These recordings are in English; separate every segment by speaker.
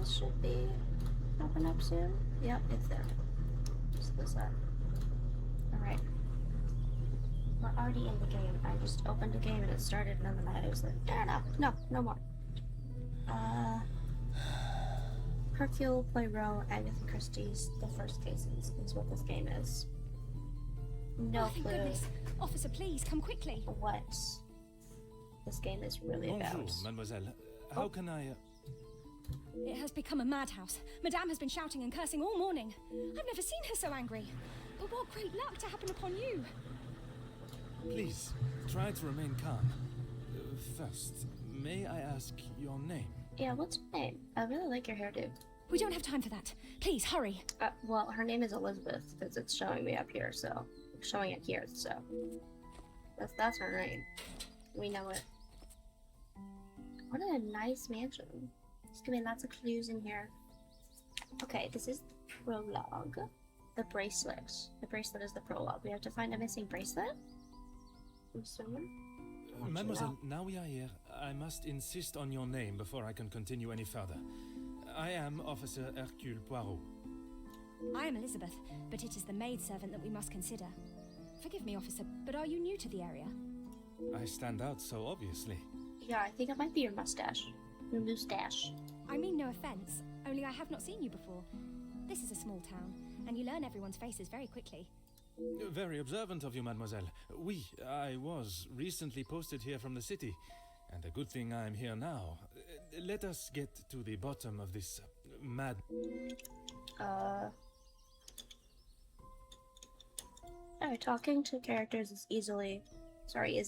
Speaker 1: This should be open up soon. Yep, it's there. Just this up. Alright. We're already in the game. I just opened the game and it started, and then I was like, no more. Hercule, Poirot, Agatha Christie's The First Cases is what this game is. No
Speaker 2: thank
Speaker 1: clue
Speaker 2: goodness. Officer, please, come quickly.
Speaker 1: what this game is really about.
Speaker 3: Bonjour, mademoiselle. How can I...
Speaker 2: It has become a madhouse. Madame has been shouting and cursing all morning. I've never seen her so angry. But what great luck to happen upon you.
Speaker 3: Please, try to remain calm. First, may I ask your name?
Speaker 1: Yeah, what's her name? I really like your hairdo.
Speaker 2: We don't have time for that. Please, hurry.
Speaker 1: Well, her name is Elizabeth, because it's showing me up here, so... Showing it here, so... That's her name. We know it. What a nice mansion. There's gonna be lots of clues in here. Okay, this is the prologue. The bracelet. The bracelet is the prologue. We have to find a missing bracelet? I'm assuming?
Speaker 3: Mademoiselle, now we are here, I must insist on your name before I can continue any further. I am Officer Hercule Poirot.
Speaker 2: I am Elizabeth, but it is the maidservant that we must consider. Forgive me, officer, but are you new to the area?
Speaker 3: I stand out so obviously.
Speaker 1: Yeah, I think it might be your mustache. Your mustache.
Speaker 2: I mean no offense, only I have not seen you before. This is a small town, and you learn everyone's faces very quickly.
Speaker 3: Very observant of you, mademoiselle. Oui, I was recently posted here from the city, and a good thing I'm here now. Let us get to the bottom of this mad...
Speaker 1: Alright, talking to characters is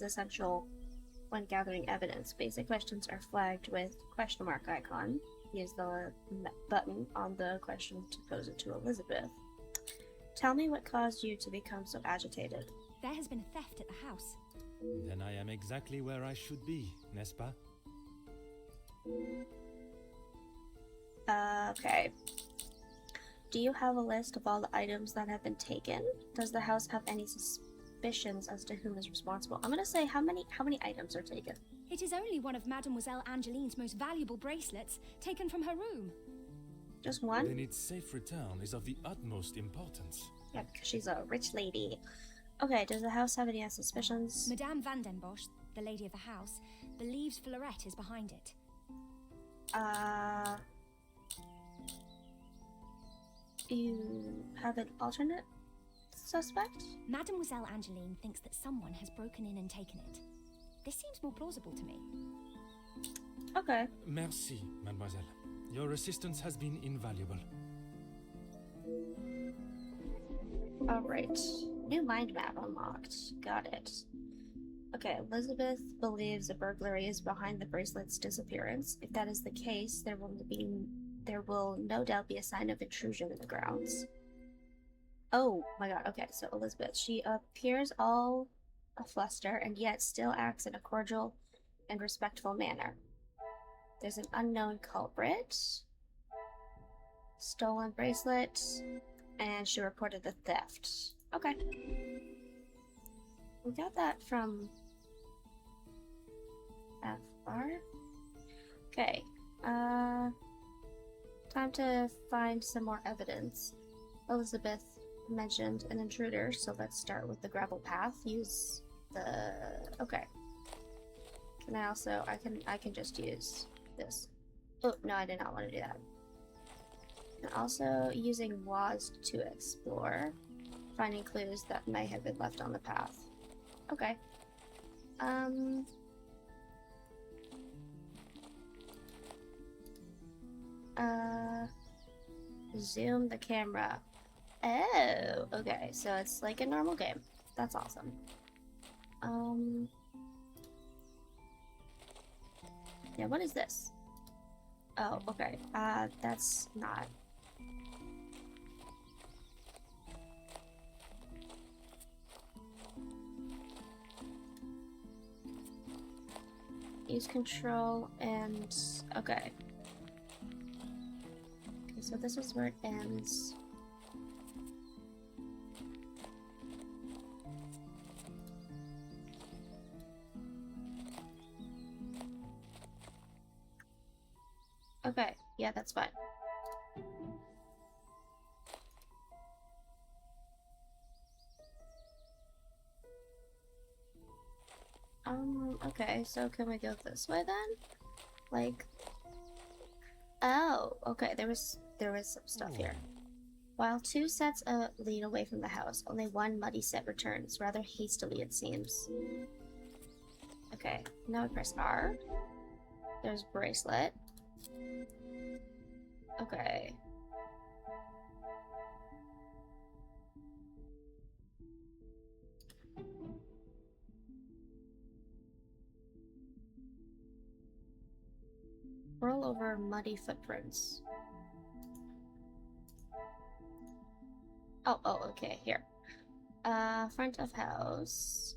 Speaker 1: essential when gathering evidence. Basic questions are flagged with question mark icon. Use the button on the question to pose it to Elizabeth. Tell me what caused you to become so agitated.
Speaker 2: There has been a theft at the house.
Speaker 3: Then I am exactly where I should be, n'est-ce pas?
Speaker 1: Okay. Do you have a list of all the items that have been taken? Does the house have any suspicions as to whom is responsible? I'm gonna say how many items are taken.
Speaker 2: It is only one of Mademoiselle Angeline's most valuable bracelets, taken from her room.
Speaker 1: Just one?
Speaker 3: Then its safe return is of the utmost importance.
Speaker 1: Yeah, because she's a rich lady. Okay, does the house have any suspicions?
Speaker 2: Madame Van den Bosch, the lady of the house, believes Fleurette is behind it.
Speaker 1: You have an alternate suspect?
Speaker 2: Mademoiselle Angeline thinks that someone has broken in and taken it. This seems more plausible to me.
Speaker 1: Okay.
Speaker 3: Merci, mademoiselle. Your assistance has been invaluable.
Speaker 1: Alright. New mind map unlocked. Got it. Okay, Elizabeth believes a burglary is behind the bracelet's disappearance. If that is the case, there will no doubt be a sign of intrusion in the grounds. Oh my god, okay, so Elizabeth, she appears all afluster and yet still acts in a cordial and respectful manner. There's an unknown culprit, stolen bracelet, and she reported the theft. Okay. We got that from FR. Okay. Time to find some more evidence. Elizabeth mentioned an intruder, so let's start with the gravel path. Use the... okay. Can I also... I can just use this. Oh, no, I did not want to do that. And also using WASD to explore, finding clues that may have been left on the path. Okay. Zoom the camera. Oh, okay, so it's like a normal game. That's awesome. Yeah, what is this? Oh, okay. That's not... Use control and... okay. Okay, so this is where it ends. Okay, yeah, that's fine. Okay, so can we go this way then? Like, oh, okay, there was some stuff here. While 2 sets lead away from the house, only 1 muddy set returns, rather hastily it seems. Okay, now we press R. There's bracelet. Okay. Roll over muddy footprints. Oh, okay, here. Front of house.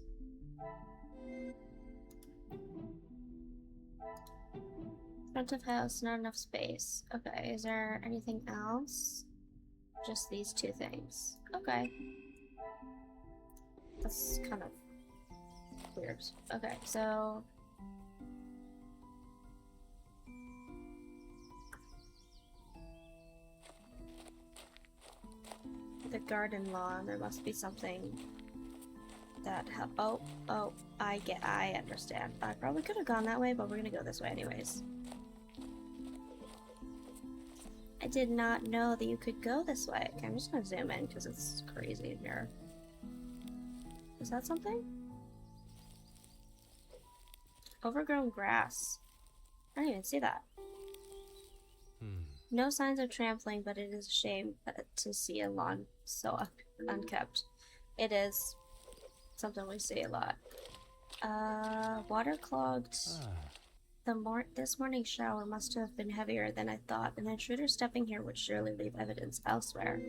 Speaker 1: Front of house, not enough space. Okay, is there anything else? Just these 2 things. Okay. That's kind of weird. Okay, so... the garden lawn, there must be something that help. Oh, I understand. I probably could have gone that way, but we're gonna go this way anyways. I did not know that you could go this way. Okay, I'm just gonna zoom in because it's crazy in here. Is that something? Overgrown grass. I didn't even see that. No signs of trampling, but it is a shame to see a lawn so unkept. It is something we see a lot. Waterclogged. This morning's shower must have been heavier than I thought. An intruder stepping here would surely leave evidence elsewhere.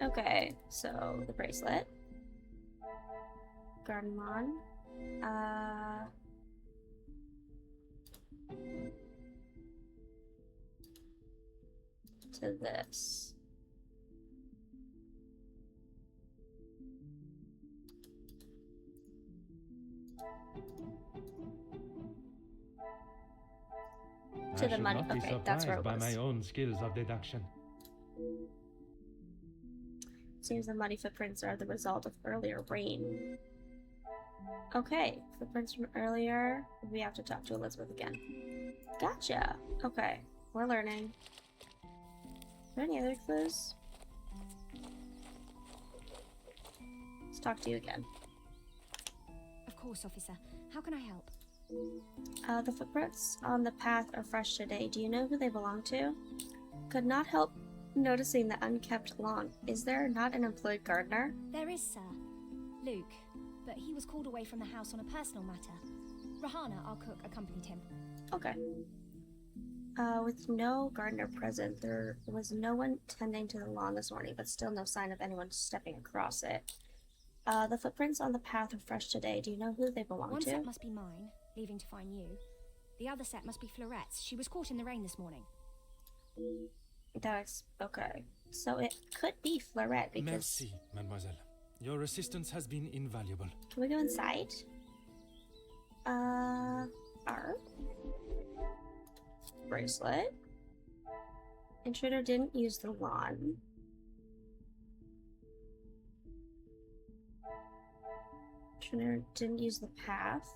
Speaker 1: Okay, so the bracelet. Garden lawn. To this. To the money. Okay, that's where it was.
Speaker 3: By my own skills of deduction.
Speaker 1: Seems the muddy footprints are the result of earlier rain. Okay, footprints from earlier. We have to talk to Elizabeth again. Gotcha. Okay, we're learning. Are there any other clues? Let's talk to you again.
Speaker 2: Of course, officer. How can I help?
Speaker 1: The footprints on the path are fresh today. Do you know who they belong to? Could not help noticing the unkept lawn. Is there not an employed gardener?
Speaker 2: There is, sir. Luke. But he was called away from the house on a personal matter. Rahana, our cook, accompanied him.
Speaker 1: Okay. With no gardener present, there was no one tending to the lawn this morning, but still no sign of anyone stepping across it. The footprints on the path are fresh today. Do you know who they belong to?
Speaker 2: One set must be mine, leaving to find you. The other set must be Florette's. She was caught in the rain this morning.
Speaker 1: That's okay. So it could be Florette because...
Speaker 3: Merci, mademoiselle. Your assistance has been invaluable.
Speaker 1: Can we go inside? R? Bracelet. Intruder didn't use the lawn. Intruder didn't use the path.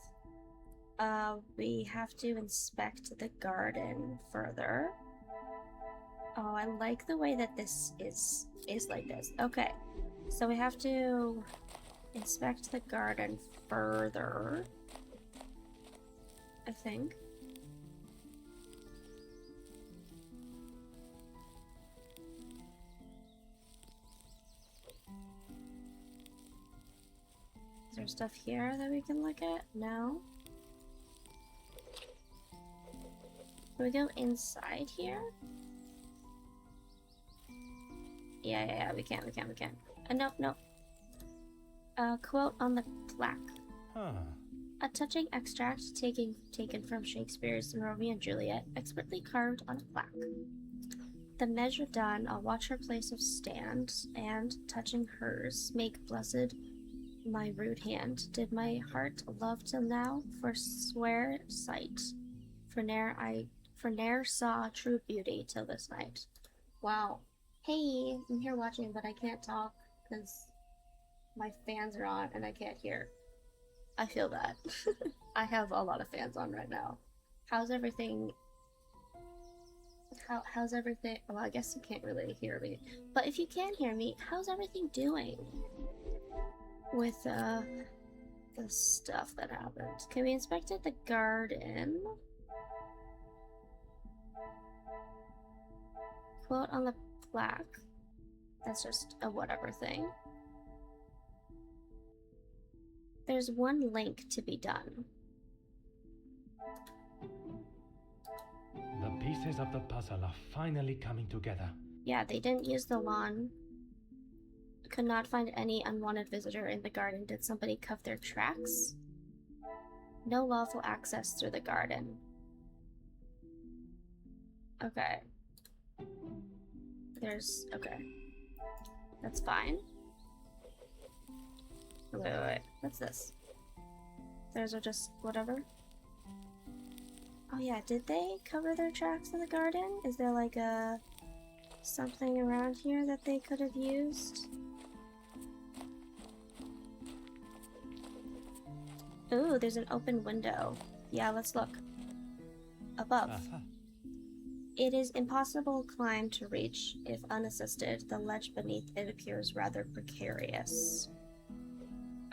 Speaker 1: We have to inspect the garden further. Oh, I like the way that this is like this. Okay. So we have to inspect the garden further, I think. Is there stuff here that we can look at? No. Can we go inside here? Yeah, we can. Nope. Quote on the plaque.
Speaker 3: Huh.
Speaker 1: A touching extract taken from Shakespeare's Romeo and Juliet, expertly carved on a plaque. The measure done, I'll watch her place of stand, and, touching hers, make blessed my rude hand. Did my heart love till now? Forswear sight. For ne'er saw true beauty till this night. Wow. Hey, I'm here watching, but I can't talk because my fans are on and I can't hear. I feel that. I have a lot of fans on right now. How's everything? How's everything? Well, I guess you can't really hear me. But if you can hear me, how's everything doing? With, the stuff that happened. Can we inspect the garden? Quote on the plaque. That's just a whatever thing. There's one link to be done.
Speaker 4: The pieces of the puzzle are finally coming together.
Speaker 1: Yeah, they didn't use the lawn. Could not find any unwanted visitor in the garden. Did somebody cuff their tracks? No lawful access through the garden. Okay. Okay. That's fine. Wait. What's this? Those are just whatever? Oh yeah, did they cover their tracks in the garden? Is there like something around here that they could have used? Ooh, there's an open window. Yeah, let's look. Above. It is impossible climb to reach if unassisted. The ledge beneath it appears rather precarious.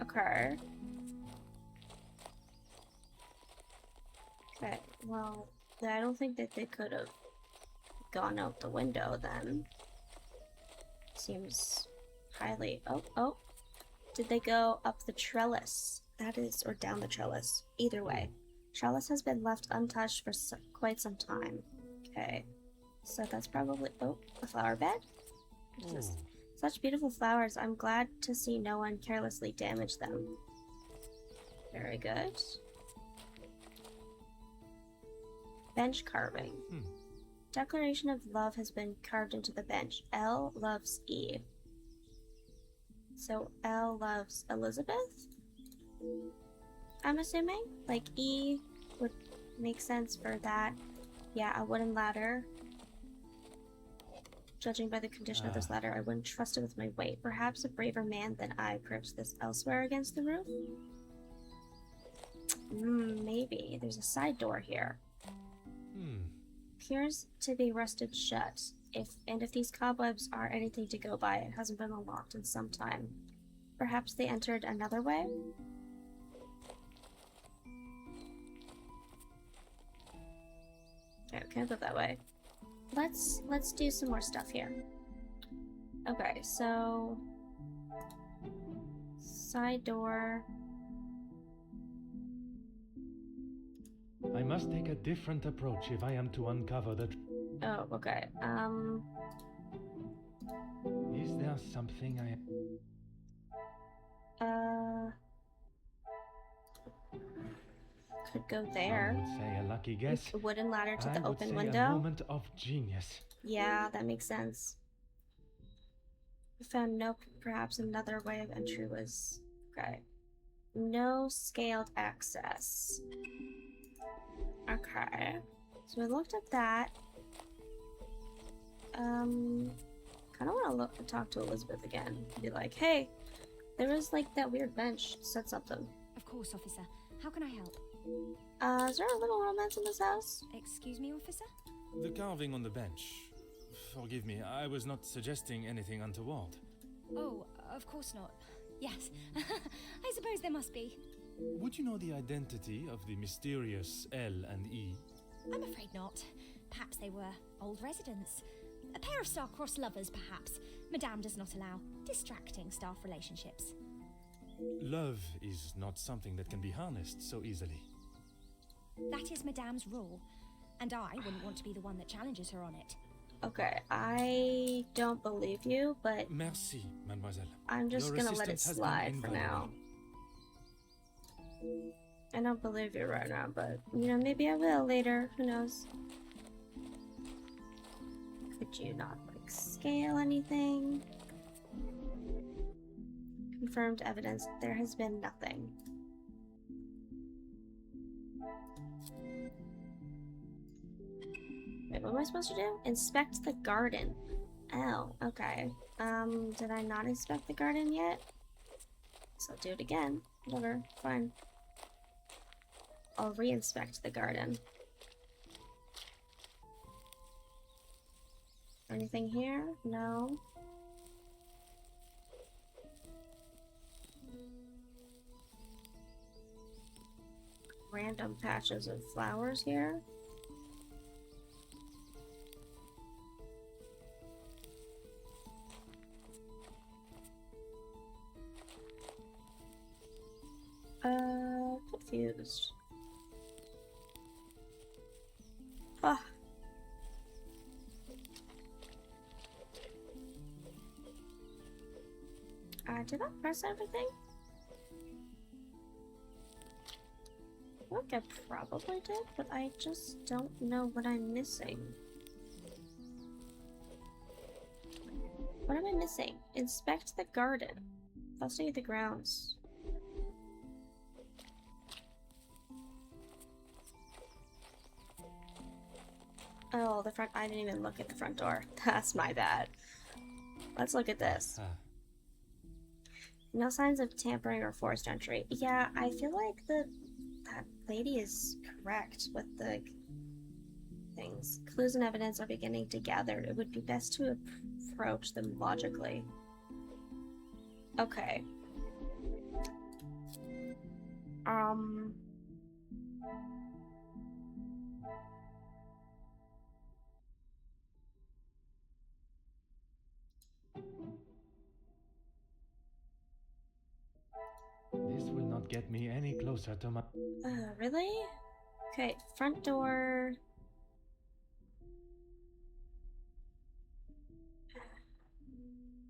Speaker 1: Okay. Okay, well, I don't think that they could have gone out the window then. Seems highly... Oh. Did they go up the trellis? That is, or down the trellis. Either way. Trellis has been left untouched for quite some time. Okay. So that's probably... Oh, a flower bed? Just such beautiful flowers. I'm glad to see no one carelessly damage them. Very good. Bench carving. Declaration of love has been carved into the bench. L loves E. So L loves Elizabeth? I'm assuming? Like E would make sense for that. Yeah, a wooden ladder. Judging by the condition of this ladder, I wouldn't trust it with my weight. Perhaps a braver man than I perched this elsewhere against the roof? Maybe. There's a side door here. Appears to be rusted shut. If these cobwebs are anything to go by, it hasn't been unlocked in some time. Perhaps they entered another way? Okay, we can't go that way. Let's do some more stuff here. Okay, so side door.
Speaker 4: I must take a different approach if I am to uncover the...
Speaker 1: Oh, okay.
Speaker 4: Is there something I...
Speaker 1: Could go there.
Speaker 4: Some would say a lucky guess.
Speaker 1: A wooden ladder to the
Speaker 4: I
Speaker 1: open
Speaker 4: would say
Speaker 1: window.
Speaker 4: a moment of genius.
Speaker 1: Yeah, that makes sense. Found perhaps another way of entry was... Okay. No scaled access. Okay. So we looked at that. Kind of want to talk to Elizabeth again. Be like, hey, there was like that weird bench. Said something.
Speaker 2: Of course, officer. How can I help?
Speaker 1: Is there a little romance in this house?
Speaker 2: Excuse me, officer?
Speaker 3: The carving on the bench. Forgive me, I was not suggesting anything untoward.
Speaker 2: Oh, of course not. Yes. I suppose there must be.
Speaker 3: Would you know the identity of the mysterious L and E?
Speaker 2: I'm afraid not. Perhaps they were old residents. A pair of star-crossed lovers, perhaps. Madame does not allow distracting staff relationships.
Speaker 3: Love is not something that can be harnessed so easily.
Speaker 2: That is Madame's rule, and I wouldn't want to be the one that challenges her on it.
Speaker 1: Okay, I don't believe you, but
Speaker 3: Merci, mademoiselle.
Speaker 1: I'm just
Speaker 3: Your
Speaker 1: gonna let it
Speaker 3: assistance has
Speaker 1: slide
Speaker 3: been
Speaker 1: for now. I don't believe you right now, but, you know, maybe I will later. Who knows? Could you not, like, scale anything? confirmed evidence. There has been nothing. Wait, what am I supposed to do? Inspect the garden. Oh, okay. Did I not inspect the garden yet? So I'll do it again. Whatever, fine. I'll re-inspect the garden. Anything here? No. Random patches of flowers here. Confused. Ah. Did I press everything? I think I probably did, but I just don't know what I'm missing. What am I missing? Inspect the garden. Investigate the grounds. Oh, the front. I didn't even look at the front door. That's my bad. Let's look at this. No signs of tampering or forced entry. Yeah, I feel like that lady is correct with the things. Clues and evidence are beginning to gather. It would be best to approach them logically. Okay.
Speaker 4: This will not get me any closer to my...
Speaker 1: Really? Okay, front door.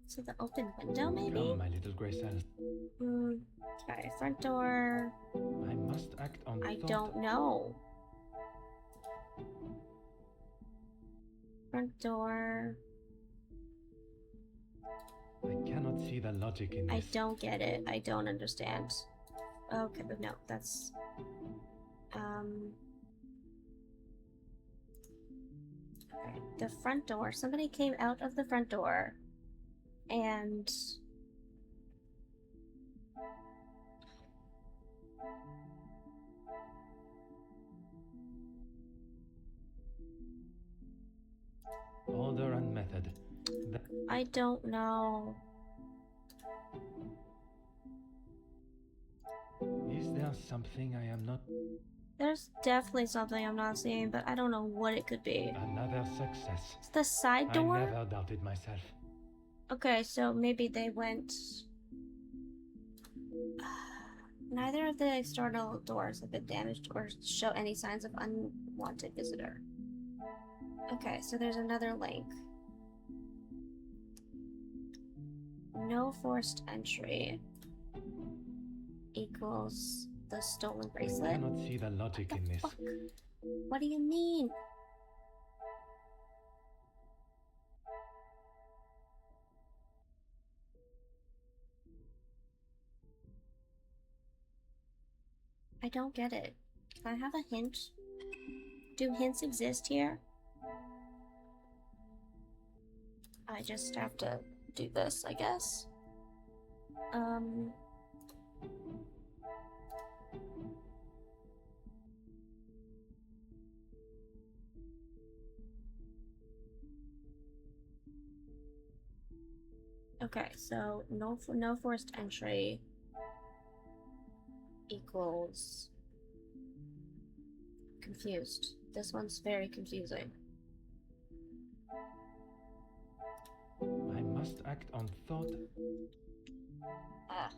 Speaker 1: So the open window, maybe?
Speaker 4: Come, my little Graycel.
Speaker 1: Okay, front door.
Speaker 4: I must act on
Speaker 1: I
Speaker 4: thought.
Speaker 1: don't know. Front door.
Speaker 4: I cannot see the logic in
Speaker 1: I
Speaker 4: this.
Speaker 1: don't get it. I don't understand. Okay, but no, that's... Okay, the front door. Somebody came out of the front door. And...
Speaker 4: Order and method.
Speaker 1: I don't know.
Speaker 4: Is there something I am not...
Speaker 1: There's definitely something I'm not seeing, but I don't know what it could be.
Speaker 4: Another success.
Speaker 1: It's the side door?
Speaker 4: I never doubted myself.
Speaker 1: Okay, so maybe they went... Neither of the external doors have been damaged or show any signs of unwanted visitor. Okay, so there's another link. No forced entry equals the stolen
Speaker 4: I
Speaker 1: bracelet.
Speaker 4: cannot see the logic in this.
Speaker 1: Fuck. What do you mean? I don't get it. Can I have a hint? Do hints exist here? I just have to do this, I guess. Okay, so no forced entry equals confused. This one's very confusing.
Speaker 4: I must act on thought.
Speaker 1: Ah.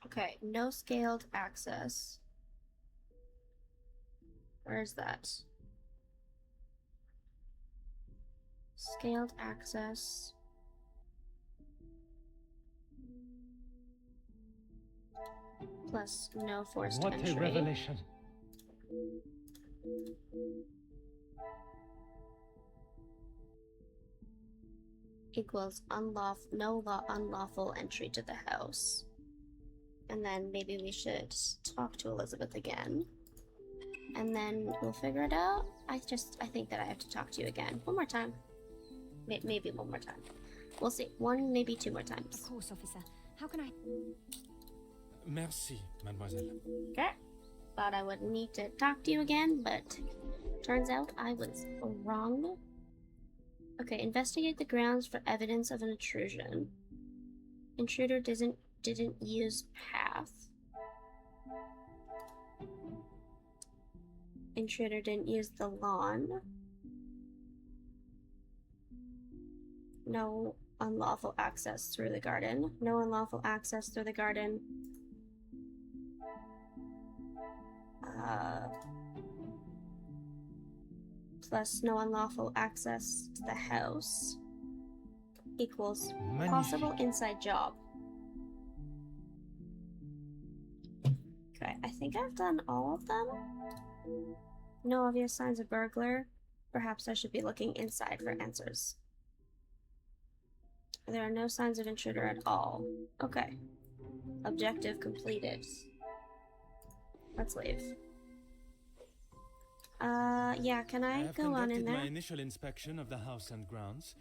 Speaker 1: Okay, no scaled access. Where's that? Scaled access. Plus no forced
Speaker 4: What
Speaker 1: entry.
Speaker 4: a revelation.
Speaker 1: Equals unlawful entry to the house. And then maybe we should talk to Elizabeth again. And then we'll figure it out. I think that I have to talk to you again. One more time. Maybe one more time. We'll see. One, maybe two more
Speaker 2: Of
Speaker 1: times.
Speaker 2: course, officer. How can I...
Speaker 3: Merci, mademoiselle.
Speaker 1: Okay. Thought I would need to talk to you again, but turns out I was wrong. Okay, investigate the grounds for evidence of an intrusion. Intruder didn't use path. Intruder didn't use the lawn. No unlawful access through the garden. No unlawful access through the garden. Plus no unlawful access to the house equals
Speaker 4: Magnifique.
Speaker 1: possible inside job. Okay, I think I've done all of them. No obvious signs of burglar. Perhaps I should be looking inside for answers. There are no signs of intruder at all. Okay. Objective completed. Let's leave. Yeah, can I
Speaker 3: have
Speaker 1: go on in
Speaker 3: conducted
Speaker 1: there?
Speaker 3: my initial inspection of the house and grounds.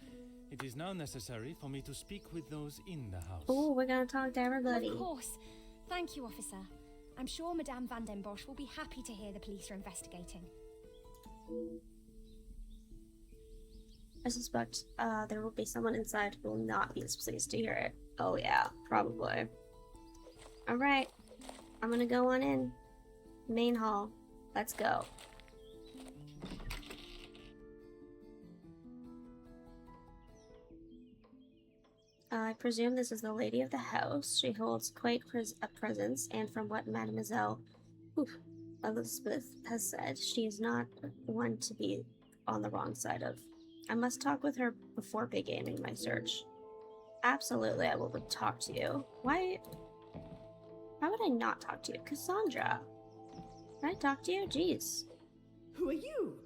Speaker 3: It is now necessary for me to speak with those in the house.
Speaker 1: Oh, we're gonna talk to everybody.
Speaker 2: Of course. Thank you, officer. I'm sure Madame Van den Bosch will be happy to hear the police are investigating.
Speaker 1: I suspect there will be someone inside who will not be displeased to hear it. Oh yeah, probably. Alright, I'm gonna go on in. Main hall. Let's go. I presume this is the lady of the house. She holds quite a presence, and from what Mademoiselle Elizabeth has said, she is not one to be on the wrong side of. I must talk with her before beginning my search. Absolutely, I will talk to you. Why would I not talk to you? Cassandra! Can I talk to you? Jeez.
Speaker 5: Who are you?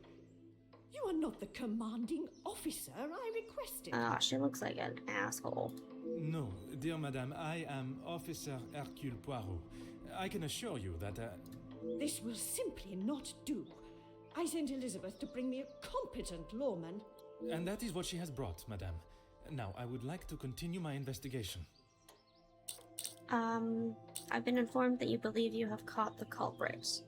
Speaker 5: You are not the commanding officer I requested.
Speaker 1: Ah, she looks like an asshole.
Speaker 3: No, dear madame, I am Officer Hercule Poirot. I can assure you that...
Speaker 5: This will simply not do. I sent Elizabeth to bring me a competent lawman.
Speaker 3: And that is what she has brought, madame. Now, I would like to continue my investigation.
Speaker 1: I've been informed that you believe you have caught the culprit.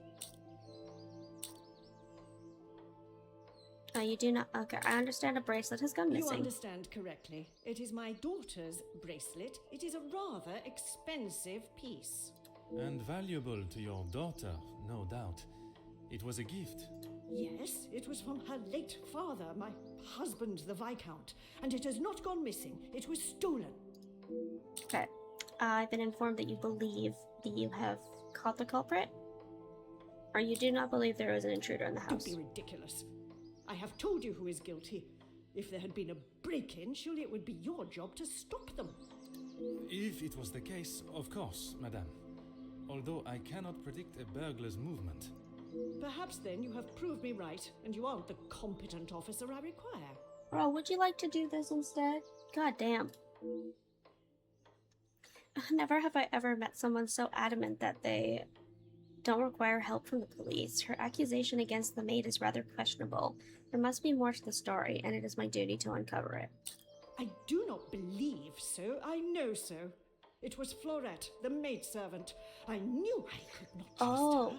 Speaker 1: You do not. Okay, I understand a bracelet has gone
Speaker 5: You
Speaker 1: missing.
Speaker 5: understand correctly. It is my daughter's bracelet. It is a rather expensive piece.
Speaker 3: And valuable to your daughter, no doubt. It was a gift.
Speaker 5: Yes, it was from her late father, my husband, the Viscount, and it has not gone missing. It was stolen.
Speaker 1: Okay. I've been informed that you believe that you have caught the culprit? Or you do not believe there is an intruder in the house?
Speaker 5: Don't be ridiculous. I have told you who is guilty. If there had been a break-in, surely it would be your job to stop them.
Speaker 3: If it was the case, of course, madame. Although I cannot predict a burglar's movement.
Speaker 5: Perhaps then you have proved me right, and you aren't the competent officer I require.
Speaker 1: Bro, would you like to do this instead? God damn. Never have I ever met someone so adamant that they don't require help from the police. Her accusation against the maid is rather questionable. There must be more to the story, and it is my duty to uncover it.
Speaker 5: I do not believe so. I know so. It was Florette, the maidservant. I knew I could not trust
Speaker 1: Oh,
Speaker 5: her.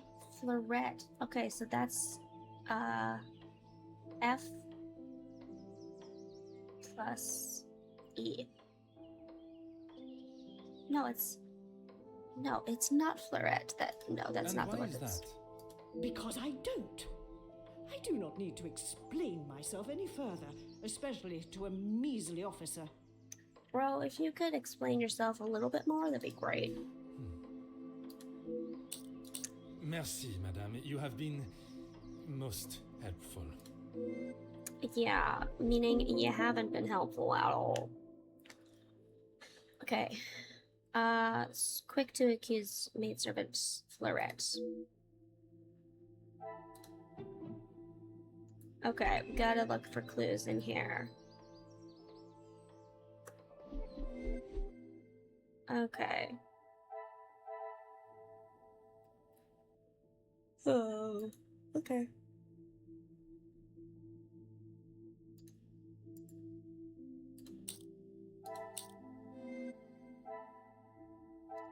Speaker 1: Florette. Okay, so that's, F plus E. No, it's not Florette. That's
Speaker 3: And
Speaker 1: not the
Speaker 3: why
Speaker 1: one
Speaker 3: is
Speaker 1: that's...
Speaker 3: that?
Speaker 5: Because I don't. I do not need to explain myself any further, especially to a measly officer.
Speaker 1: Bro, if you could explain yourself a little bit more, that'd be great.
Speaker 3: Merci, madame. You have been most helpful.
Speaker 1: Yeah, meaning you haven't been helpful at all. Okay. Quick to accuse maidservant Florette. Okay, we gotta look for clues in here. Okay. Oh, okay.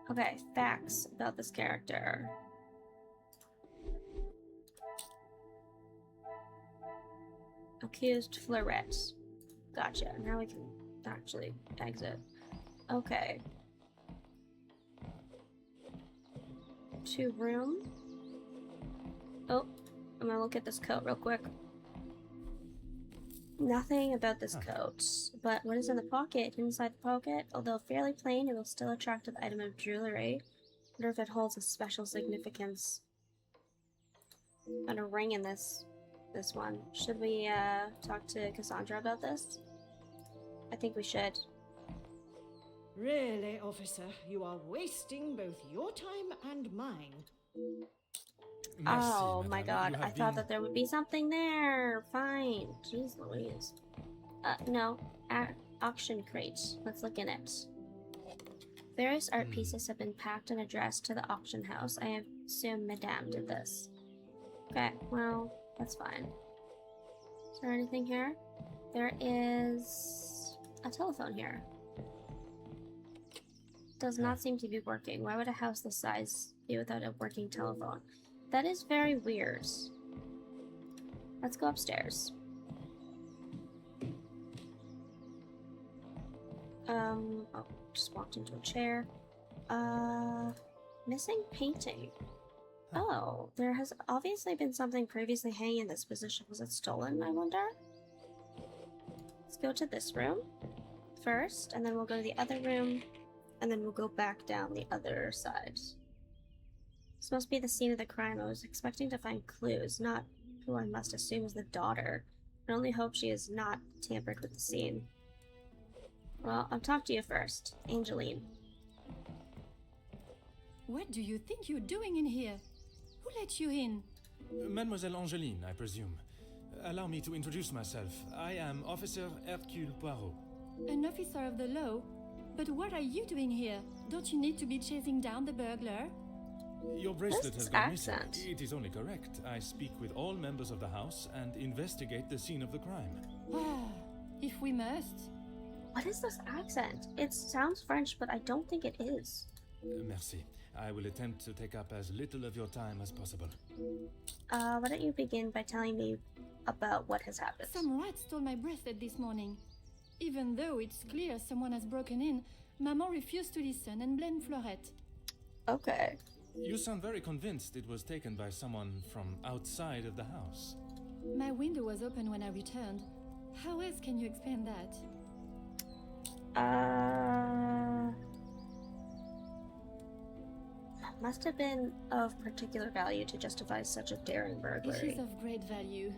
Speaker 1: Okay, facts about this character. Accused Florette. Gotcha. Now we can actually exit. Okay. 2-room. Oh, I'm gonna look at this coat real quick. Nothing about this coat, but what is in the pocket? Inside the pocket, although fairly plain, it will still attract an item of jewelry. Wonder if it holds a special significance. And a ring in this one. Should we talk to Cassandra about this? I think we should.
Speaker 5: Really, officer, you are wasting both your time and mine.
Speaker 3: Merci,
Speaker 1: Oh my
Speaker 3: madame.
Speaker 1: god,
Speaker 3: You
Speaker 1: I
Speaker 3: have
Speaker 1: thought
Speaker 3: been-
Speaker 1: that there would be something there. Fine. Jeez Louise. No. Auction crate. Let's look in it. Various art pieces have been packed and addressed to the auction house. I assume Madame did this. Okay, well, that's fine. Is there anything here? There is a telephone here. Does not seem to be working. Why would a house this size be without a working telephone? That is very weird. Let's go upstairs. Oh, just walked into a chair. Missing painting. Oh, there has obviously been something previously hanging in this position. Was it stolen, I wonder? Let's go to this room first, and then we'll go to the other room, and then we'll go back down the other side. This must be the scene of the crime. I was expecting to find clues, not who I must assume is the daughter. I only hope she has not tampered with the scene. Well, I'll talk to you first, Angeline.
Speaker 2: What do you think you're doing in here? Who let you in?
Speaker 3: Mademoiselle Angeline, I presume. Allow me to introduce myself. I am Officer Hercule Poirot.
Speaker 2: An officer of the law? But what are you doing here? Don't you need to be chasing down the burglar?
Speaker 3: Your bracelet
Speaker 1: This
Speaker 3: has gone missing.
Speaker 1: accent.
Speaker 3: It is only correct. I speak with all members of the house and investigate the scene of the crime.
Speaker 2: Ah, if we must.
Speaker 1: What is this accent? It sounds French, but I don't think it is.
Speaker 3: Merci. I will attempt to take up as little of your time as possible.
Speaker 1: Why don't you begin by telling me about what has happened?
Speaker 2: Some rat stole my bracelet this morning. Even though it's clear someone has broken in, Maman refused to listen and blamed Florette.
Speaker 1: Okay.
Speaker 3: You sound very convinced it was taken by someone from outside of the house.
Speaker 2: My window was open when I returned. How else can you explain that?
Speaker 1: Must have been of particular value to justify such a daring
Speaker 2: It
Speaker 1: burglary.
Speaker 2: is of great value.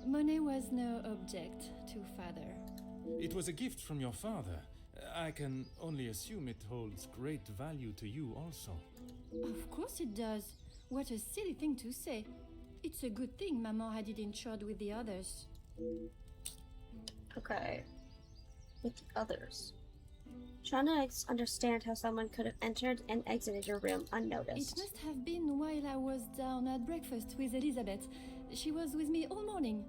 Speaker 2: Money was no object to father.
Speaker 3: It was a gift from your father. I can only assume it holds great value to you also.
Speaker 2: Of course it does. What a silly thing to say. It's a good thing Maman had it insured with the others.
Speaker 1: Okay. With the others. Trying to understand how someone could have entered and exited your room
Speaker 2: It
Speaker 1: unnoticed.
Speaker 2: must have been while I was down at breakfast with Elizabeth. She was with me all morning.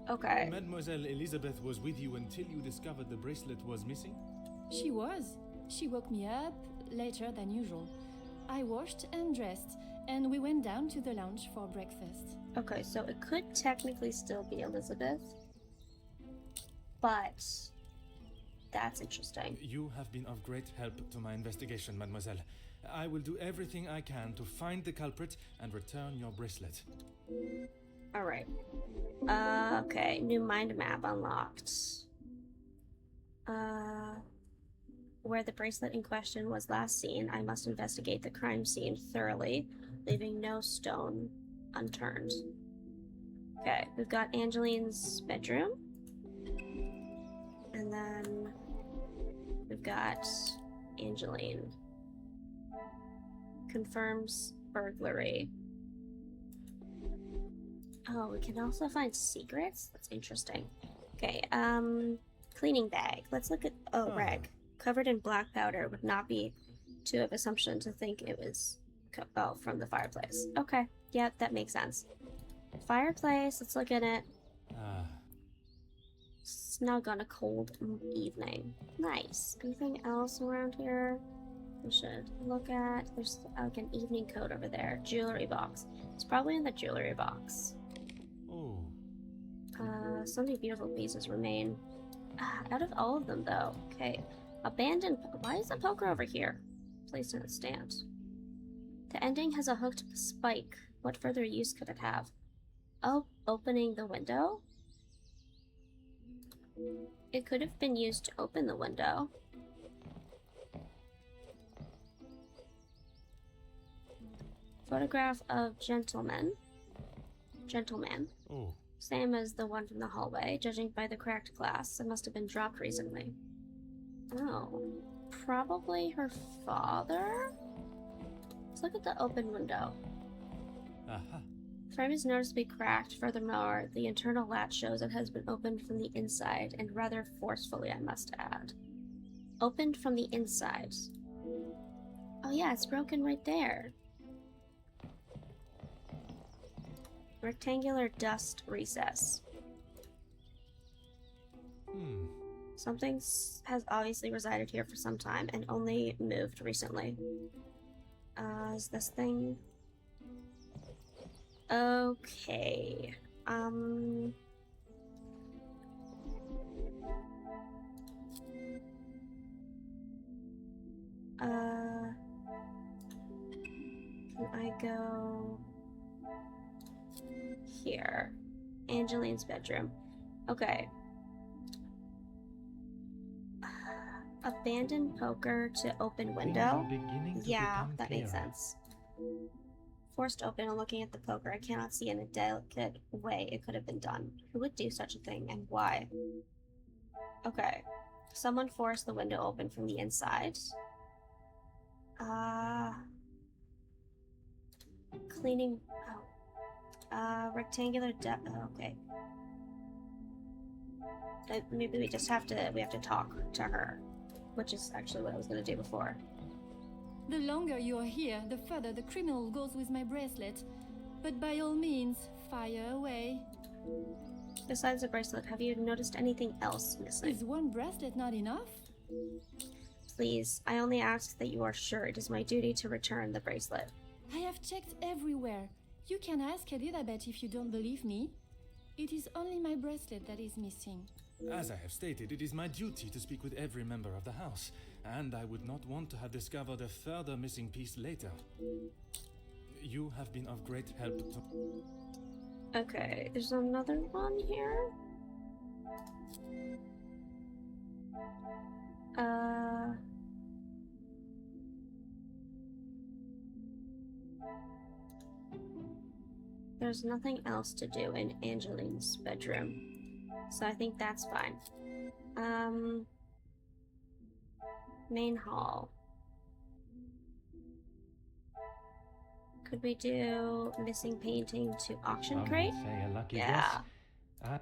Speaker 1: Okay.
Speaker 3: Mademoiselle Elizabeth was with you until you discovered the bracelet was missing?
Speaker 2: She was. She woke me up later than usual. I washed and dressed, and we went down to the lounge for breakfast.
Speaker 1: Okay, so it could technically still be Elizabeth. But that's interesting.
Speaker 3: You have been of great help to my investigation, mademoiselle. I will do everything I can to find the culprit and return your bracelet.
Speaker 1: Alright. Okay, new mind map unlocked. Where the bracelet in question was last seen, I must investigate the crime scene thoroughly. leaving no stone unturned. Okay, we've got Angeline's bedroom. And then we've got Angeline. Confirms burglary. Oh, we can also find secrets? That's interesting. Okay, cleaning bag. Let's look at... Oh, rag. Covered in black powder. Would not be too of assumption to think it was from the fireplace. Okay, yeah, that makes sense. Fireplace, let's look at it. Snug on a cold evening. Nice. Anything else around here we should look at? There's like an evening coat over there. Jewelry box. It's probably in the jewelry box.
Speaker 3: Oh.
Speaker 1: So many beautiful pieces remain. Out of all of them, though. Okay. Abandoned... Why is the poker over here? Placed in a stand. The ending has a hooked spike. What further use could it have? Oh, opening the window? It could have been used to open the window. Photograph of gentleman.
Speaker 3: Oh.
Speaker 1: Same as the one from the hallway. Judging by the cracked glass, it must have been dropped recently. Oh. Probably her father? Let's look at the open window.
Speaker 3: Aha.
Speaker 1: Frame is noticeably cracked. Furthermore, the internal latch shows it has been opened from the inside, and rather forcefully, I must add. Opened from the inside. Oh yeah, it's broken right there. Rectangular dust recess. Something has obviously resided here for some time and only moved recently. Is this thing... Okay. Can I go here? Angeline's bedroom. Okay. Abandoned poker to open window. Yeah, that makes sense. Forced open and looking at the poker, I cannot see in a delicate way it could have been done. Who would do such a thing and why? Okay. Someone forced the window open from the inside. Cleaning... Oh. Rectangular okay. Maybe we just have to... We have to talk to her. Which is actually what I was going to do before.
Speaker 2: The longer you are here, the further the criminal goes with my bracelet. But by all means, fire away.
Speaker 1: Besides the bracelet, have you noticed anything else missing?
Speaker 2: Is one bracelet not enough?
Speaker 1: Please, I only ask that you are sure it is my duty to return the bracelet.
Speaker 2: I have checked everywhere. You can ask Elizabeth if you don't believe me. It is only my bracelet that is missing.
Speaker 3: As I have stated, it is my duty to speak with every member of the house, and I would not want to have discovered a further missing piece later. You have been of great help to...
Speaker 1: Okay, there's another one here. There's nothing else to do in Angeline's bedroom. So I think that's fine. Main hall. Could we do missing painting to auction crate?
Speaker 4: Say a lucky
Speaker 1: Yeah.
Speaker 4: guess.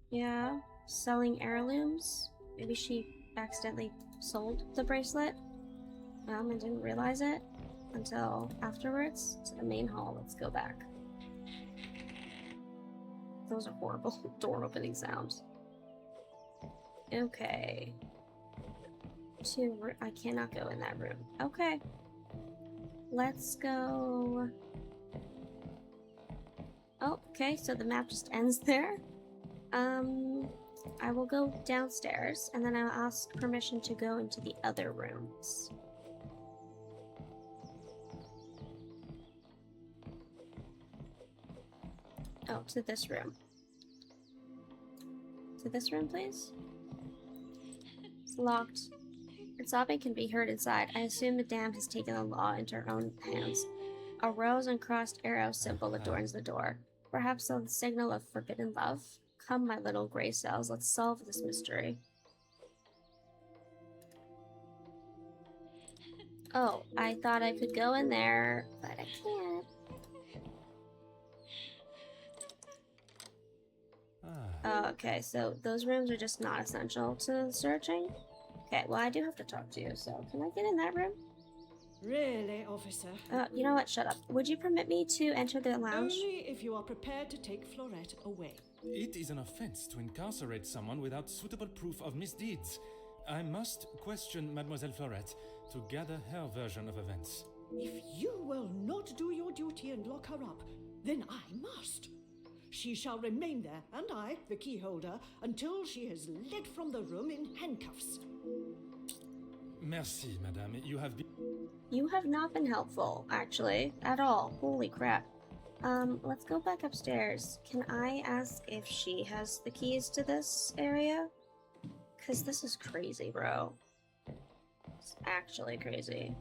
Speaker 1: Yeah. Selling heirlooms. Maybe she accidentally sold the bracelet. And didn't realize it until afterwards. To the main hall. Let's go back. Those are horrible door opening sounds. Okay. I cannot go in that room. Okay. Let's go... Oh, okay, so the map just ends there. I will go downstairs, and then I'll ask permission to go into the other rooms. Oh, to this room. To this room, please? It's locked. Sobbing can be heard inside. I assume Madame has taken the law into her own hands. A rose and crossed arrow symbol adorns the door. Perhaps the signal of forbidden love? Come, my little gray cells, let's solve this mystery. Oh, I thought I could go in there, but I can't. Oh, okay, so those rooms are just not essential to searching? Okay, well, I do have to talk to you, so can I get in that room?
Speaker 5: Really, officer?
Speaker 1: You know what? Shut up. Would you permit me to enter the lounge?
Speaker 5: Only if you are prepared to take Florette away.
Speaker 3: It is an offense to incarcerate someone without suitable proof of misdeeds. I must question Mademoiselle Florette to gather her version of events.
Speaker 5: If you will not do your duty and lock her up, then I must. She shall remain there, and I, the key holder, until she is led from the room in handcuffs.
Speaker 3: Merci, madame. You have been...
Speaker 1: You have not been helpful, actually, at all. Holy crap. Let's go back upstairs. Can I ask if she has the keys to this area? Because this is crazy, bro. It's actually crazy.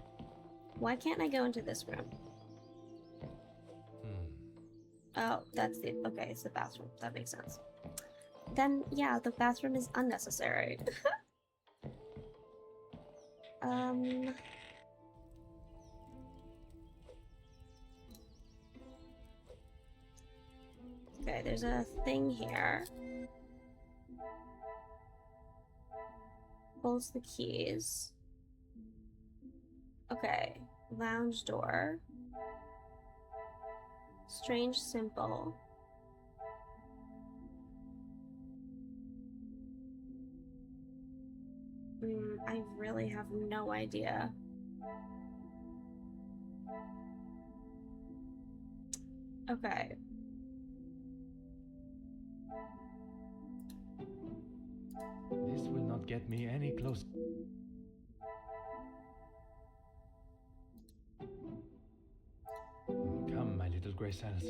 Speaker 1: Why can't I go into this room? Oh, that's the... Okay, it's the bathroom. That makes sense. Then, yeah, the bathroom is unnecessary. Okay, there's a thing here. Holds the keys. Okay, lounge door. Strange symbol. I really have no idea. Okay.
Speaker 4: This will not get me any closer. Come, my little gray cells.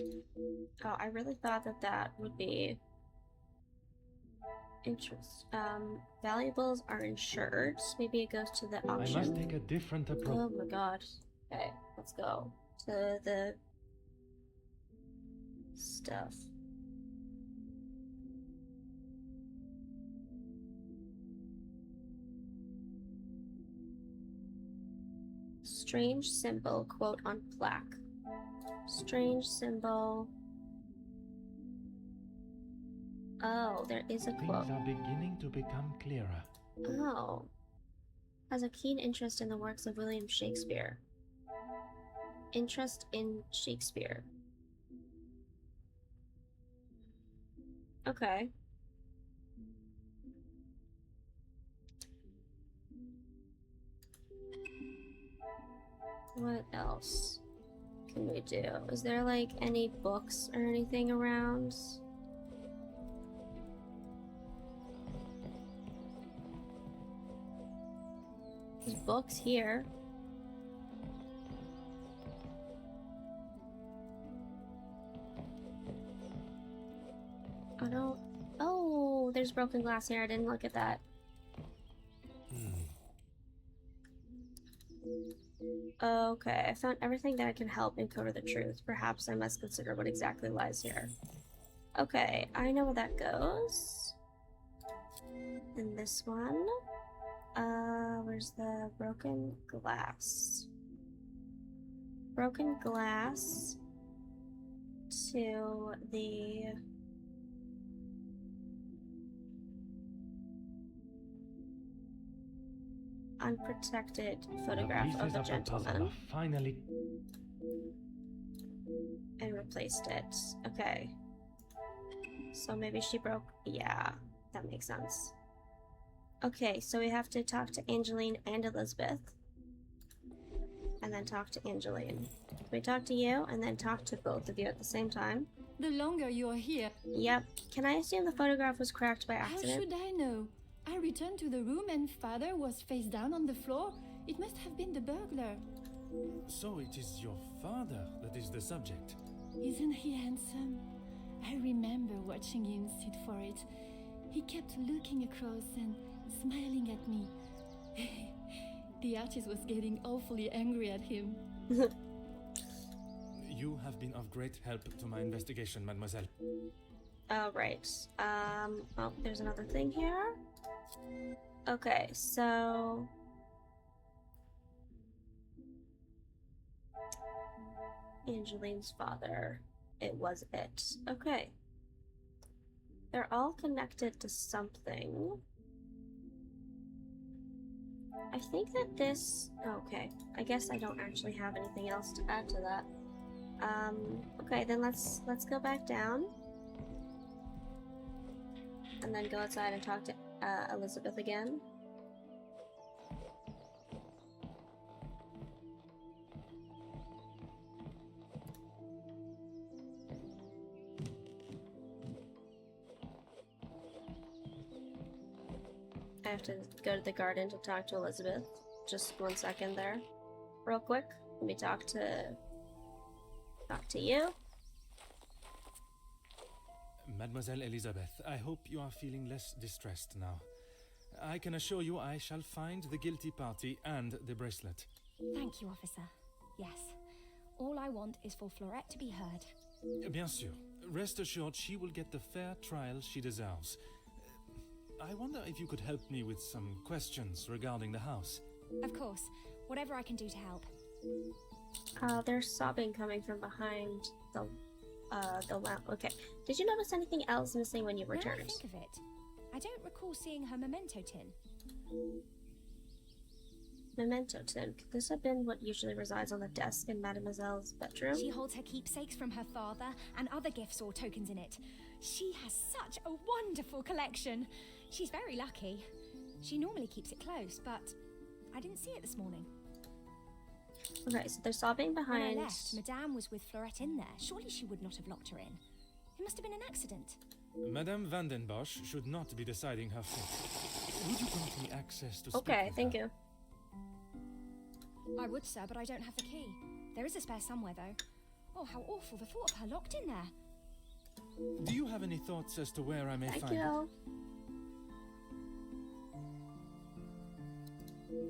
Speaker 1: Oh, I really thought that that would be interest. Valuables are insured. Maybe it goes to the auction.
Speaker 4: I must take a different approach.
Speaker 1: Oh my god. Okay, let's go to the stuff. Strange symbol, quote on plaque. Strange symbol. Oh, there is a quote.
Speaker 4: Things are beginning to become clearer.
Speaker 1: Oh. Has a keen interest in the works of William Shakespeare. Interest in Shakespeare. Okay. What else can we do? Is there like any books or anything around? There's books here. I don't... Oh, there's broken glass here. I didn't look at that. Okay, I found everything that can help uncover the truth. Perhaps I must consider what exactly lies here. Okay, I know where that goes. And this one. Where's the broken glass? Broken glass to the... unprotected photograph of the gentleman.
Speaker 4: Finally.
Speaker 1: And replaced it. Okay. So maybe she broke... Yeah, that makes sense. Okay, so we have to talk to Angeline and Elizabeth. And then talk to Angeline. Can we talk to you and then talk to both of you at the same time?
Speaker 2: The longer you're here,
Speaker 1: Yep. Can I assume the photograph was cracked by
Speaker 2: how
Speaker 1: accident?
Speaker 2: should I know? I returned to the room and father was face down on the floor. It must have been the burglar.
Speaker 3: So it is your father that is the subject.
Speaker 2: Isn't he handsome? I remember watching him sit for it. He kept looking across and smiling at me. The artist was getting awfully angry at him.
Speaker 3: You have been of great help to my investigation, mademoiselle.
Speaker 1: Right. Oh, there's another thing here. Okay, so... Angeline's father. It was it. Okay. They're all connected to something. I think that this... Okay. I guess I don't actually have anything else to add to that. Okay, then let's go back down. And then go outside and talk to Elizabeth again. I have to go to the garden to talk to Elizabeth. Just 1 second there. Real quick. Let me talk to you.
Speaker 3: Mademoiselle Elizabeth, I hope you are feeling less distressed now. I can assure you I shall find the guilty party and the bracelet.
Speaker 2: Thank you, officer. Yes. All I want is for Florette to be heard.
Speaker 3: Bien sûr. Rest assured she will get the fair trial she deserves. I wonder if you could help me with some questions regarding the house.
Speaker 2: Of course. Whatever I can do to help.
Speaker 1: There's sobbing coming from behind the lamp. Okay. Did you notice anything else missing when you
Speaker 2: Now I
Speaker 1: returned?
Speaker 2: think of it, I don't recall seeing her memento tin.
Speaker 1: Memento tin. Could this have been what usually resides on the desk in Mademoiselle's bedroom?
Speaker 2: She holds her keepsakes from her father and other gifts or tokens in it. She has such a wonderful collection. She's very lucky. She normally keeps it close, but I didn't see it this morning.
Speaker 1: Okay, so they're sobbing
Speaker 2: When
Speaker 1: behind.
Speaker 2: I left, Madame was with Florette in there. Surely she would not have locked her in. It must have been an accident.
Speaker 3: Madame Van den Bosch should not be deciding her fate. Would you grant me access to speak
Speaker 1: Okay,
Speaker 3: with
Speaker 1: thank
Speaker 3: her?
Speaker 1: you.
Speaker 2: I would, sir, but I don't have the key. There is a spare somewhere, though. Oh, how awful, the thought of her locked in there.
Speaker 3: Do you have any thoughts as to where I may
Speaker 1: Thank
Speaker 3: find it?
Speaker 1: you.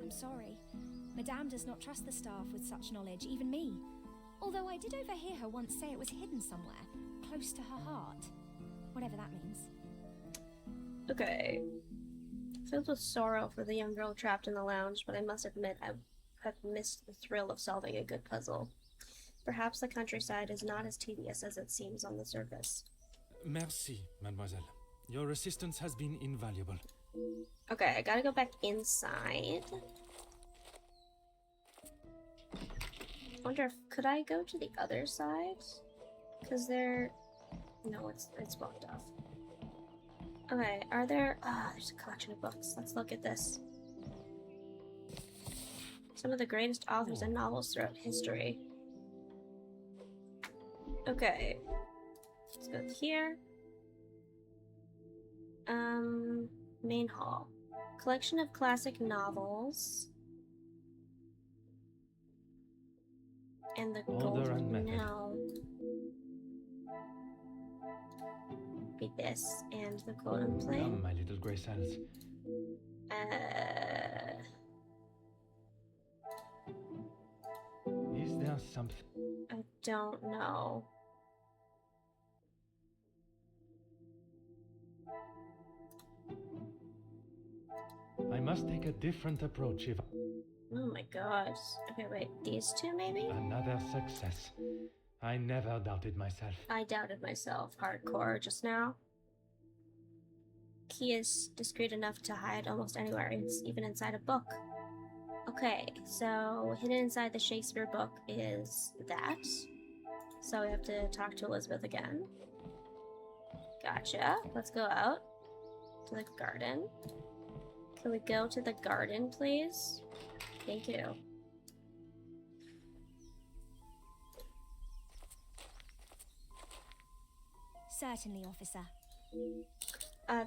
Speaker 2: I'm sorry. Madame does not trust the staff with such knowledge, even me. Although I did overhear her once say it was hidden somewhere, close to her heart. Whatever that means.
Speaker 1: Okay. Filled with sorrow for the young girl trapped in the lounge, but I must admit I have missed the thrill of solving a good puzzle. Perhaps the countryside is not as tedious as it seems on the surface.
Speaker 3: Merci, mademoiselle. Your assistance has been invaluable.
Speaker 1: Okay, I gotta go back inside. Wonder if could I go to the other side? Cause there, no, it's blocked off. Okay, are there? There's a collection of books. Let's look at this. Some of the greatest authors and novels throughout history. Okay, let's go here. Main hall. Collection of classic novels. And the
Speaker 4: Order and
Speaker 1: golden
Speaker 4: method.
Speaker 1: now. Be this and the golden plane.
Speaker 4: Come, my little grey cells. Is there something?
Speaker 1: I don't know.
Speaker 4: I must take a different approach if
Speaker 1: Oh my gosh. Okay, wait. These two, maybe?
Speaker 4: another success. I never doubted myself.
Speaker 1: I doubted myself hardcore just now. Key is discreet enough to hide almost anywhere, even inside a book. Okay, so hidden inside the Shakespeare book is that. So we have to talk to Elizabeth again. Gotcha. Let's go out to the garden. Can we go to the garden, please? Thank you.
Speaker 2: Certainly, officer.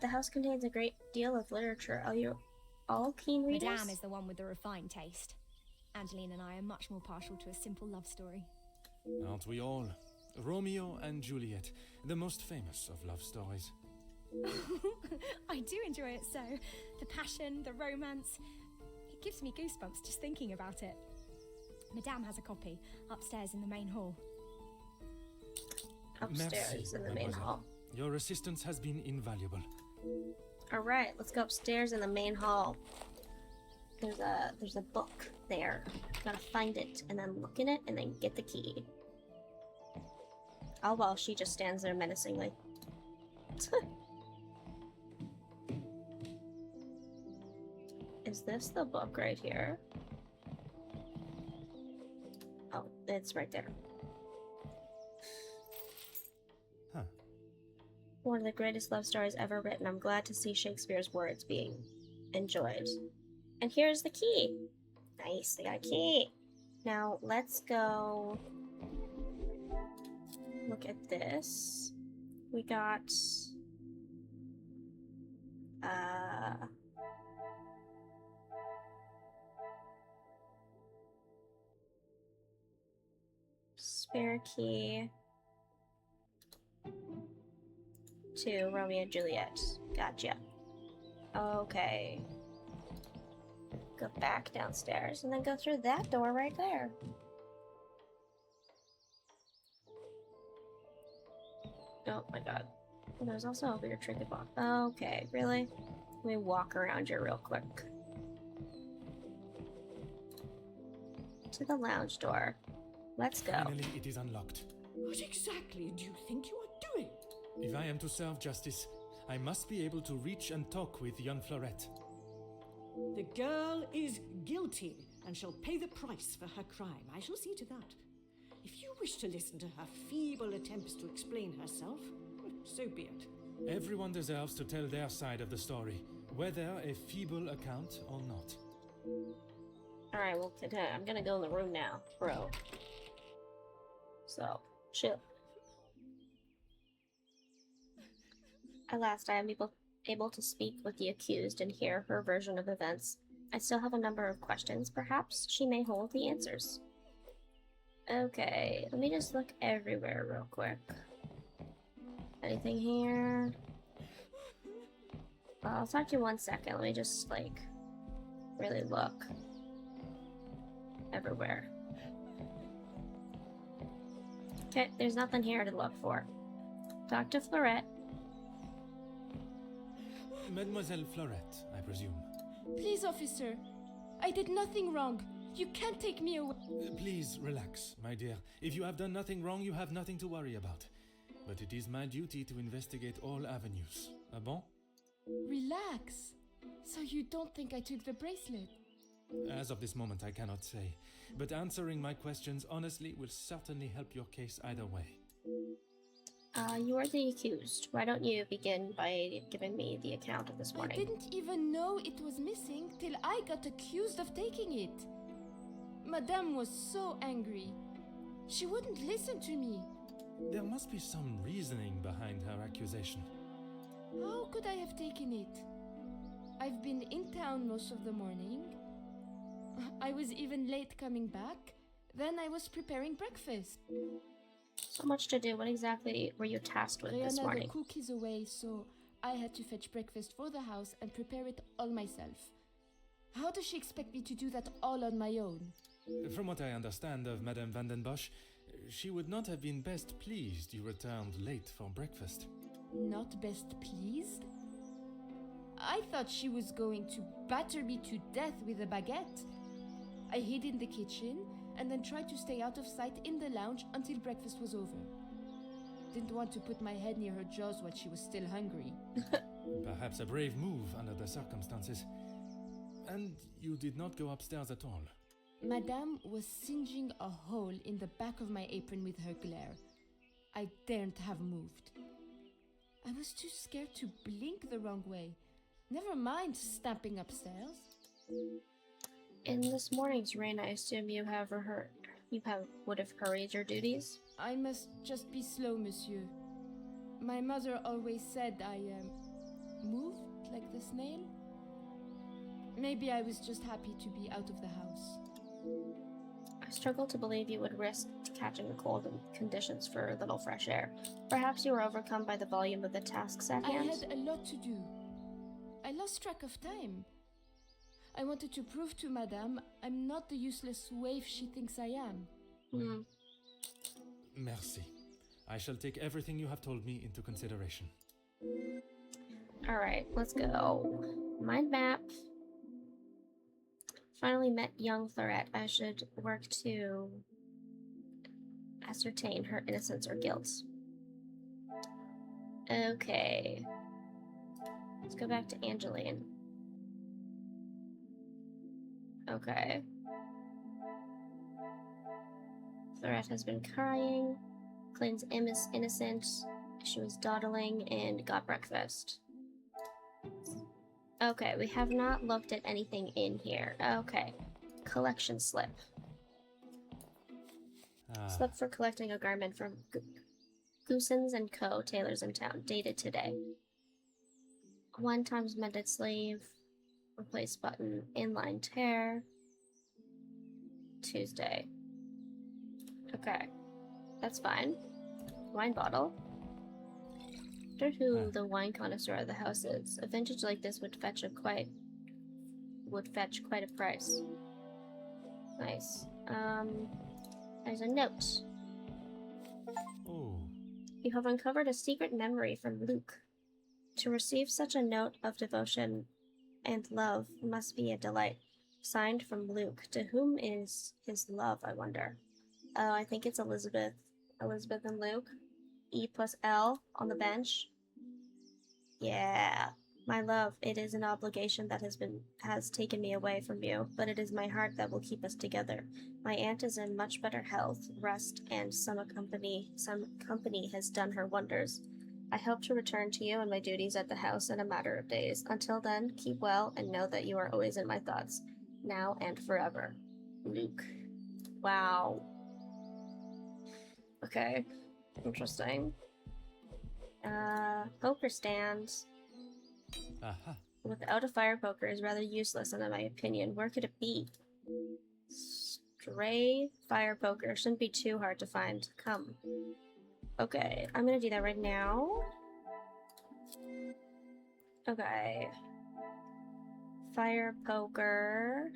Speaker 1: The house contains a great deal of literature. Are you all keen readers?
Speaker 2: Madame is the one with the refined taste. Angeline and I are much more partial to a simple love story.
Speaker 3: Aren't we all? Romeo and Juliet, the most famous of love stories.
Speaker 2: I do enjoy it so. The passion, the romance. Gives me goosebumps just thinking about it. Madame has a copy upstairs in the main hall.
Speaker 1: Upstairs
Speaker 3: Merci,
Speaker 1: in the main
Speaker 3: mademoiselle.
Speaker 1: hall.
Speaker 3: Your assistance has been invaluable.
Speaker 1: Alright, let's go upstairs in the main hall. There's a book there. Gotta find it and then look in it and then get the key. All while she just stands there menacingly. Is this the book right here? Oh, it's right there.
Speaker 3: Huh.
Speaker 1: One of the greatest love stories ever written. I'm glad to see Shakespeare's words being enjoyed. And here's the key. Nice, they got a key. Now, let's go look at this. We got... spare key to Romeo and Juliet. Gotcha. Okay. Go back downstairs and then go through that door right there. Oh my god. Well, there's also a weird trinket box. Okay, really? Let me walk around here real quick. To the lounge door. Let's go.
Speaker 3: Finally, it is unlocked.
Speaker 5: What exactly do you think you are doing?
Speaker 3: If I am to serve justice, I must be able to reach and talk with young Florette.
Speaker 5: The girl is guilty and shall pay the price for her crime. I shall see to that. If you wish to listen to her feeble attempts to explain herself, so be it.
Speaker 3: Everyone deserves to tell their side of the story, whether a feeble account or not.
Speaker 1: Alright, well, I'm gonna go in the room now, bro. So, chill. At last, I am able to speak with the accused and hear her version of events. I still have a number of questions. Perhaps she may hold the answers. Okay, let me just look everywhere real quick. Anything here? Well, I'll talk to you 1 second. Let me just, like, really look everywhere. Okay, there's nothing here to look for. Talk to Florette.
Speaker 3: Mademoiselle Florette, I presume.
Speaker 6: Please, officer. I did nothing wrong. You can't take me away.
Speaker 3: Please relax, my dear. If you have done nothing wrong, you have nothing to worry about. But it is my duty to investigate all avenues. Ah bon?
Speaker 6: Relax. So you don't think I took the bracelet?
Speaker 3: As of this moment, I cannot say. But answering my questions honestly will certainly help your case either way.
Speaker 1: You are the accused. Why don't you begin by giving me the account of this morning?
Speaker 6: I didn't even know it was missing till I got accused of taking it. Madame was so angry. She wouldn't listen to me.
Speaker 3: There must be some reasoning behind her accusation.
Speaker 6: How could I have taken it? I've been in town most of the morning. I was even late coming back. Then I was preparing breakfast.
Speaker 1: So much to do. What exactly were you tasked with this
Speaker 6: The
Speaker 1: morning?
Speaker 6: cook is away, so I had to fetch breakfast for the house and prepare it all myself. How does she expect me to do that all on my own?
Speaker 3: From what I understand of Madame Van den Bosch, she would not have been best pleased you returned late for breakfast.
Speaker 6: Not best pleased? I thought she was going to batter me to death with a baguette. I hid in the kitchen and then tried to stay out of sight in the lounge until breakfast was over. Didn't want to put my head near her jaws while she was still hungry.
Speaker 3: Perhaps a brave move under the circumstances. And you did not go upstairs at all.
Speaker 6: Madame was singeing a hole in the back of my apron with her glare. I daren't have moved. I was too scared to blink the wrong way. Never mind stamping upstairs.
Speaker 1: In this morning's rain, I assume you would have hurried your duties?
Speaker 6: I must just be slow, monsieur. My mother always said I, moved like the snail. Maybe I was just happy to be out of the house.
Speaker 1: I struggle to believe you would risk catching a cold in conditions for a little fresh air. Perhaps you were overcome by the volume of the tasks at hand?
Speaker 6: I had a lot to do. I lost track of time. I wanted to prove to Madame I'm not the useless waif she thinks I am.
Speaker 1: Hmm.
Speaker 3: Merci. I shall take everything you have told me into consideration.
Speaker 1: Alright, let's go. Mind map. Finally met young Florette. I should work to ascertain her innocence or guilt. Okay. Let's go back to Angeline. Okay. Florette has been crying. Clayton's innocent. She was dawdling and got breakfast. Okay, we have not looked at anything in here. Okay. Collection slip. Slip for collecting a garment from Goosens & Co. Tailors in town. Dated today. 1 times mended sleeve. Replace button. Inline tear. Tuesday. Okay. That's fine. Wine bottle. I wonder who the wine connoisseur of the house is. A vintage like this would fetch quite a price. Nice. There's a note.
Speaker 3: Oh.
Speaker 1: You have uncovered a secret memory from Luke. To receive such a note of devotion and love must be a delight. Signed from Luke. To whom is his love, I wonder? Oh, I think it's Elizabeth. Elizabeth and Luke. E plus L on the bench. Yeah. My love, it is an obligation that has taken me away from you, but it is my heart that will keep us together. My aunt is in much better health, rest, and some company has done her wonders. I hope to return to you and my duties at the house in a matter of days. Until then, keep well and know that you are always in my thoughts, now and forever. Luke. Wow. Okay. Interesting. Poker stand.
Speaker 3: Aha.
Speaker 1: Without a fire poker is rather useless in my opinion. Where could it be? Stray fire poker. Shouldn't be too hard to find. Come. Okay, I'm gonna do that right now. Okay. Fire poker.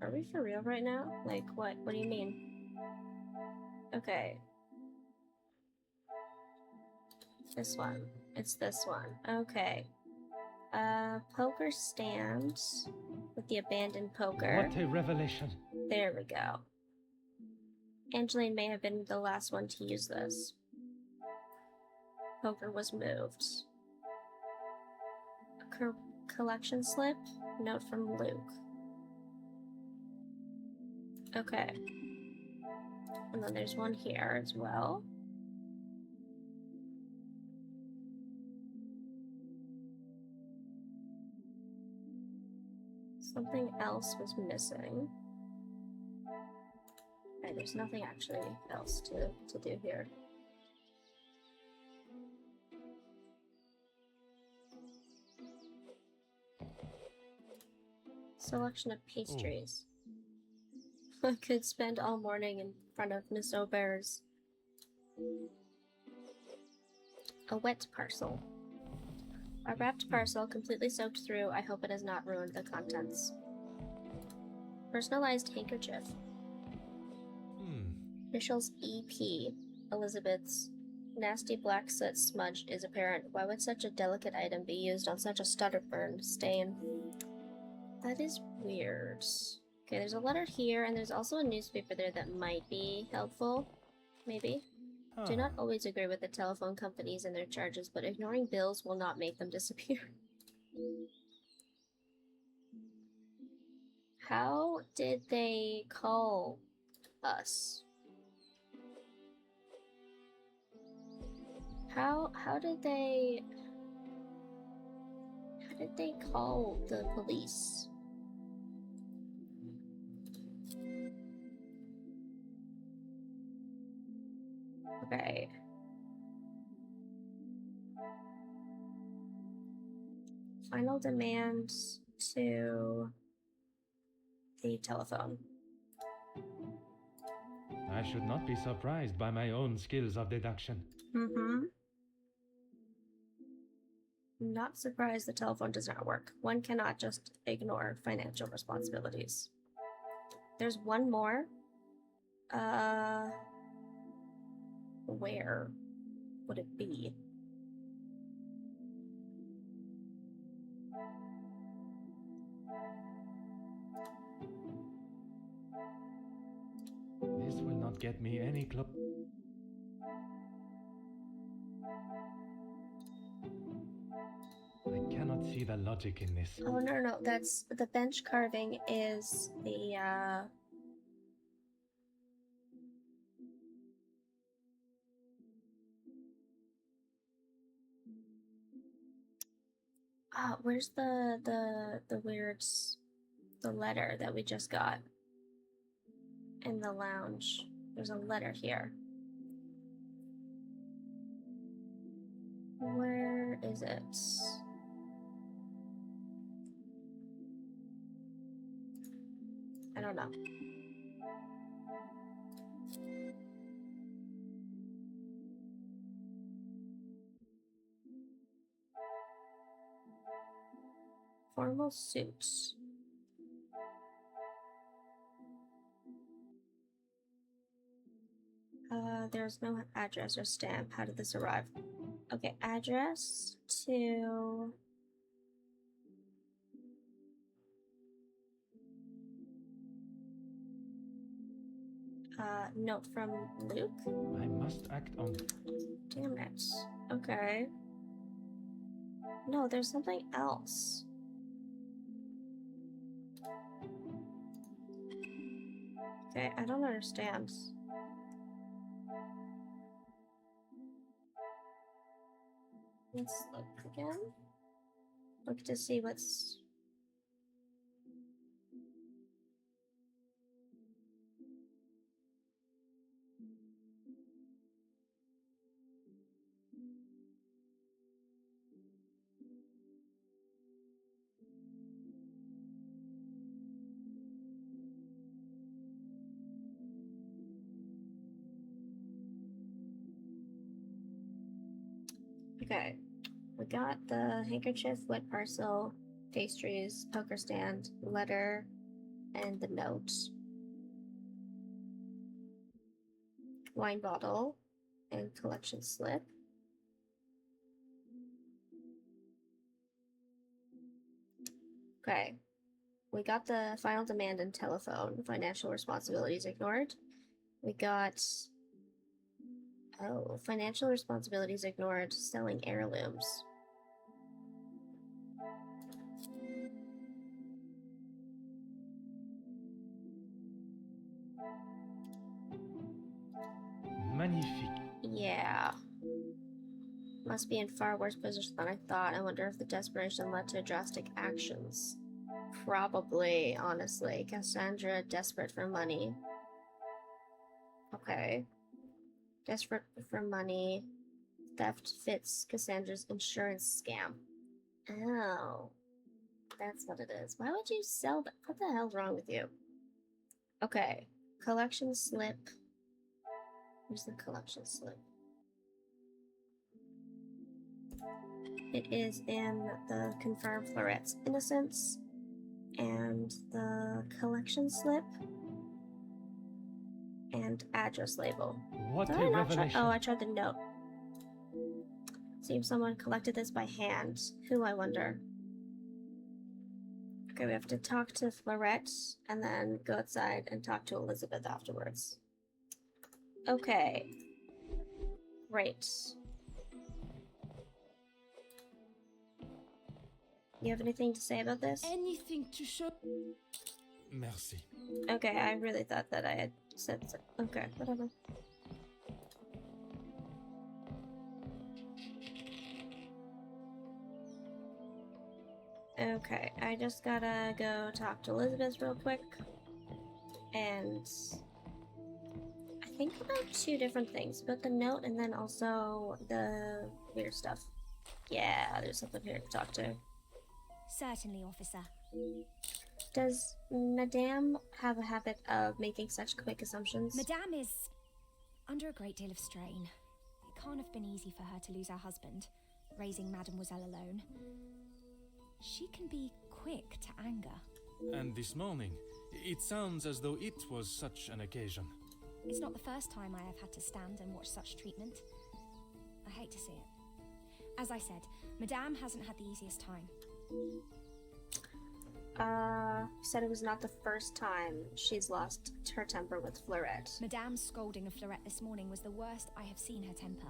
Speaker 1: Are we for real right now? Like, what? What do you mean? Okay. This one. It's this one. Okay. Poker stand with the abandoned poker.
Speaker 4: What a revelation.
Speaker 1: There we go. Angeline may have been the last one to use this. Poker was moved. Collection slip. Note from Luke. Okay. And then there's one here as well. Something else was missing. Okay, there's nothing actually else to do here. Selection of pastries. I could spend all morning in front of Miss Aubert's. A wet parcel. A wrapped parcel completely soaked through. I hope it has not ruined the contents. Personalized handkerchief. Initials EP. Elizabeth's. Nasty black soot smudge is apparent. Why would such a delicate item be used on such a stutter-burn stain? That is weird. Okay, there's a letter here, and there's also a newspaper there that might be helpful. Maybe. Do not always agree with the telephone companies and their charges, but ignoring bills will not make them disappear. How did they call us? How did they call the police? Okay. Final demands to the telephone.
Speaker 4: I should not be surprised by my own skills of deduction.
Speaker 1: Mm-hmm. Not surprised the telephone does not work. One cannot just ignore financial responsibilities. There's one more. Where would it be?
Speaker 4: This will not get me any club. I cannot see the logic in this.
Speaker 1: Oh, no. That's the bench carving is the, where's the weirds, the letter that we just got in the lounge? There's a letter here. Where is it? I don't know. Formal suits. There's no address or stamp. How did this arrive? Okay, address to... note from Luke?
Speaker 4: I must act on.
Speaker 1: Damn it. Okay. No, there's something else. Okay, I don't understand. Let's look again. Look to see what's... Okay, we got the handkerchief, wet parcel, pastries, poker stand, letter, and the note. Wine bottle and collection slip. Okay, we got the final demand and telephone, financial responsibilities ignored. We got... Oh, financial responsibilities ignored, selling heirlooms.
Speaker 4: Magnifique.
Speaker 1: Yeah. Must be in far worse position than I thought. I wonder if the desperation led to drastic actions. Probably, honestly. Cassandra, desperate for money. Okay. Desperate for money. Theft fits Cassandra's insurance scam. Oh. That's what it is. Why would you sell that? What the hell's wrong with you? Okay. Collection slip. Where's the collection slip? It is in the confirmed Florette's innocence. And the collection slip. And address label.
Speaker 4: What
Speaker 1: Did
Speaker 4: a
Speaker 1: I not try?
Speaker 4: revelation.
Speaker 1: Oh, I tried the note. Seems someone collected this by hand. Who, I wonder? Okay, we have to talk to Florette and then go outside and talk to Elizabeth afterwards. Okay. Great. You have anything to say about this?
Speaker 6: Anything to show?
Speaker 3: Merci.
Speaker 1: Okay, I really thought that I had said so. Okay, whatever. Okay, I just gotta go talk to Elizabeth real quick. And I think about two different things, about the note and then also the weird stuff. Yeah, there's something here to talk to.
Speaker 2: Certainly, officer.
Speaker 1: Does Madame have a habit of making such quick assumptions?
Speaker 2: Madame is under a great deal of strain. It can't have been easy for her to lose her husband, raising Mademoiselle alone. She can be quick to anger.
Speaker 3: And this morning, it sounds as though it was such an occasion.
Speaker 2: It's not the first time I have had to stand and watch such treatment. I hate to see it. As I said, Madame hasn't had the easiest time.
Speaker 1: You said it was not the first time she's lost her temper with Fleurette.
Speaker 2: Madame's scolding of Fleurette this morning was the worst I have seen her temper.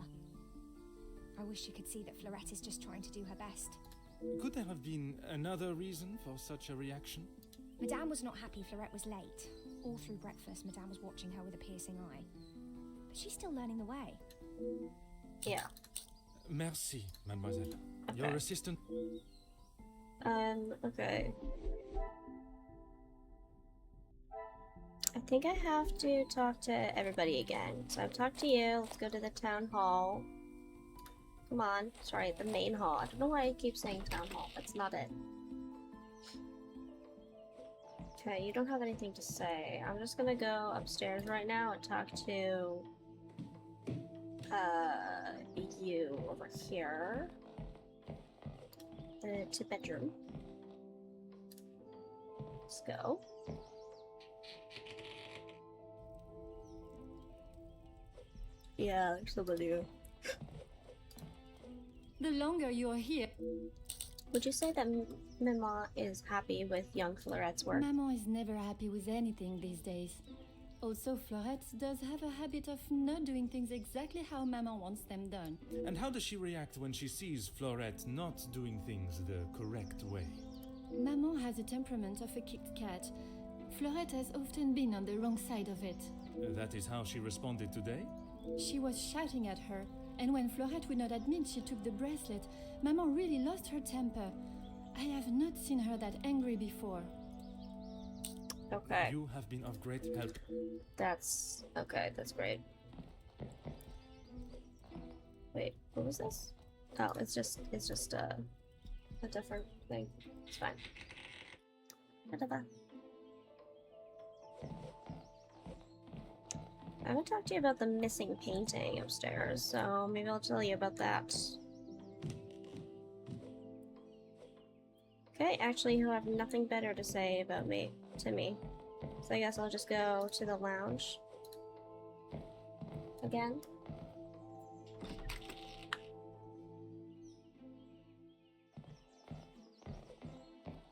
Speaker 2: I wish you could see that Fleurette is just trying to do her best.
Speaker 3: Could there have been another reason for such a reaction?
Speaker 2: Madame was not happy Fleurette was late. All through breakfast, Madame was watching her with a piercing eye. But she's still learning the way.
Speaker 1: Yeah.
Speaker 3: Merci, mademoiselle.
Speaker 1: Okay.
Speaker 3: Your assistant...
Speaker 1: Okay. I think I have to talk to everybody again. So I've talked to you. Let's go to the town hall. Come on. Sorry, the main hall. I don't know why I keep saying town hall. That's not it. Okay, you don't have anything to say. I'm just gonna go upstairs right now and talk to you over here. To bedroom. Let's go. Yeah, there's somebody here.
Speaker 6: The longer you are here...
Speaker 1: Would you say that Mama is happy with young Fleurette's work?
Speaker 6: Maman is never happy with anything these days. Also, Fleurette does have a habit of not doing things exactly how Maman wants them done.
Speaker 3: And how does she react when she sees Fleurette not doing things the correct way?
Speaker 6: Maman has the temperament of a kicked cat. Fleurette has often been on the wrong side of it.
Speaker 3: That is how she responded today?
Speaker 6: She was shouting at her, and when Fleurette would not admit she took the bracelet, Maman really lost her temper. I have not seen her that angry before.
Speaker 1: Okay.
Speaker 3: You have been of great help.
Speaker 1: That's okay, that's great. Wait, what was this? Oh, it's just a different thing. It's fine. Da-da-da. I haven't talked to you about the missing painting upstairs, so maybe I'll tell you about that. Okay, actually he'll have nothing better to say about me to me. So I guess I'll just go to the lounge. Again.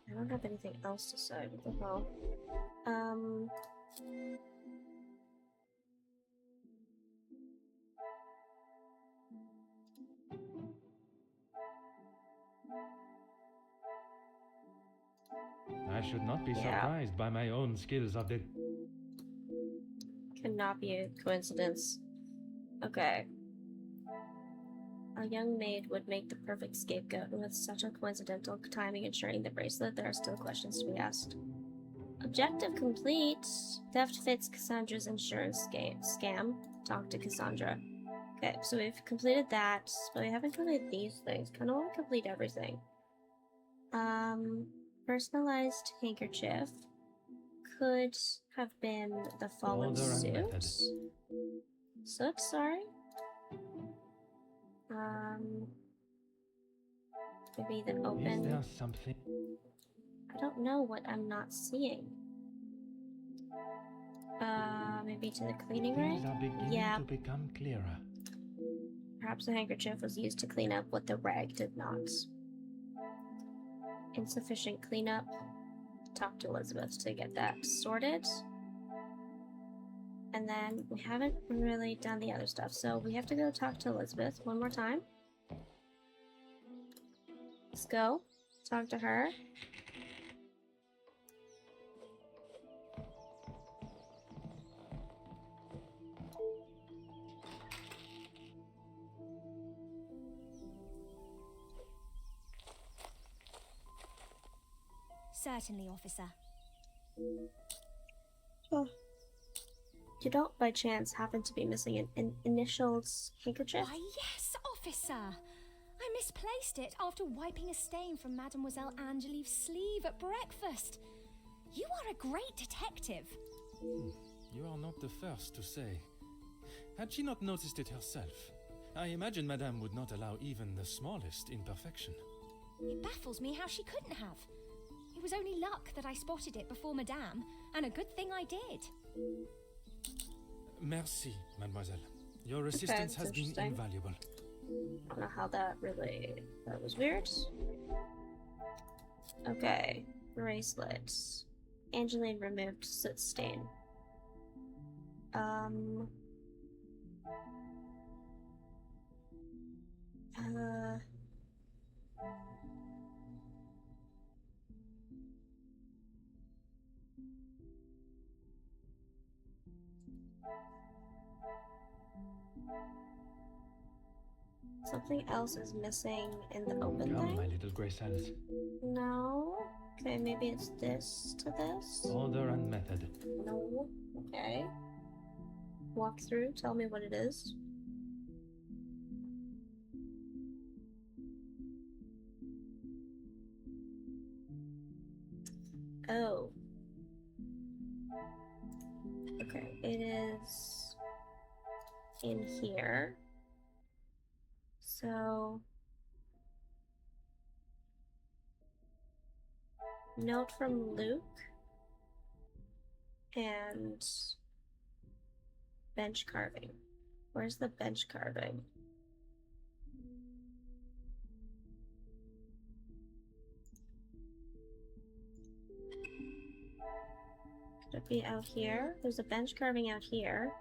Speaker 1: I don't have anything else to say. What the hell?
Speaker 4: I should not be
Speaker 1: Yeah.
Speaker 4: surprised by my own skills of the...
Speaker 1: Cannot be a coincidence. Okay. A young maid would make the perfect scapegoat, and with such a coincidental timing ensuring the bracelet, there are still questions to be asked. Objective complete. Theft fits Cassandra's insurance scam. Talk to Cassandra. Okay, so we've completed that, but we haven't completed these things. Kind of want to complete everything. Personalized handkerchief could have been the fallen
Speaker 4: Order and
Speaker 1: suit.
Speaker 4: method.
Speaker 1: Soot, sorry. Maybe the
Speaker 4: Is
Speaker 1: open.
Speaker 4: there something?
Speaker 1: I don't know what I'm not seeing. Maybe to the cleaning
Speaker 4: Things
Speaker 1: rag?
Speaker 4: are beginning
Speaker 1: Yeah.
Speaker 4: to become clearer.
Speaker 1: Perhaps the handkerchief was used to clean up what the rag did not. Insufficient cleanup. Talk to Elizabeth to get that sorted. And then we haven't really done the other stuff, so we have to go talk to Elizabeth one more time. Let's go. Talk to her.
Speaker 2: Certainly, officer.
Speaker 1: Oh. You don't, by chance, happen to be missing an initials handkerchief?
Speaker 2: Why, yes, officer! I misplaced it after wiping a stain from Mademoiselle Angelieve's sleeve at breakfast. You are a great detective.
Speaker 3: You are not the first to say. Had she not noticed it herself, I imagine Madame would not allow even the smallest imperfection.
Speaker 2: It baffles me how she couldn't have. It was only luck that I spotted it before Madame, and a good thing I did.
Speaker 3: Merci, mademoiselle. Your assistance has been
Speaker 1: interesting.
Speaker 3: invaluable.
Speaker 1: I don't know how that was weird. Okay, bracelets. Angeline removed soot stain. Something else is missing in the open
Speaker 4: Come, my
Speaker 1: thing?
Speaker 4: little gray cells.
Speaker 1: No? Okay, maybe it's this to this?
Speaker 4: Order and method.
Speaker 1: No. Okay. Walk through, tell me what it is. Oh. Okay, it is in here. So, note from Luke and bench carving. Where's the bench carving? Could it be out here? There's a bench carving out here.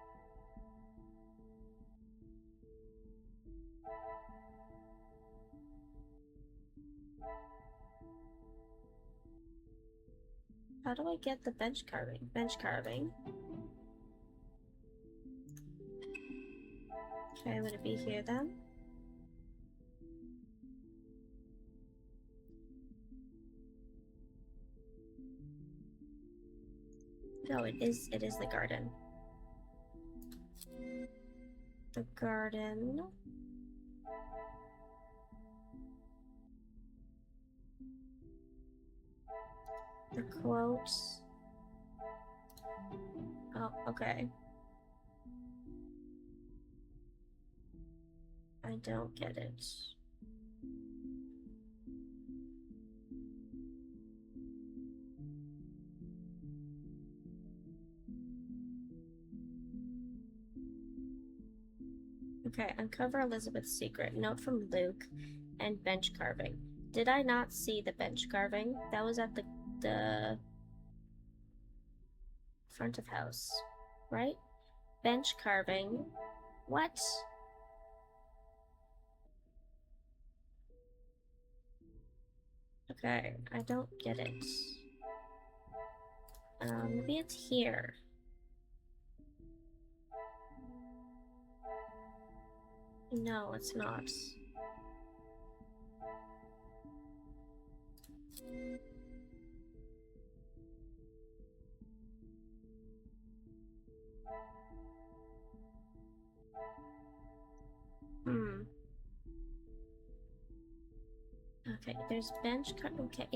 Speaker 1: How do I get the bench carving? Bench carving. Okay, would it be here then? No, it is the garden. The garden. The quote. Oh, okay. I don't get it. Okay, uncover Elizabeth's secret. Note from Luke and bench carving. Did I not see the bench carving? That was at the front of house, right? Bench carving. What? Okay, I don't get it. Maybe it's here. No, it's not. Okay, there's bench car- okay,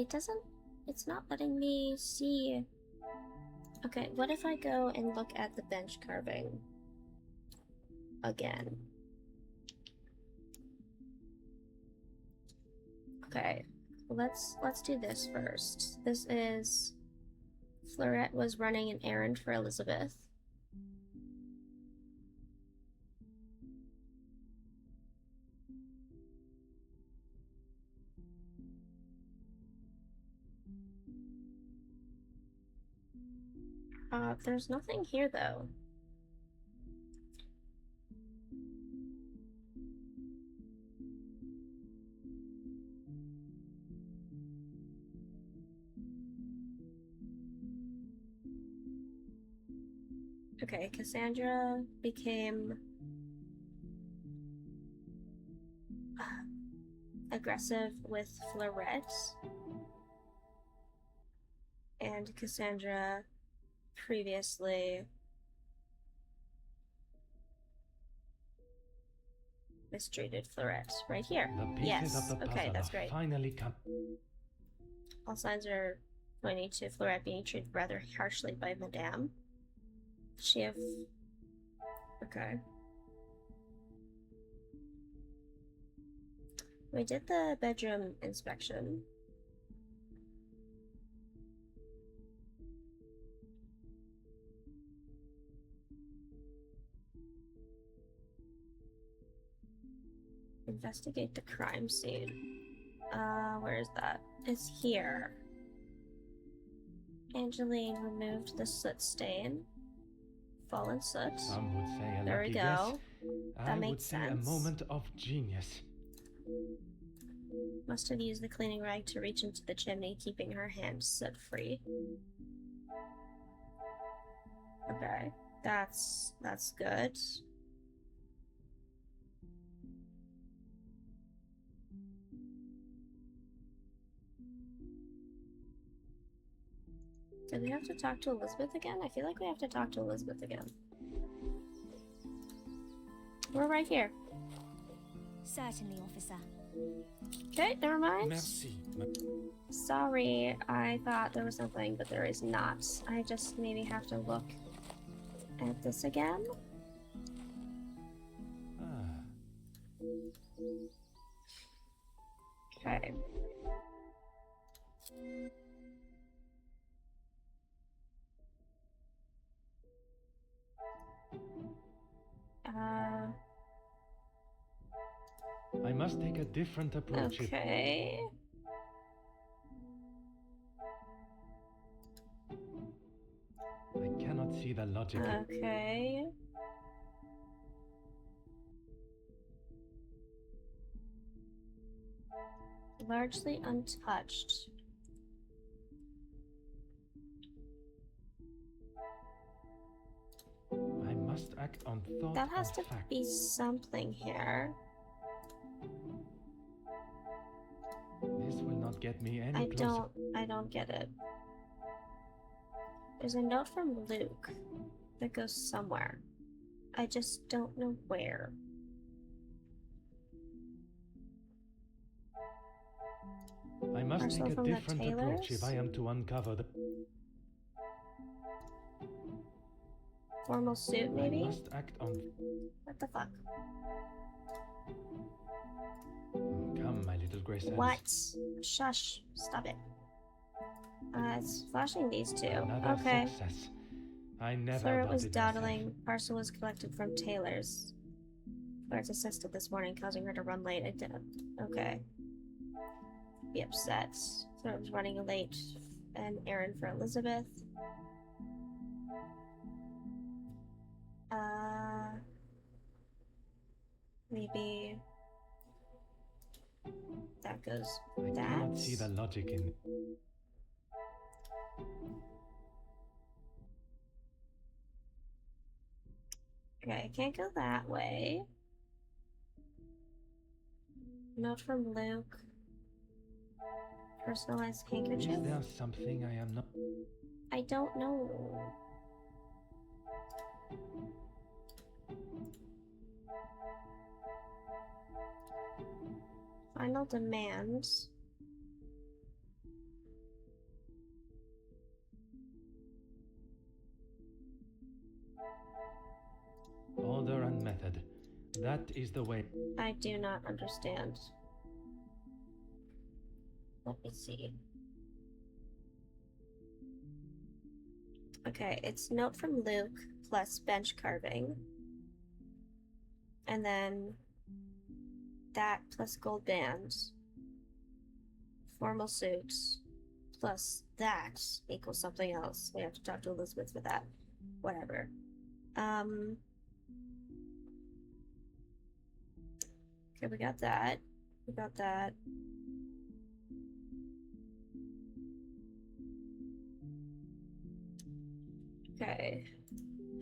Speaker 1: it's not letting me see. Okay, what if I go and look at the bench carving again? Okay, let's do this first. This is Fleurette was running an errand for Elizabeth. There's nothing here though. Okay, Cassandra became aggressive with Fleurette, and Cassandra previously mistreated Fleurette. Right here.
Speaker 4: The pieces
Speaker 1: Yes.
Speaker 4: of the puzzle
Speaker 1: Okay, that's
Speaker 4: are
Speaker 1: great.
Speaker 4: finally come.
Speaker 1: All signs are pointing to Florette being treated rather harshly by Madame. Does she have... Okay. We did the bedroom inspection. Investigate the crime scene. Where is that? It's here. Angeline removed the soot stain. Fallen soot.
Speaker 4: Some would say a
Speaker 1: There
Speaker 4: lucky
Speaker 1: we
Speaker 4: guess.
Speaker 1: go. That
Speaker 4: I would
Speaker 1: makes
Speaker 4: say
Speaker 1: sense.
Speaker 4: a moment of genius.
Speaker 1: Must have used the cleaning rag to reach into the chimney, keeping her hand soot-free. Okay, that's good. Do we have to talk to Elizabeth again? I feel like we have to talk to Elizabeth again. We're right here.
Speaker 2: Certainly, officer.
Speaker 1: Okay, never mind.
Speaker 3: Merci.
Speaker 1: Sorry, I thought there was something, but there is not. I just maybe have to look at this again.
Speaker 3: Ah,
Speaker 1: Okay.
Speaker 4: I must take a different approach.
Speaker 1: Okay.
Speaker 4: I cannot see the logic.
Speaker 1: Okay. Largely untouched.
Speaker 4: I must act on thought
Speaker 1: That has
Speaker 4: and
Speaker 1: to
Speaker 4: fact.
Speaker 1: be something here.
Speaker 4: This will not get me any closer.
Speaker 1: I don't get it. There's a note from Luke that goes somewhere. I just don't know where.
Speaker 4: I must
Speaker 1: Parcel
Speaker 4: take a
Speaker 1: from the
Speaker 4: different approach if
Speaker 1: tailors?
Speaker 4: I am to uncover the...
Speaker 1: Formal suit,
Speaker 4: I
Speaker 1: maybe?
Speaker 4: must act on...
Speaker 1: What the fuck?
Speaker 4: Come, my little Grace Alice.
Speaker 1: What? Shush. Stop it. It's flashing these two.
Speaker 4: Another
Speaker 1: Okay.
Speaker 4: success. I never
Speaker 1: Fleur was
Speaker 4: doubted
Speaker 1: dawdling.
Speaker 4: myself.
Speaker 1: Parcel was collected from Taylor's. Fleur's assisted this morning, causing her to run late. I didn't. Okay. Be upset. Fleur was running late. An errand for Elizabeth. Maybe that goes
Speaker 4: I
Speaker 1: that.
Speaker 4: cannot see the logic in...
Speaker 1: Okay, I can't go that way. Note from Luke. Personalized
Speaker 4: Is
Speaker 1: handkerchief?
Speaker 4: there something I am not...
Speaker 1: I don't know. Final demands.
Speaker 4: Order and method. That is the way.
Speaker 1: I do not understand. Let me see. Okay, it's note from Luke plus bench carving. And then that plus gold bands. Formal suits plus that equals something else. We have to talk to Elizabeth for that. Whatever. Okay, we got that. We got that. Okay.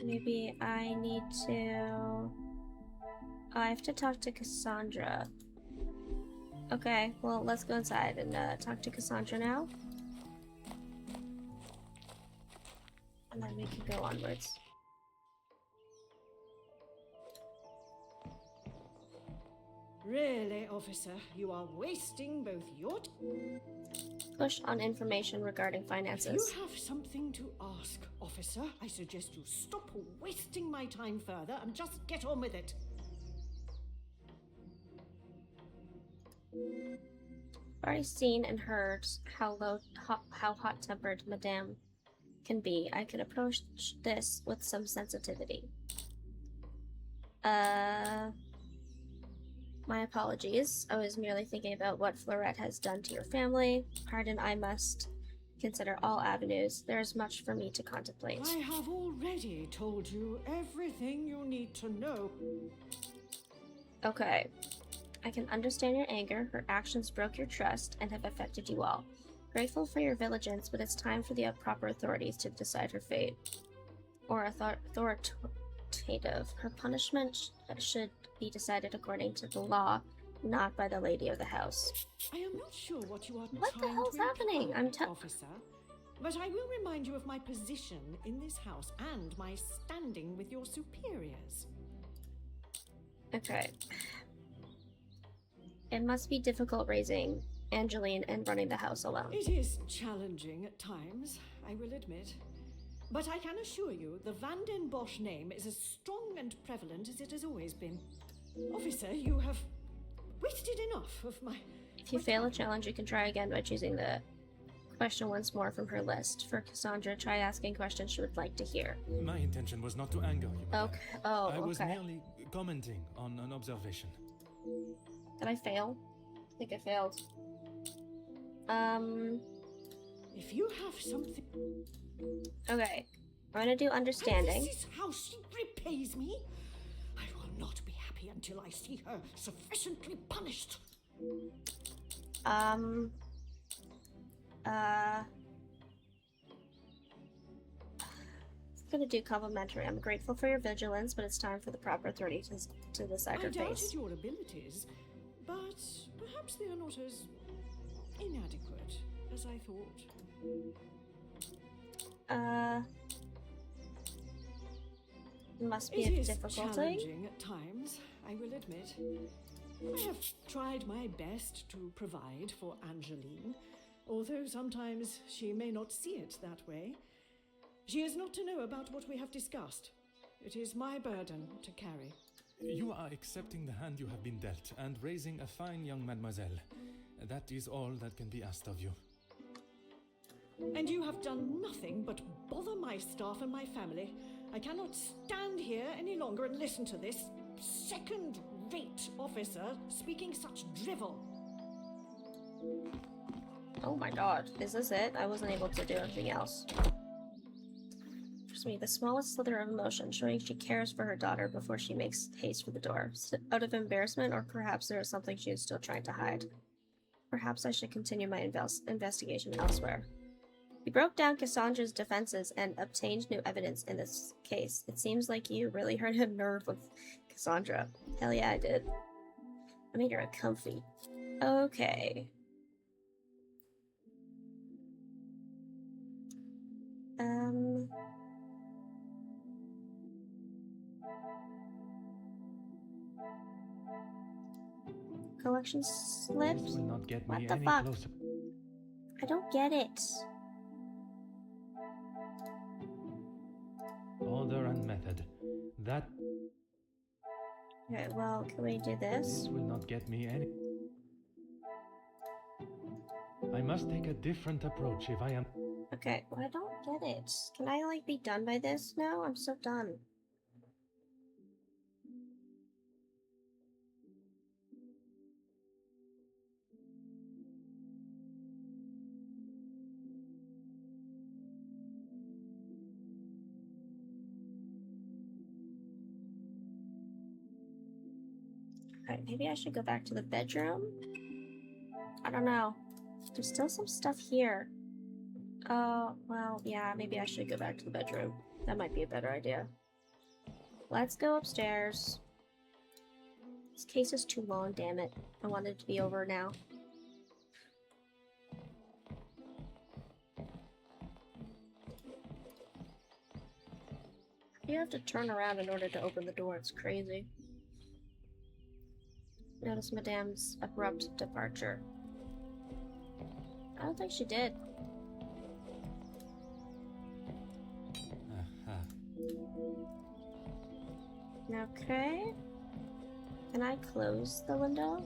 Speaker 1: Maybe I need to... I have to talk to Cassandra. Okay, well, let's go inside and talk to Cassandra now. And then we can go onwards.
Speaker 5: Really, officer, you are wasting both your
Speaker 1: push on information regarding
Speaker 5: If
Speaker 1: finances.
Speaker 5: you have something to ask, officer, I suggest you stop wasting my time further and just get on with it.
Speaker 1: I've already seen and heard how hot-tempered Madame can be. I could approach this with some sensitivity. My apologies. I was merely thinking about what Fleurette has done to your family. Pardon, I must consider all avenues. There is much for me to contemplate.
Speaker 5: I have already told you everything you need to know.
Speaker 1: Okay. I can understand your anger. Her actions broke your trust and have affected you all. Grateful for your vigilance, but it's time for the proper authorities to decide her fate. Or authoritative. Her punishment should be decided according to the law, not by the lady of the house.
Speaker 5: I am not sure what you are
Speaker 1: What the
Speaker 5: trying
Speaker 1: hell's
Speaker 5: to
Speaker 1: happening?
Speaker 5: imply, officer. But I will remind you of my position in this house and my standing with your superiors.
Speaker 1: Okay. It must be difficult raising Angeline and running the house alone.
Speaker 5: It is challenging at times, I will admit. But I can assure you, the Van den Bosch name is as strong and prevalent as it has always been. Officer, you have wasted enough of my...
Speaker 1: If you fail a challenge, you can try again by choosing the question once more from her list. For Cassandra, try asking questions she would like to hear.
Speaker 3: My intention was not to anger you, madame.
Speaker 1: Okay. Oh,
Speaker 3: I was
Speaker 1: okay.
Speaker 3: merely commenting on an observation.
Speaker 1: Did I fail? I think I failed.
Speaker 5: If you have something...
Speaker 1: Okay. I'm gonna do understanding.
Speaker 5: And this is how she repays me? I will not be happy until I see her sufficiently punished.
Speaker 1: I'm gonna do complimentary. I'm grateful for your vigilance, but it's time for the proper authority to decide her
Speaker 5: I doubted
Speaker 1: fate.
Speaker 5: your abilities, but perhaps they are not as inadequate as I thought.
Speaker 1: Must be
Speaker 5: It
Speaker 1: a
Speaker 5: is
Speaker 1: difficulty.
Speaker 5: challenging at times, I will admit. I have tried my best to provide for Angeline, although sometimes she may not see it that way. She is not to know about what we have discussed. It is my burden to carry.
Speaker 3: You are accepting the hand you have been dealt and raising a fine young mademoiselle. That is all that can be asked of you.
Speaker 5: And you have done nothing but bother my staff and my family. I cannot stand here any longer and listen to this second-rate officer speaking such drivel.
Speaker 1: Oh my god, is this it? I wasn't able to do anything else. Just me, the smallest slither of emotion, showing she cares for her daughter before she makes haste for the door. Out of embarrassment, or perhaps there is something she is still trying to hide. Perhaps I should continue my investigation elsewhere. You broke down Cassandra's defenses and obtained new evidence in this case. It seems like you really hurt a nerve with Cassandra. Hell yeah, I did. I made her comfy. Okay. Collection slips?
Speaker 4: This will not get
Speaker 1: What
Speaker 4: me
Speaker 1: the
Speaker 4: any
Speaker 1: fuck?
Speaker 4: closer.
Speaker 1: I don't get it.
Speaker 4: Order and method. That
Speaker 1: Okay, well, can we do
Speaker 4: this
Speaker 1: this?
Speaker 4: will not get me any. I must take a different approach if I am.
Speaker 1: Okay, well, I don't get it. Can I, like, be done by this now? I'm so done. Alright, maybe I should go back to the bedroom? I don't know. There's still some stuff here. Oh, well, yeah, maybe I should go back to the bedroom. That might be a better idea. Let's go upstairs. This case is too long, damn it. I want it to be over now. You have to turn around in order to open the door. It's crazy. Notice Madame's abrupt departure. I don't think she did.
Speaker 3: Aha.
Speaker 1: Okay. Can I close the window?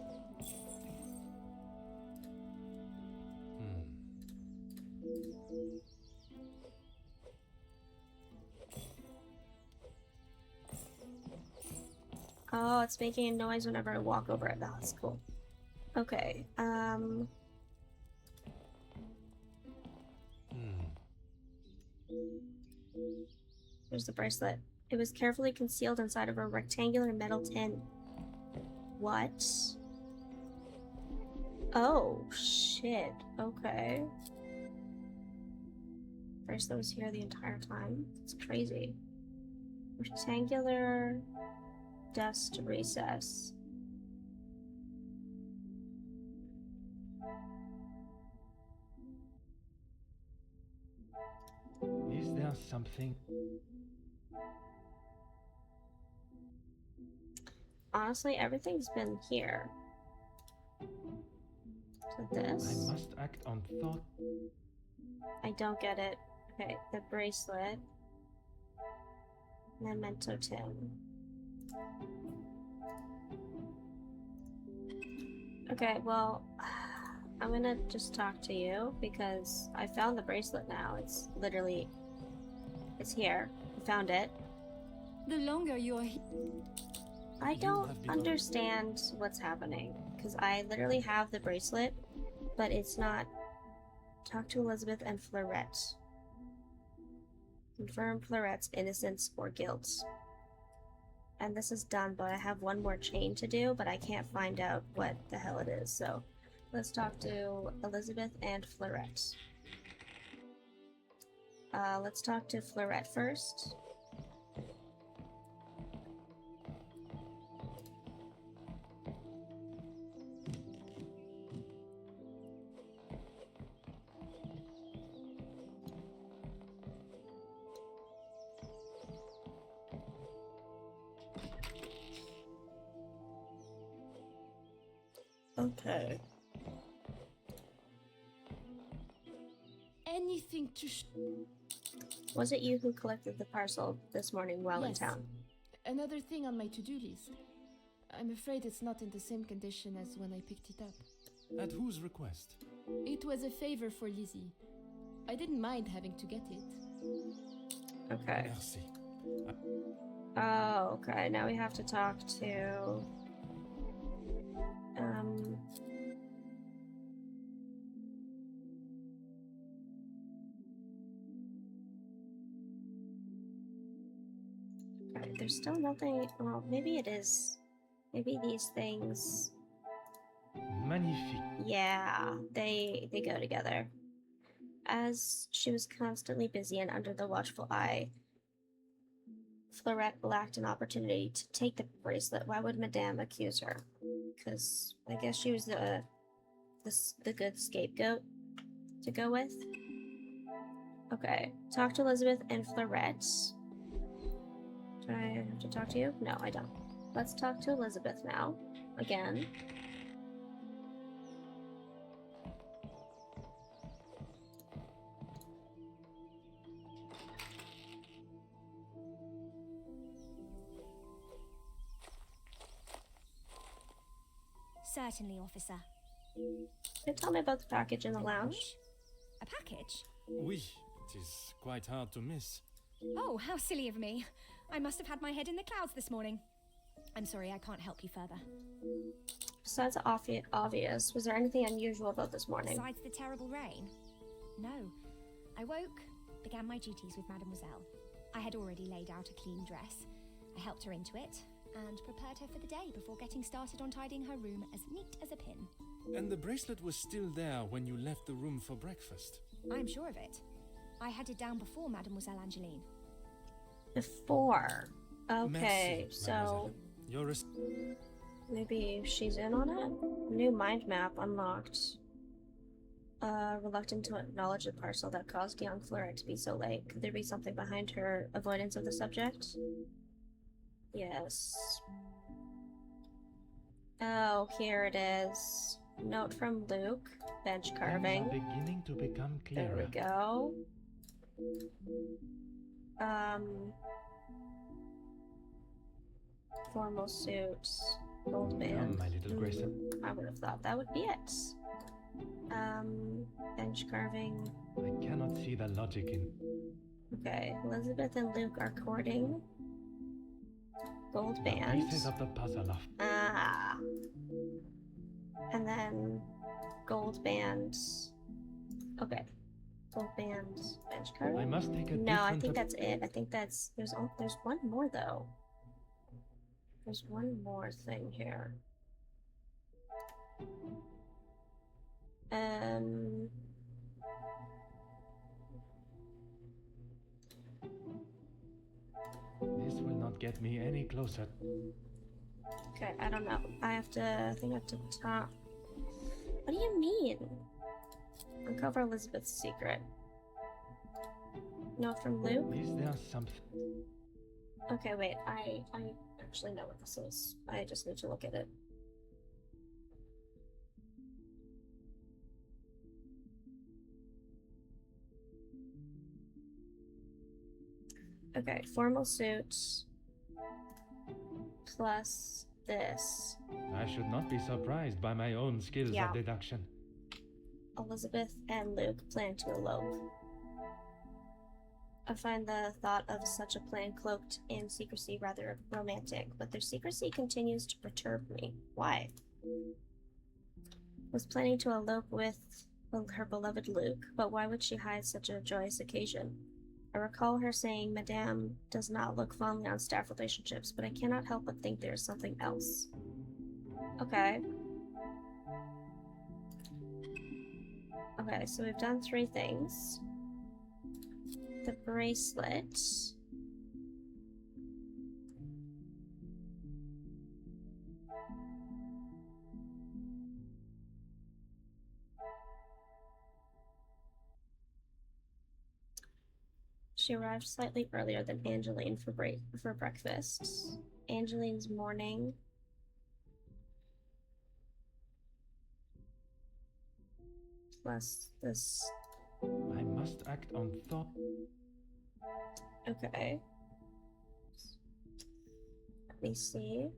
Speaker 1: Oh, it's making a noise whenever I walk over it. That's cool. Okay, There's the bracelet. It was carefully concealed inside of a rectangular metal tin. What? Oh, shit. Okay. Bracelet was here the entire time. It's crazy. Rectangular desk to recess.
Speaker 4: Is there something?
Speaker 1: Honestly, everything's been here. So this.
Speaker 4: I must act on thought.
Speaker 1: I don't get it. Okay, the bracelet. Memento tin. Okay, well, I'm gonna just talk to you because I found the bracelet now. It's literally, it's here. I found it.
Speaker 2: The longer you're here.
Speaker 1: I
Speaker 3: You
Speaker 1: don't
Speaker 3: have begun-
Speaker 1: understand what's happening because I literally have the bracelet, but it's not. Talk to Elizabeth and Fleurette. Confirm Fleurette's innocence or guilt. And this is done, but I have one more chain to do, but I can't find out what the hell it is. So let's talk to Elizabeth and Fleurette. Let's talk to Fleurette first. Okay.
Speaker 6: Anything to
Speaker 1: Was it you who collected the parcel this morning while in
Speaker 6: Yes.
Speaker 1: town?
Speaker 6: Another thing on my to-do list. I'm afraid it's not in the same condition as when I picked it up.
Speaker 3: At whose request?
Speaker 6: It was a favor for Lizzie. I didn't mind having to get it.
Speaker 1: Okay.
Speaker 3: Merci.
Speaker 1: Oh, okay. Now we have to talk to. Okay, there's still nothing. Well, maybe it is. Maybe these things.
Speaker 4: Magnifique.
Speaker 1: Yeah, they go together. As she was constantly busy and under the watchful eye, Fleurette lacked an opportunity to take the bracelet. Why would Madame accuse her? Because I guess she was the good scapegoat to go with. Okay, talk to Elizabeth and Fleurette. Do I have to talk to you? No, I don't. Let's talk to Elizabeth now. Again.
Speaker 2: Certainly, officer.
Speaker 1: Can you tell me about the package in the lounge?
Speaker 2: A package?
Speaker 3: Oui, it is quite hard to miss.
Speaker 2: Oh, how silly of me. I must have had my head in the clouds this morning. I'm sorry, I can't help you further.
Speaker 1: Besides the obvious, was there anything unusual about this morning?
Speaker 2: Besides the terrible rain? No. I woke, began my duties with Mademoiselle. I had already laid out a clean dress. I helped her into it, and prepared her for the day before getting started on tidying her room as neat as a pin.
Speaker 3: And the bracelet was still there when you left the room for breakfast.
Speaker 2: I'm sure of it. I had it down before Mademoiselle Angeline.
Speaker 1: Before. Okay,
Speaker 3: Merci,
Speaker 1: so
Speaker 3: mademoiselle. You're
Speaker 1: maybe she's in on it? New mind map unlocked. Reluctant to acknowledge the parcel that caused young Fleurette to be so late. Could there be something behind her avoidance of the subject? Yes. Oh, here it is. Note from Luke. Bench
Speaker 4: Things
Speaker 1: carving.
Speaker 4: are beginning to become
Speaker 1: There we
Speaker 4: clearer.
Speaker 1: go. Formal suits. Gold
Speaker 4: Come,
Speaker 1: band.
Speaker 4: my little Grayson.
Speaker 1: I would have thought that would be it. Bench carving.
Speaker 4: I cannot see the logic in.
Speaker 1: Okay, Elizabeth and Luke are courting. Gold
Speaker 4: The
Speaker 1: band.
Speaker 4: pieces of the puzzle of.
Speaker 1: Ah. And then gold band. Okay. Gold band. Bench
Speaker 4: I
Speaker 1: carving.
Speaker 4: must take a
Speaker 1: No, I
Speaker 4: different
Speaker 1: think that's it. I think that's there's one more though. There's one more thing here.
Speaker 4: This will not get me any closer.
Speaker 1: Okay, I don't know. I think I have to talk. What do you mean? Uncover Elizabeth's secret. Note from Luke?
Speaker 4: Is there something?
Speaker 1: Okay, wait. I actually know what this is. I just need to look at it. Okay, formal suit plus this.
Speaker 4: I should not be surprised by my own skills
Speaker 1: Yeah.
Speaker 4: of deduction.
Speaker 1: Elizabeth and Luke plan to elope. I find the thought of such a plan cloaked in secrecy rather romantic, but their secrecy continues to perturb me. Why? Was planning to elope with her beloved Luke, but why would she hide such a joyous occasion? I recall her saying Madame does not look fondly on staff relationships, but I cannot help but think there is something else. Okay. Okay, so we've done 3 things. The bracelet. She arrived slightly earlier than Angeline for breakfast. Angeline's morning. Plus this.
Speaker 4: I must act on thought.
Speaker 1: Okay. Let me see.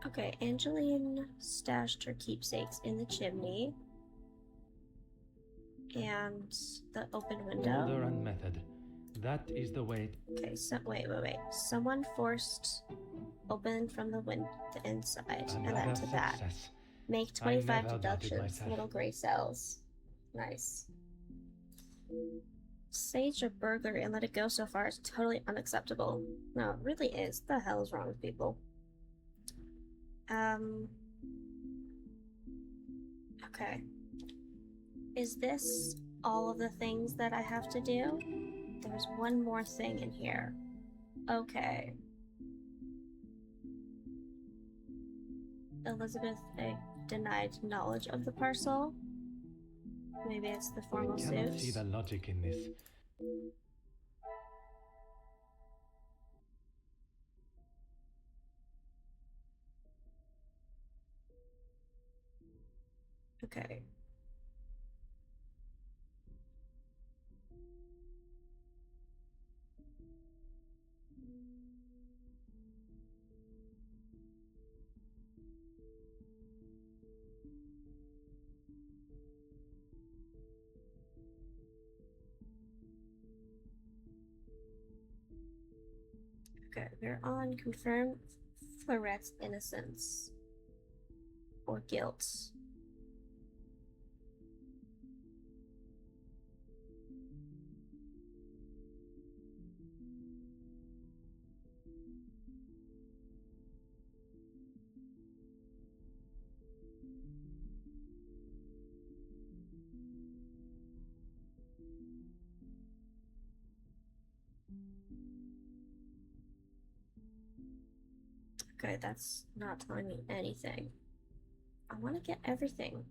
Speaker 1: Okay, Angeline stashed her keepsakes in the chimney. And the open window.
Speaker 4: Order and method. That is the way.
Speaker 1: Okay, so wait. Someone forced open from the inside, and
Speaker 4: Another
Speaker 1: then to that.
Speaker 4: success.
Speaker 1: Make
Speaker 4: I
Speaker 1: 25
Speaker 4: never doubted
Speaker 1: deductions.
Speaker 4: myself.
Speaker 1: Little gray cells. Nice. Sage a burglary and let it go so far is totally unacceptable. No, it really is. The hell is wrong with people? Okay. Is this all of the things that I have to do? There's one more thing in here. Okay. Elizabeth denied knowledge of the parcel. Maybe it's the formal
Speaker 4: I cannot
Speaker 1: suit.
Speaker 4: see the logic in this.
Speaker 1: Okay. Okay, we're on confirm Florette's innocence or guilt. Okay, that's not telling me anything. I want to get everything.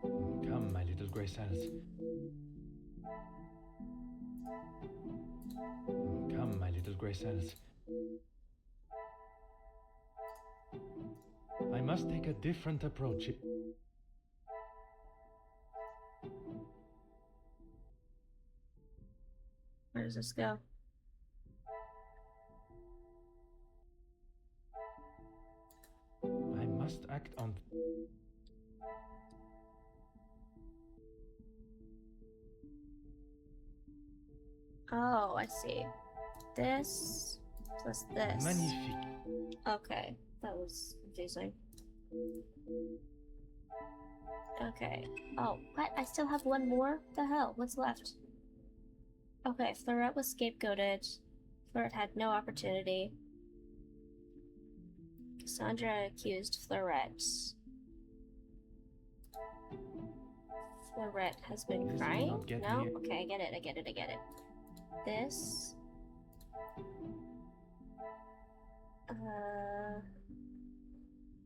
Speaker 4: Come, my little grey cells. Come, my little grey cells. I must take a different approach.
Speaker 1: Where does this go?
Speaker 4: I must act on...
Speaker 1: Oh, I see. This plus this.
Speaker 4: Magnifique.
Speaker 1: Okay, that was confusing. Okay. Oh, what? I still have one more? The hell? What's left? Okay, Fleurette was scapegoated. Fleurette had no opportunity. Cassandra accused Fleurette. Fleurette has been
Speaker 4: This will
Speaker 1: crying?
Speaker 4: not get
Speaker 1: No?
Speaker 4: me-
Speaker 1: Okay, I get it. This.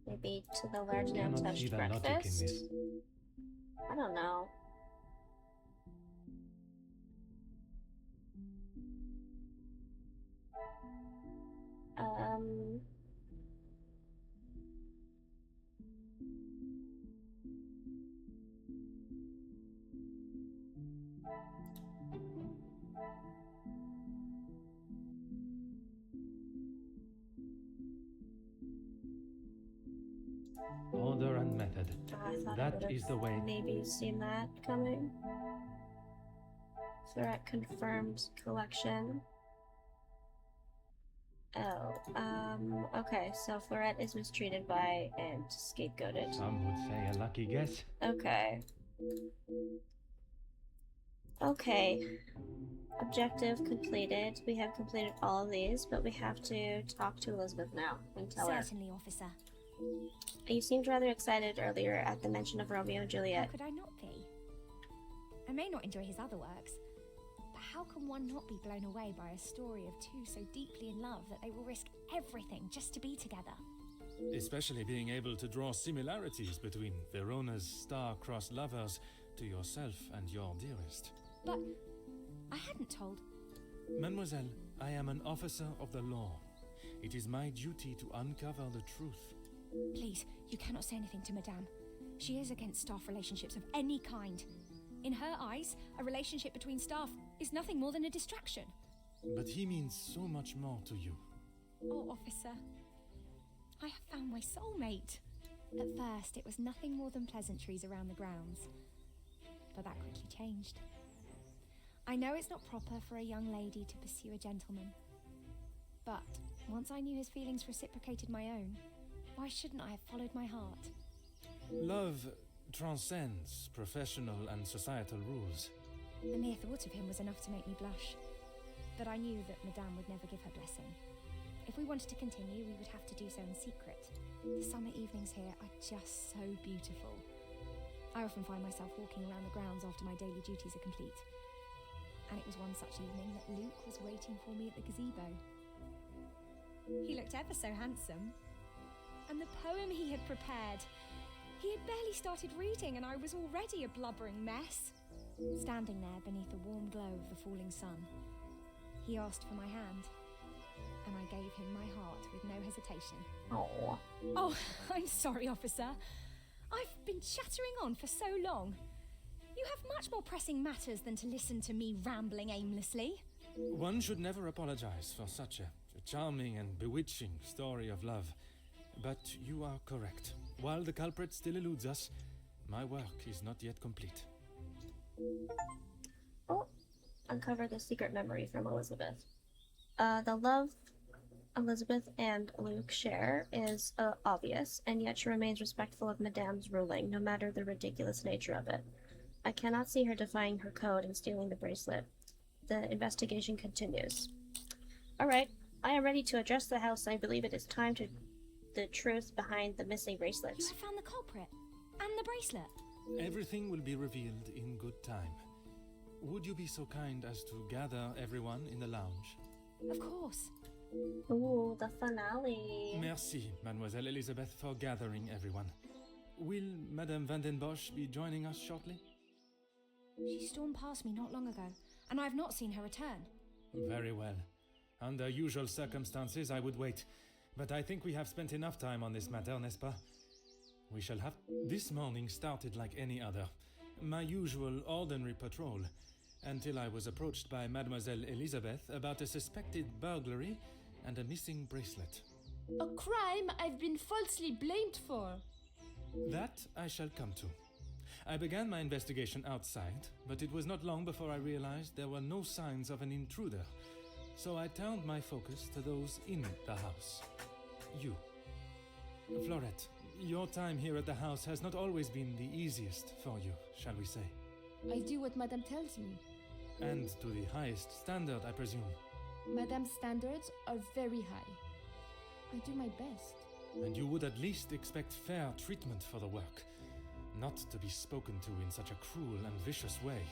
Speaker 1: Maybe to the large and
Speaker 4: Cannot see
Speaker 1: untouched
Speaker 4: the logic in
Speaker 1: breakfast?
Speaker 4: this.
Speaker 1: I don't know.
Speaker 4: Order and method.
Speaker 1: I thought I
Speaker 4: That
Speaker 1: would've
Speaker 4: is the way.
Speaker 1: maybe seen that coming. Threat confirmed collection. Oh, okay, so Fleurette is mistreated by and scapegoated.
Speaker 4: Some would say a lucky guess.
Speaker 1: Okay. Okay. Objective completed. We have completed all of these, but we have to talk to Elizabeth now and tell her.
Speaker 2: Certainly, officer.
Speaker 1: You seemed rather excited earlier at the mention of Romeo and
Speaker 2: How
Speaker 1: Juliet.
Speaker 2: could I not be? I may not enjoy his other works, but how can one not be blown away by a story of two so deeply in love that they will risk everything just to be together?
Speaker 3: Especially being able to draw similarities between Verona's star-crossed lovers to yourself and your dearest.
Speaker 2: But I hadn't told.
Speaker 3: Mademoiselle, I am an officer of the law. It is my duty to uncover the truth.
Speaker 2: Please, you cannot say anything to Madame. She is against staff relationships of any kind. In her eyes, a relationship between staff is nothing more than a distraction.
Speaker 3: But he means so much more to you.
Speaker 2: Oh, officer, I have found my soulmate. At first, it was nothing more than pleasantries around the grounds. But that quickly changed. I know it's not proper for a young lady to pursue a gentleman. But once I knew his feelings reciprocated my own, why shouldn't I have followed my heart?
Speaker 3: Love transcends professional and societal rules.
Speaker 2: The mere thought of him was enough to make me blush. But I knew that Madame would never give her blessing. If we wanted to continue, we would have to do so in secret. The summer evenings here are just so beautiful. I often find myself walking around the grounds after my daily duties are complete. And it was one such evening that Luke was waiting for me at the gazebo. He looked ever so handsome. And the poem he had prepared, he had barely started reading and I was already a blubbering mess. Standing there beneath the warm glow of the falling sun, he asked for my hand, and I gave him my heart with no hesitation.
Speaker 1: Oh.
Speaker 2: Oh, I'm sorry, officer. I've been chattering on for so long. You have much more pressing matters than to listen to me rambling aimlessly.
Speaker 3: One should never apologize for such a charming and bewitching story of love. But you are correct. While the culprit still eludes us, my work is not yet complete.
Speaker 1: Oh, uncover the secret memory from Elizabeth. The love Elizabeth and Luke share is obvious, and yet she remains respectful of Madame's ruling, no matter the ridiculous nature of it. I cannot see her defying her code and stealing the bracelet. The investigation continues. Alright, I am ready to address the house. I believe it is time to the truth behind the missing
Speaker 2: You
Speaker 1: bracelets.
Speaker 2: have found the culprit and the bracelet.
Speaker 3: Everything will be revealed in good time. Would you be so kind as to gather everyone in the lounge?
Speaker 2: Of course.
Speaker 1: Ooh, the finale.
Speaker 3: Merci, Mademoiselle Elizabeth, for gathering everyone. Will Madame Van den Bosch be joining us shortly?
Speaker 2: She stormed past me not long ago, and I have not seen her return.
Speaker 3: Very well. Under usual circumstances, I would wait. But I think we have spent enough time on this matter, n'est-ce pas? We shall have... This morning started like any other. My usual ordinary patrol, until I was approached by Mademoiselle Elizabeth about a suspected burglary and a missing bracelet.
Speaker 6: A crime I've been falsely blamed for.
Speaker 3: That I shall come to. I began my investigation outside, but it was not long before I realized there were no signs of an intruder. So I turned my focus to those in the house. You. Florette, your time here at the house has not always been the easiest for you, shall we say.
Speaker 6: I do what Madame tells me.
Speaker 3: And to the highest standard, I presume.
Speaker 6: Madame's standards are very high. I do my best.
Speaker 3: And you would at least expect fair treatment for the work, not to be spoken to in such a cruel and vicious way.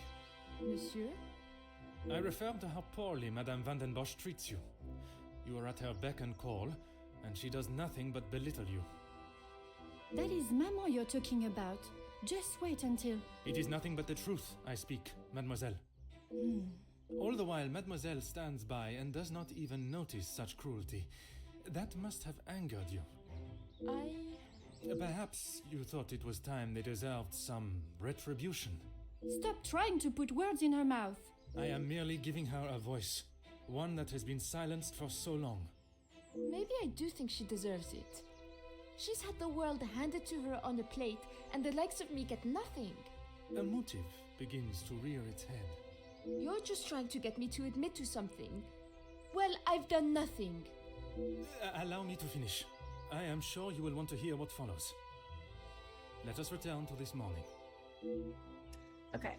Speaker 6: Monsieur?
Speaker 3: I refer to how poorly Madame Van den Bosch treats you. You are at her beck and call, and she does nothing but belittle you.
Speaker 7: That is Maman you're talking about. Just wait until...
Speaker 3: It is nothing but the truth I speak, mademoiselle. All the while, mademoiselle stands by and does not even notice such cruelty. That must have angered you. Perhaps you thought it was time they deserved some retribution.
Speaker 7: Stop trying to put words in her mouth.
Speaker 3: I am merely giving her a voice, one that has been silenced for so long.
Speaker 6: Maybe I do think she deserves it. She's had the world handed to her on a plate, and the likes of me get nothing.
Speaker 3: A motive begins to rear its head.
Speaker 6: You're just trying to get me to admit to something. Well, I've done nothing.
Speaker 3: Allow me to finish. I am sure you will want to hear what follows. Let us return to this morning.
Speaker 1: Okay.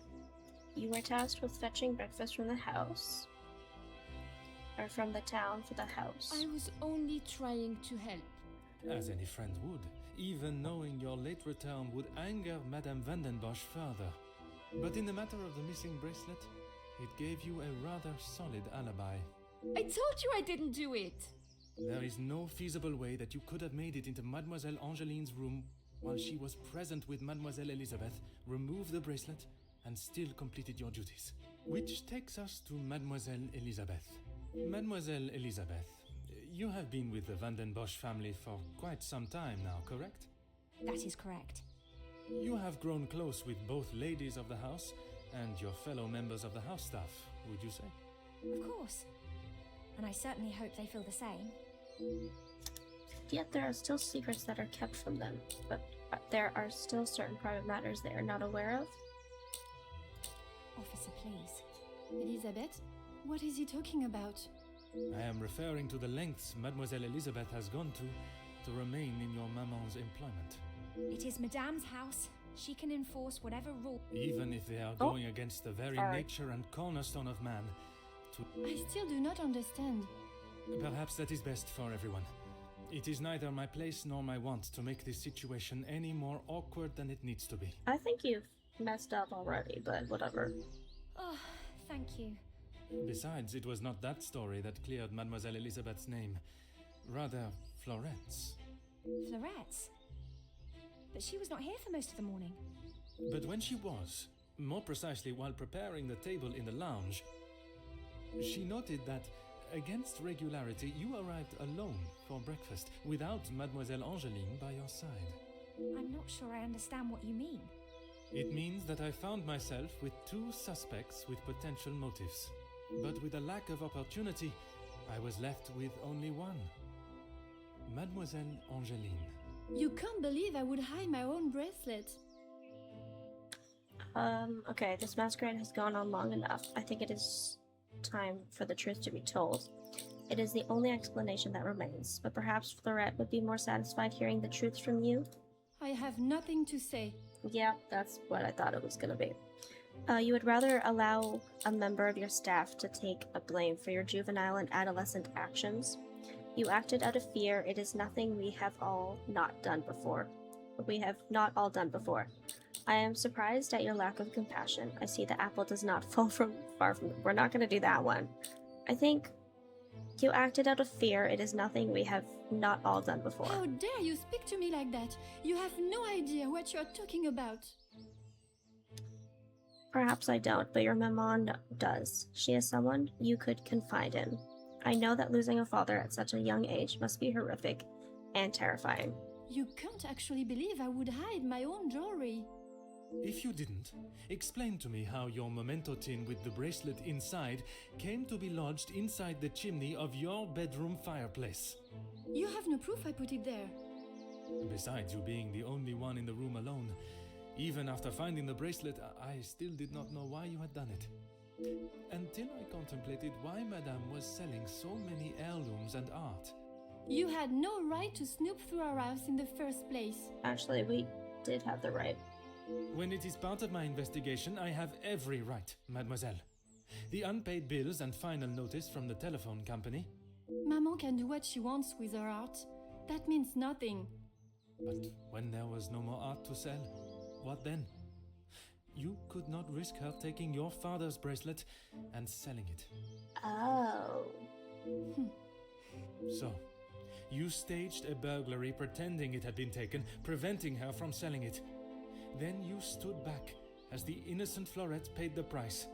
Speaker 1: You were tasked with fetching breakfast from the house. Or from the town for the house.
Speaker 6: I was only trying to help.
Speaker 3: As any friend would. Even knowing your late return would anger Madame Van den Bosch further. But in the matter of the missing bracelet, it gave you a rather solid alibi.
Speaker 6: I told you I didn't do it!
Speaker 3: There is no feasible way that you could have made it into Mademoiselle Angeline's room while she was present with Mademoiselle Elizabeth, removed the bracelet, and still completed your duties. Which takes us to Mademoiselle Elizabeth. Mademoiselle Elizabeth, you have been with the Van den Bosch family for quite some time now, correct?
Speaker 2: That is correct.
Speaker 3: You have grown close with both ladies of the house and your fellow members of the house staff, would you say?
Speaker 2: Of course. And I certainly hope they feel the same.
Speaker 1: Yet there are still secrets that are kept from them, but there are still certain private matters they are not aware of.
Speaker 2: Officer, please.
Speaker 7: Elizabeth, what is he talking about?
Speaker 3: I am referring to the lengths Mademoiselle Elizabeth has gone to remain in your maman's employment.
Speaker 2: It is Madame's house. She can enforce whatever rule.
Speaker 3: Even if they are going against the very nature and cornerstone of man.
Speaker 7: I still do not understand.
Speaker 3: Perhaps that is best for everyone. It is neither my place nor my want to make this situation any more awkward than it needs to be.
Speaker 1: I think you've messed up already, but whatever.
Speaker 2: Oh, thank you.
Speaker 3: Besides, it was not that story that cleared Mademoiselle Elizabeth's name. Rather, Florette's.
Speaker 2: Florette's? But she was not here for most of the morning.
Speaker 3: But when she was, more precisely while preparing the table in the lounge, she noted that, against regularity, you arrived alone for breakfast, without Mademoiselle Angeline by your side.
Speaker 2: I'm not sure I understand what you mean.
Speaker 3: It means that I found myself with two suspects with potential motives. But with a lack of opportunity, I was left with only one. Mademoiselle Angeline.
Speaker 7: You can't believe I would hide my own bracelet.
Speaker 1: Okay, this masquerade has gone on long enough. I think it is time for the truth to be told. It is the only explanation that remains, but perhaps Florette would be more satisfied hearing the truth from you?
Speaker 7: I have nothing to say.
Speaker 1: Yeah, that's what I thought it was gonna be. You would rather allow a member of your staff to take a blame for your juvenile and adolescent actions. You acted out of fear. It is nothing we have all not done before. We have not all done before. I am surprised at your lack of compassion. I see the apple does not fall far from. We're not going to do that one. I think you acted out of fear. It is nothing we have not all done before.
Speaker 7: How dare you speak to me like that? You have no idea what you're talking about.
Speaker 1: Perhaps I don't, but your maman does. She is someone you could confide in. I know that losing a father at such a young age must be horrific and terrifying.
Speaker 7: You can't actually believe I would hide my own jewelry.
Speaker 3: If you didn't, explain to me how your memento tin with the bracelet inside came to be lodged inside the chimney of your bedroom fireplace.
Speaker 7: You have no proof I put it there.
Speaker 3: Besides you being the only one in the room alone, even after finding the bracelet, I still did not know why you had done it. Until I contemplated why Madame was selling so many heirlooms and art.
Speaker 7: You had no right to snoop through our house in the first place.
Speaker 1: Actually, we did have the right.
Speaker 3: When it is part of my investigation, I have every right, mademoiselle. The unpaid bills and final notice from the telephone company.
Speaker 7: Maman can do what she wants with her art. That means nothing.
Speaker 3: But when there was no more art to sell, what then? You could not risk her taking your father's bracelet and selling it.
Speaker 1: Oh.
Speaker 3: So, you staged a burglary pretending it had been taken, preventing her from selling it. Then you stood back as the innocent Florette paid the price.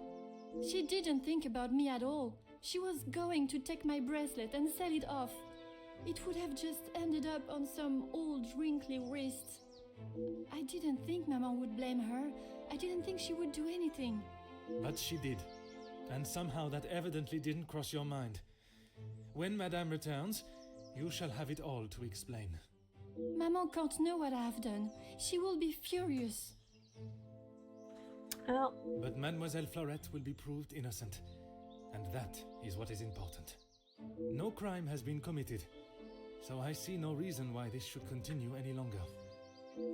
Speaker 7: She didn't think about me at all. She was going to take my bracelet and sell it off. It would have just ended up on some old wrinkly wrist. I didn't think Maman would blame her. I didn't think she would do anything.
Speaker 3: But she did. And somehow that evidently didn't cross your mind. When Madame returns, you shall have it all to explain.
Speaker 7: Maman can't know what I have done. She will be furious.
Speaker 1: Oh.
Speaker 3: But Mademoiselle Florette will be proved innocent. And that is what is important. No crime has been committed. So I see no reason why this should continue any longer.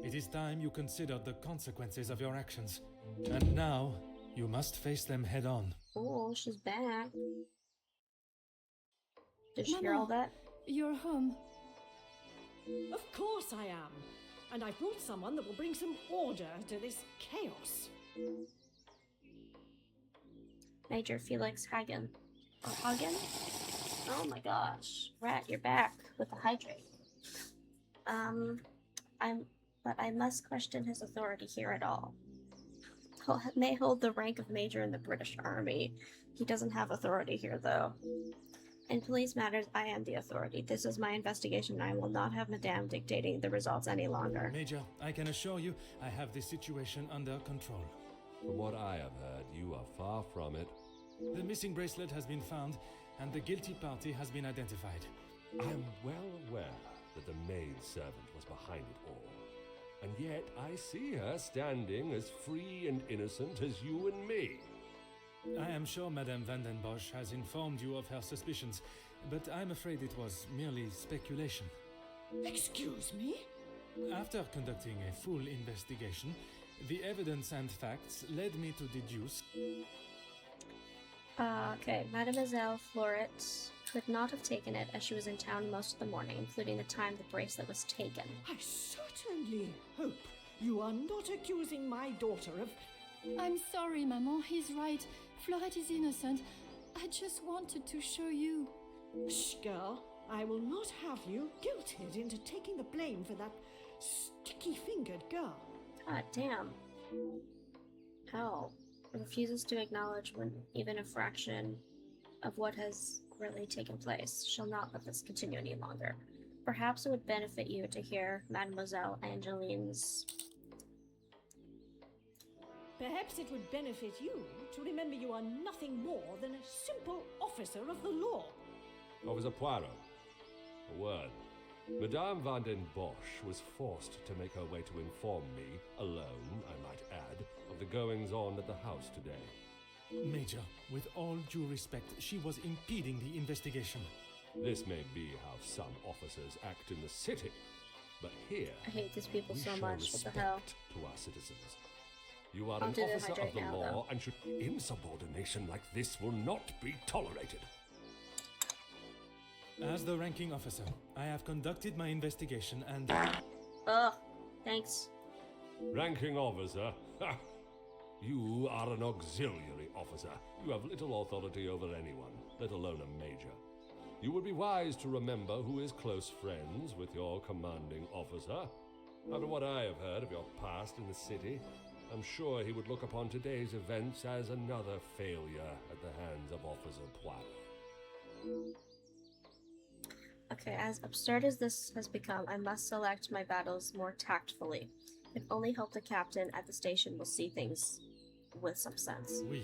Speaker 3: It is time you considered the consequences of your actions. And now, you must face them head on.
Speaker 1: Oh, she's back. Did you hear all that?
Speaker 7: You're home.
Speaker 5: Of course I am. And I've brought someone that will bring some order to this chaos.
Speaker 1: Major Felix Hagen. Or Hagen? Oh my gosh. Rat, you're back with the hydrate. But I must question his authority here at all. He may hold the rank of major in the British Army. He doesn't have authority here, though. In police matters, I am the authority. This is my investigation, and I will not have Madame dictating the results any longer.
Speaker 3: Major, I can assure you, I have this situation under control.
Speaker 8: From what I have heard, you are far from it.
Speaker 3: The missing bracelet has been found, and the guilty party has been identified.
Speaker 8: I am well aware that the maidservant was behind it all. And yet I see her standing as free and innocent as you and me.
Speaker 3: I am sure Madame Van den Bosch has informed you of her suspicions, but I'm afraid it was merely speculation.
Speaker 5: Excuse me?
Speaker 3: After conducting a full investigation, the evidence and facts led me to deduce...
Speaker 1: Okay, Mademoiselle Florette could not have taken it as she was in town most of the morning, including the time the bracelet was taken.
Speaker 5: I certainly hope you are not accusing my daughter of...
Speaker 7: I'm sorry, Maman. He's right. Florette is innocent. I just wanted to show you.
Speaker 5: Shh, girl. I will not have you guilted into taking the blame for that sticky-fingered girl.
Speaker 1: God damn. Hell. Refuses to acknowledge when even a fraction of what has really taken place. Shall not let this continue any longer. Perhaps it would benefit you to hear Mademoiselle Angeline's...
Speaker 5: Perhaps it would benefit you to remember you are nothing more than a simple officer of the law.
Speaker 8: Officer Poirot, a word. Madame Van den Bosch was forced to make her way to inform me, alone, I might add, of the goings-on at the house today.
Speaker 3: Major, with all due respect, she was impeding the investigation.
Speaker 8: This may be how some officers act in the city, but here
Speaker 1: I hate these people
Speaker 8: we
Speaker 1: so
Speaker 8: show
Speaker 1: much. What the
Speaker 8: respect
Speaker 1: hell?
Speaker 8: to our citizens. You are
Speaker 1: I'll
Speaker 8: an
Speaker 1: do the
Speaker 8: officer of
Speaker 1: hydrate
Speaker 8: the
Speaker 1: now,
Speaker 8: law
Speaker 1: though.
Speaker 8: and should. Insubordination like this will not be tolerated.
Speaker 3: As the ranking officer, I have conducted my investigation and...
Speaker 1: Ugh, thanks.
Speaker 8: Ranking officer? Ha! You are an auxiliary officer. You have little authority over anyone, let alone a major. You would be wise to remember who is close friends with your commanding officer. After what I have heard of your past in the city, I'm sure he would look upon today's events as another failure at the hands of Officer Poirot.
Speaker 1: Okay, as absurd as this has become, I must select my battles more tactfully. If only hope the captain at the station will see things with some sense.
Speaker 3: Oui,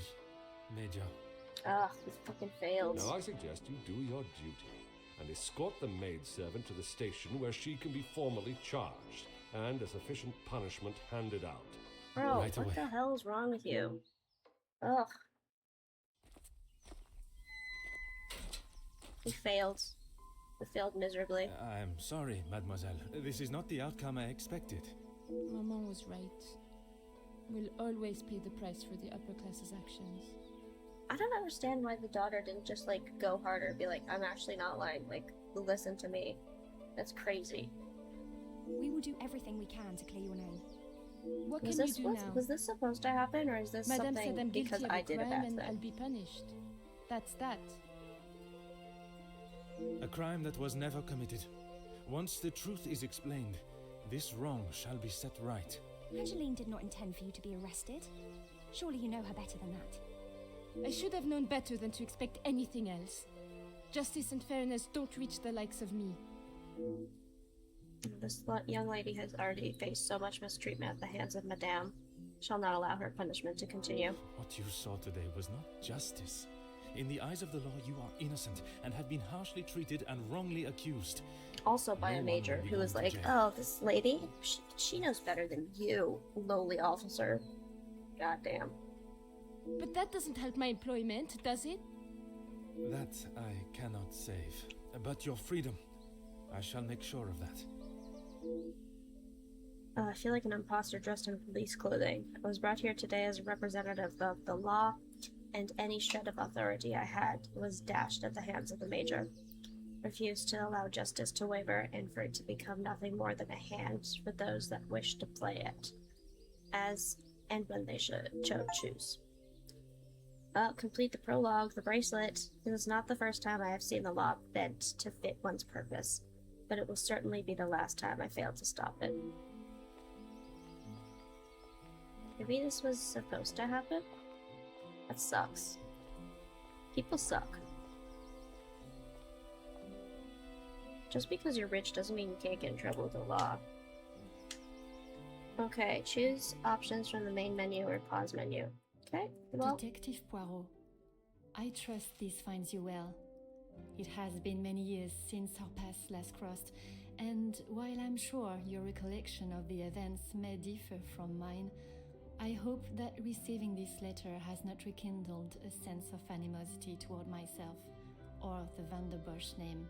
Speaker 3: Major.
Speaker 1: Ugh, we fucking failed.
Speaker 8: Now I suggest you do your duty and escort the maidservant to the station where she can be formally charged and a sufficient punishment handed out.
Speaker 1: Bro,
Speaker 3: Right
Speaker 1: what
Speaker 3: away.
Speaker 1: the hell is wrong with you? Ugh. We failed. We failed miserably.
Speaker 3: I'm sorry, mademoiselle. This is not the outcome I expected.
Speaker 6: Maman was right. We'll always pay the price for the upper class's actions.
Speaker 1: I don't understand why the daughter didn't just, like, go harder, be like, I'm actually not lying, like, listen to me. That's crazy.
Speaker 2: We will do everything we can to clear your name.
Speaker 6: What
Speaker 1: Was
Speaker 6: can
Speaker 1: this,
Speaker 6: you do now?
Speaker 1: was this supposed to happen, or is this
Speaker 6: Madame
Speaker 1: something
Speaker 6: said I'm guilty
Speaker 1: because
Speaker 6: of
Speaker 1: I
Speaker 6: a
Speaker 1: did a
Speaker 6: crime
Speaker 1: bad
Speaker 6: and
Speaker 1: thing?
Speaker 6: I'll be punished. That's that.
Speaker 3: A crime that was never committed. Once the truth is explained, this wrong shall be set right.
Speaker 2: Angeline did not intend for you to be arrested. Surely you know her better than that.
Speaker 6: I should have known better than to expect anything else. Justice and fairness don't reach the likes of me.
Speaker 1: This young lady has already faced so much mistreatment at the hands of Madame. Shall not allow her punishment to continue.
Speaker 3: What you saw today was not justice. In the eyes of the law, you are innocent and have been harshly treated and wrongly accused.
Speaker 1: Also by
Speaker 3: No
Speaker 1: a
Speaker 3: one
Speaker 1: major
Speaker 3: will be
Speaker 1: who was
Speaker 3: going to
Speaker 1: like,
Speaker 3: jail.
Speaker 1: oh, this lady, she knows better than you, lowly officer. Goddamn.
Speaker 6: But that doesn't help my employment, does it?
Speaker 3: That I cannot save. But your freedom, I shall make sure of that.
Speaker 1: I feel like an imposter dressed in police clothing. I was brought here today as a representative of the law, and any shred of authority I had was dashed at the hands of the major. Refused to allow justice to waver and for it to become nothing more than a hand for those that wish to play it, as and when they should choose. Complete the prologue, the bracelet. It is not the first time I have seen the law bent to fit one's purpose, but it will certainly be the last time I failed to stop it. Maybe this was supposed to happen? That sucks. People suck. Just because you're rich doesn't mean you can't get in trouble with the law. Okay, choose options from the main menu or pause menu. Okay, well,
Speaker 7: Detective Poirot, I trust this finds you well. It has been many years since our paths last crossed, and while I'm sure your recollection of the events may differ from mine, I hope that receiving this letter has not rekindled a sense of animosity toward myself or the Van der Bosch name.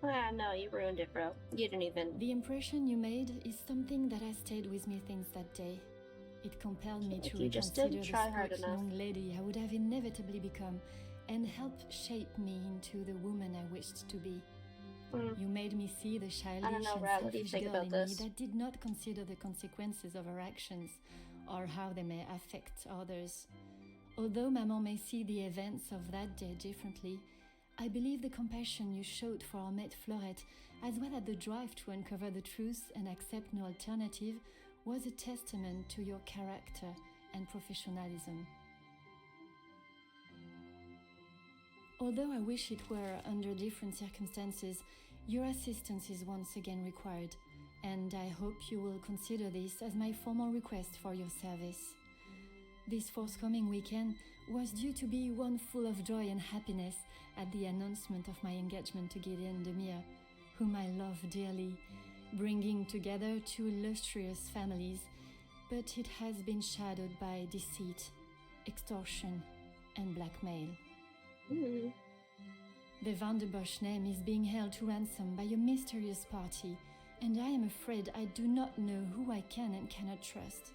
Speaker 1: no, you ruined it, bro. You didn't even.
Speaker 7: The impression you made is something that has stayed with me since that day. It compelled me
Speaker 1: Like
Speaker 7: to
Speaker 1: you just
Speaker 7: reconsider
Speaker 1: didn't
Speaker 7: the
Speaker 1: try hard
Speaker 7: sport
Speaker 1: enough.
Speaker 7: young lady I would have inevitably become, and helped shape me into the woman I wished to be. You made me see the childish
Speaker 1: know,
Speaker 7: and
Speaker 1: Rad, what do you
Speaker 7: selfish
Speaker 1: think
Speaker 7: girl
Speaker 1: about
Speaker 7: in
Speaker 1: this?
Speaker 7: me that did not consider the consequences of her actions or how they may affect others. Although Maman may see the events of that day differently, I believe the compassion you showed for our mate Florette, as well as the drive to uncover the truth and accept no alternative, was a testament to your character and professionalism. Although I wish it were under different circumstances, your assistance is once again required, and I hope you will consider this as my formal request for your service. This forthcoming weekend was due to be one full of joy and happiness at the announcement of my engagement to Gideon Demir, whom I love dearly, bringing together two illustrious families, but it has been shadowed by deceit, extortion, and blackmail. The Van der Bosch name is being held to ransom by a mysterious party, and I am afraid I do not know who I can and cannot trust.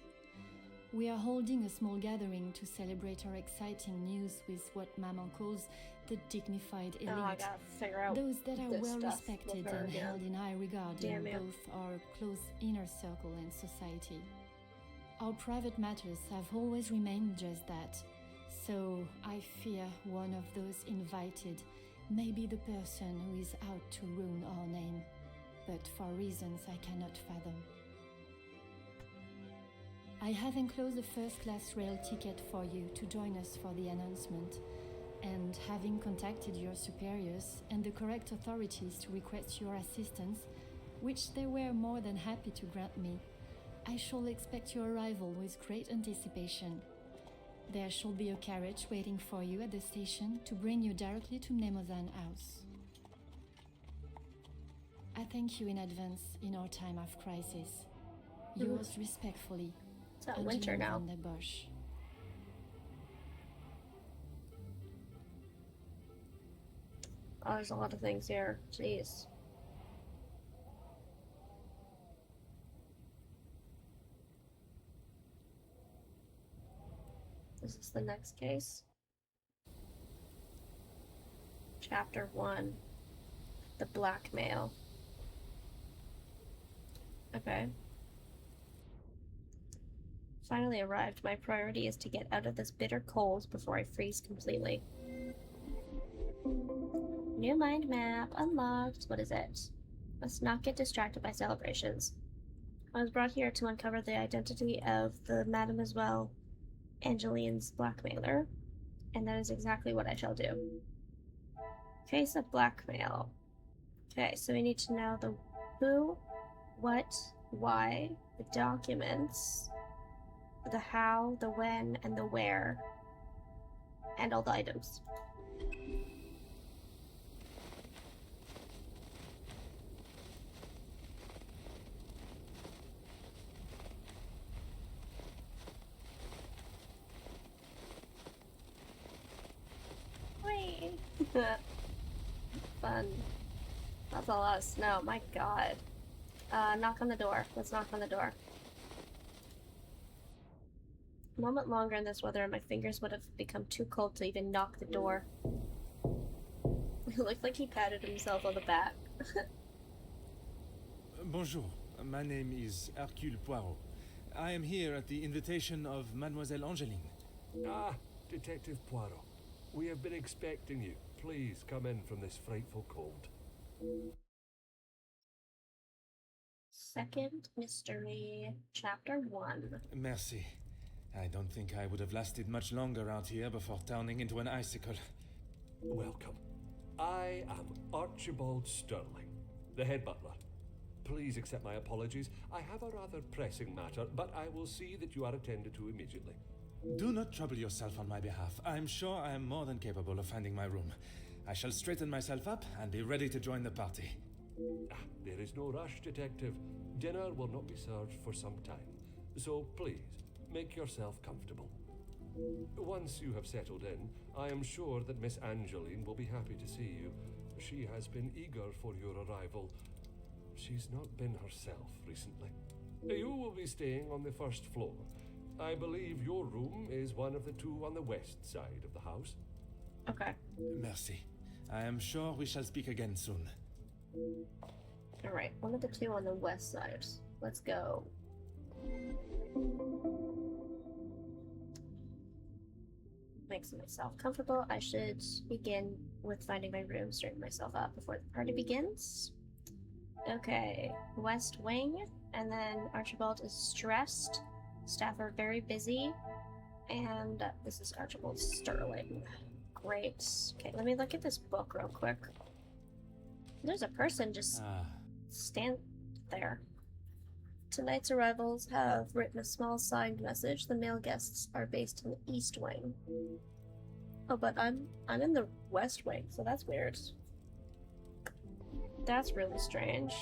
Speaker 7: We are holding a small gathering to celebrate our exciting news with what Maman calls the dignified elite.
Speaker 1: Oh, I gotta figure out
Speaker 7: Those that are
Speaker 1: this
Speaker 7: well
Speaker 1: stuff
Speaker 7: respected
Speaker 1: with her
Speaker 7: and
Speaker 1: again.
Speaker 7: held in high regard
Speaker 1: Damn
Speaker 7: in
Speaker 1: it.
Speaker 7: both our close inner circle and society. Our private matters have always remained just that, so I fear one of those invited may be the person who is out to ruin our name, but for reasons I cannot fathom. I have enclosed a first-class rail ticket for you to join us for the announcement, and having contacted your superiors and the correct authorities to request your assistance, which they were more than happy to grant me, I shall expect your arrival with great anticipation. There shall be a carriage waiting for you at the station to bring you directly to Mnemosyne House. I thank you in advance in our time of crisis. Yours respectfully,
Speaker 1: It's not winter now.
Speaker 7: Van der Bosch.
Speaker 1: Oh, there's a lot of things here. Jeez. This is the next case. Chapter 1. The blackmail. Okay. Finally arrived. My priority is to get out of this bitter cold before I freeze completely. New mind map unlocked. What is it? Must not get distracted by celebrations. I was brought here to uncover the identity of the Mademoiselle Angeline's blackmailer, and that is exactly what I shall do. Case of blackmail. Okay, so we need to know the who, what, why, the documents, the how, the when, and the where, and all the items. Whee! Fun. That's a lot of snow, my god. Knock on the door. Let's knock on the door. A moment longer in this weather and my fingers would have become too cold to even knock the door. It looked like he patted himself on the back.
Speaker 3: Bonjour, my name is Hercule Poirot. I am here at the invitation of Mademoiselle Angeline.
Speaker 8: Ah, Detective Poirot. We have been expecting you. Please come in from this frightful cold.
Speaker 1: Second mystery, chapter 1.
Speaker 3: Merci. I don't think I would have lasted much longer out here before turning into an icicle.
Speaker 8: Welcome. I am Archibald Sterling, the head butler. Please accept my apologies. I have a rather pressing matter, but I will see that you are attended to immediately.
Speaker 3: Do not trouble yourself on my behalf. I am sure I am more than capable of finding my room. I shall straighten myself up and be ready to join the party.
Speaker 8: There is no rush, Detective. Dinner will not be served for some time, so please, make yourself comfortable. Once you have settled in, I am sure that Miss Angeline will be happy to see you. She has been eager for your arrival. She's not been herself recently. You will be staying on the first floor. I believe your room is one of the two on the west side of the house.
Speaker 1: Okay.
Speaker 3: Merci. I am sure we shall speak again soon.
Speaker 1: Alright, one of the two on the west side. Let's go. Makes myself comfortable. I should begin with finding my room, straighten myself up before the party begins. Okay, West Wing, and then Archibald is stressed. Staff are very busy, and this is Archibald Sterling. Great. Okay, let me look at this book real quick. There's a person just stand there. Tonight's arrivals have written a small signed message. The male guests are based in the East Wing. Oh, but I'm in the West Wing, so that's weird. That's really strange.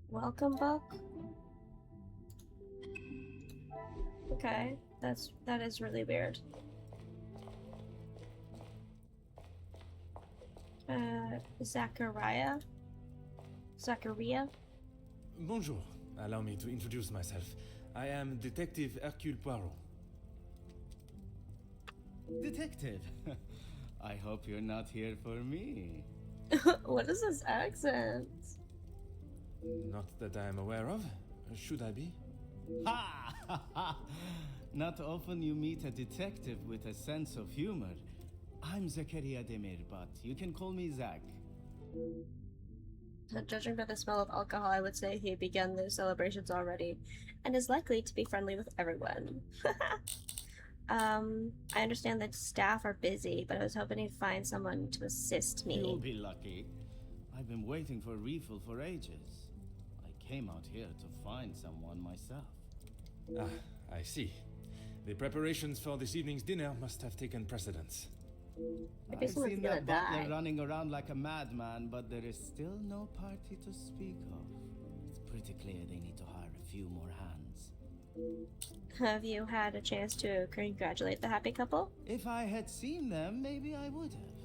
Speaker 1: Welcome book. Okay, that is really weird. Zachariah?
Speaker 3: Bonjour. Allow me to introduce myself. I am Detective Hercule Poirot.
Speaker 9: Detective, I hope you're not here for me.
Speaker 1: What is this accent?
Speaker 3: Not that I am aware of. Should I be?
Speaker 9: Ha! Ha ha! Not often you meet a detective with a sense of humor. I'm Zakaria Demir, but you can call me Zach.
Speaker 1: Judging by the smell of alcohol, I would say he began the celebrations already, and is likely to be friendly with everyone. I understand that staff are busy, but I was hoping to find someone to assist me.
Speaker 9: You'll be lucky. I've been waiting for refill for ages. I came out here to find someone myself.
Speaker 3: Ah, I see. The preparations for this evening's dinner must have taken precedence.
Speaker 1: Maybe
Speaker 9: I've
Speaker 1: someone's
Speaker 9: seen
Speaker 1: gonna
Speaker 9: that butler
Speaker 1: die.
Speaker 9: running around like a madman, but there is still no party to speak of. It's pretty clear they need to hire a few more hands.
Speaker 1: Have you had a chance to congratulate the happy couple?
Speaker 9: If I had seen them, maybe I would have.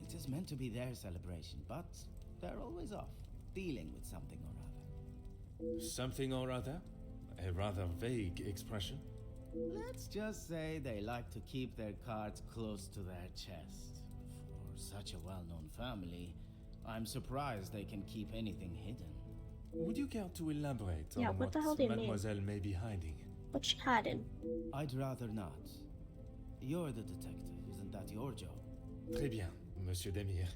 Speaker 9: It is meant to be their celebration, but they're always off, dealing with something or other.
Speaker 3: Something or other? A rather vague expression.
Speaker 9: Let's just say they like to keep their cards close to their chest. For such a well-known family, I'm surprised they can keep anything hidden.
Speaker 3: Would you care to elaborate
Speaker 1: Yeah,
Speaker 3: on
Speaker 1: what the hell do you mean?
Speaker 3: Mademoiselle may be hiding?
Speaker 1: What's she hiding?
Speaker 9: I'd rather not. You're the detective, isn't that your job?
Speaker 3: Très bien, Monsieur Demir.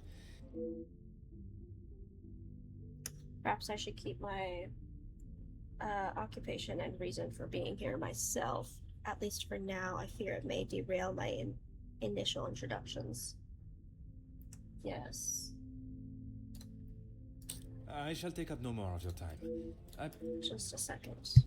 Speaker 1: Perhaps I should keep my occupation and reason for being here myself. At least for now, I fear it may derail my initial introductions. Yes.
Speaker 3: I shall take up no more of your time.
Speaker 1: Just a second.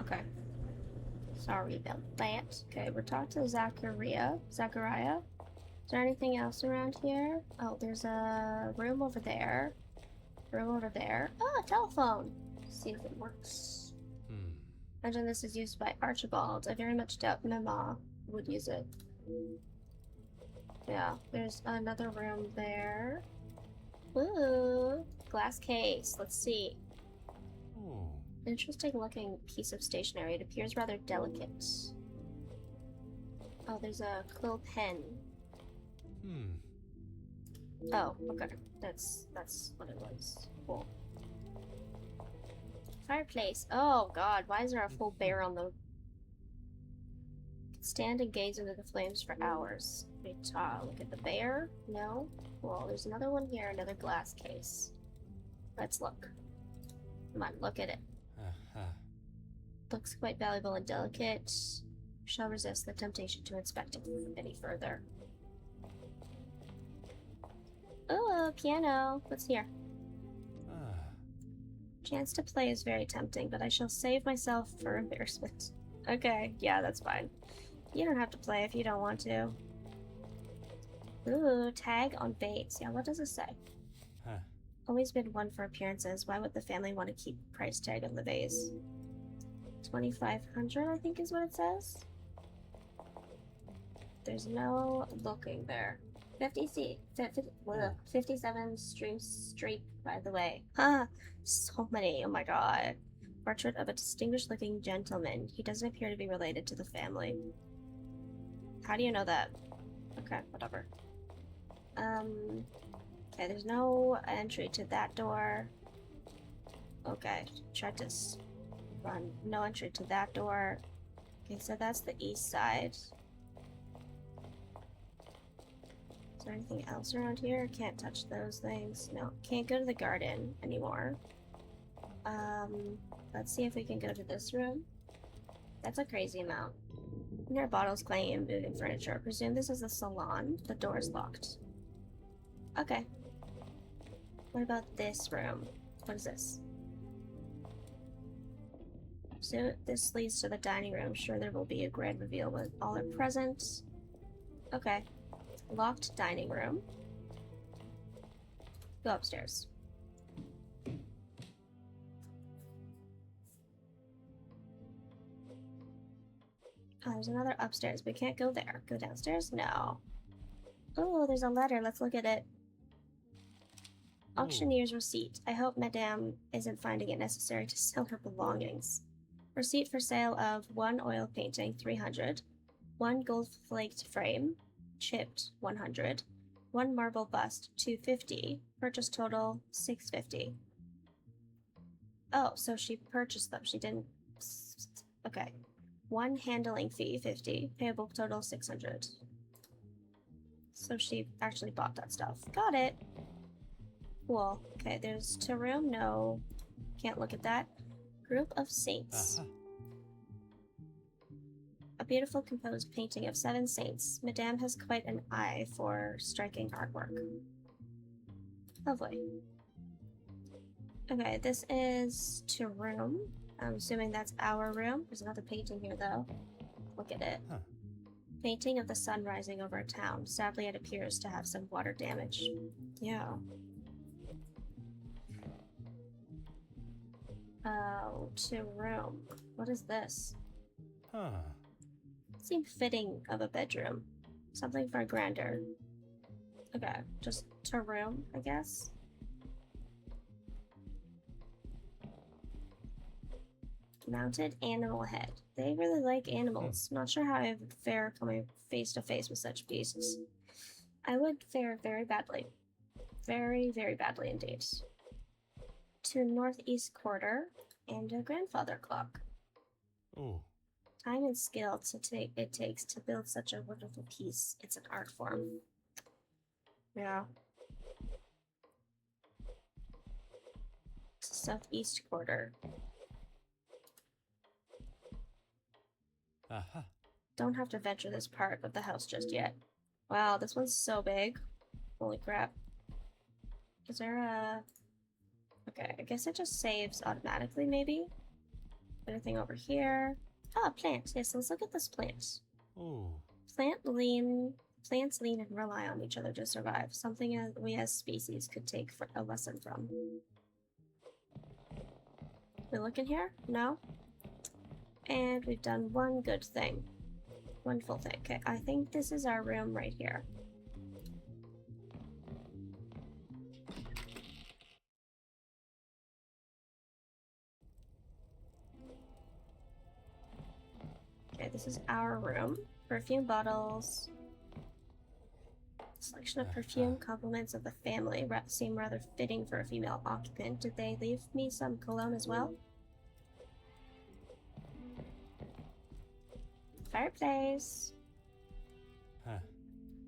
Speaker 1: Okay. Sorry about that. Okay, we're talking to Zachariah. Zachariah? Is there anything else around here? Oh, there's a room over there. Room over there. Oh, a telephone. Let's see if it works. Imagine this is used by Archibald. I very much doubt Mama would use it. Yeah, there's another room there. Ooh, glass case. Let's see.
Speaker 3: Oh.
Speaker 1: Interesting looking piece of stationery. It appears rather delicate. Oh, there's a quill pen.
Speaker 3: Hmm.
Speaker 1: Oh, okay. That's what it was. Cool. Fireplace. Oh god, why is there a full bear on the... Stand and gaze into the flames for hours. Look at the bear? No? Well, there's another one here, another glass case. Let's look. Come on, look at it. Looks quite valuable and delicate. Shall resist the temptation to inspect it any further. Oh, a piano. What's here? Chance to play is very tempting, but I shall save myself for embarrassment. Okay, yeah, that's fine. You don't have to play if you don't want to. Ooh, tag on vase. Yeah, what does it say? Always been one for appearances. Why would the family want to keep price tag on the vase? 2,500, I think is what it says. There's no looking there. 57 streak, by the way. So many. Oh my god. Portrait of a distinguished-looking gentleman. He doesn't appear to be related to the family. How do you know that? Okay, whatever. Okay, there's no entry to that door. Okay, tried to run. No entry to that door. Okay, so that's the east side. Is there anything else around here? Can't touch those things. No, can't go to the garden anymore. Let's see if we can go to this room. That's a crazy amount. Near bottles, clay, and moving furniture. I presume this is the salon. The door's locked. Okay. What about this room? What is this? So this leads to the dining room. Sure, there will be a grand reveal when all are present. Okay. Locked dining room. Go upstairs. Oh, there's another upstairs. We can't go there. Go downstairs? No. Oh, there's a letter. Let's look at it. Auctioneer's receipt. I hope Madame isn't finding it necessary to sell her belongings. Receipt for sale of 1 oil painting, 300. 1 gold-flaked frame, chipped, 100. 1 marble bust, 250. Purchase total, 650. Oh, so she purchased them. She didn't... Okay. 1 handling fee, 50. Payable total, 600. So she actually bought that stuff. Got it. Cool. Okay, there's to room. No. Can't look at that. Group of saints. A beautiful composed painting of 7 saints. Madame has quite an eye for striking artwork. Lovely. Okay, this is to room. I'm assuming that's our room. There's another painting here, though. Look at it. Painting of the sun rising over a town. Sadly, it appears to have some water damage. Yeah. Oh, to room. What is this? Seemed fitting of a bedroom. Something for grander. Okay, just to room, I guess. Mounted animal head. They really like animals. Not sure how I would fare coming face to face with such beasts. I would fare very badly. Very, very badly indeed. To northeast quarter and a grandfather clock.
Speaker 3: Oh.
Speaker 1: Time and skill it takes to build such a wonderful piece. It's an art form. Yeah. Southeast quarter. Don't have to venture this part of the house just yet. Wow, this one's so big. Holy crap. Is there a... Okay, I guess it just saves automatically, maybe? Anything over here? Ah, plant. Yes, let's look at this plant. Plants lean and rely on each other to survive. Something we as species could take a lesson from. We look in here? No? And we've done one good thing. One full thing. Okay, I think this is our room right here. Okay, this is our room. Perfume bottles. Selection of perfume compliments of the family seem rather fitting for a female occupant. Did they leave me some cologne as well? Fireplace.
Speaker 3: Huh.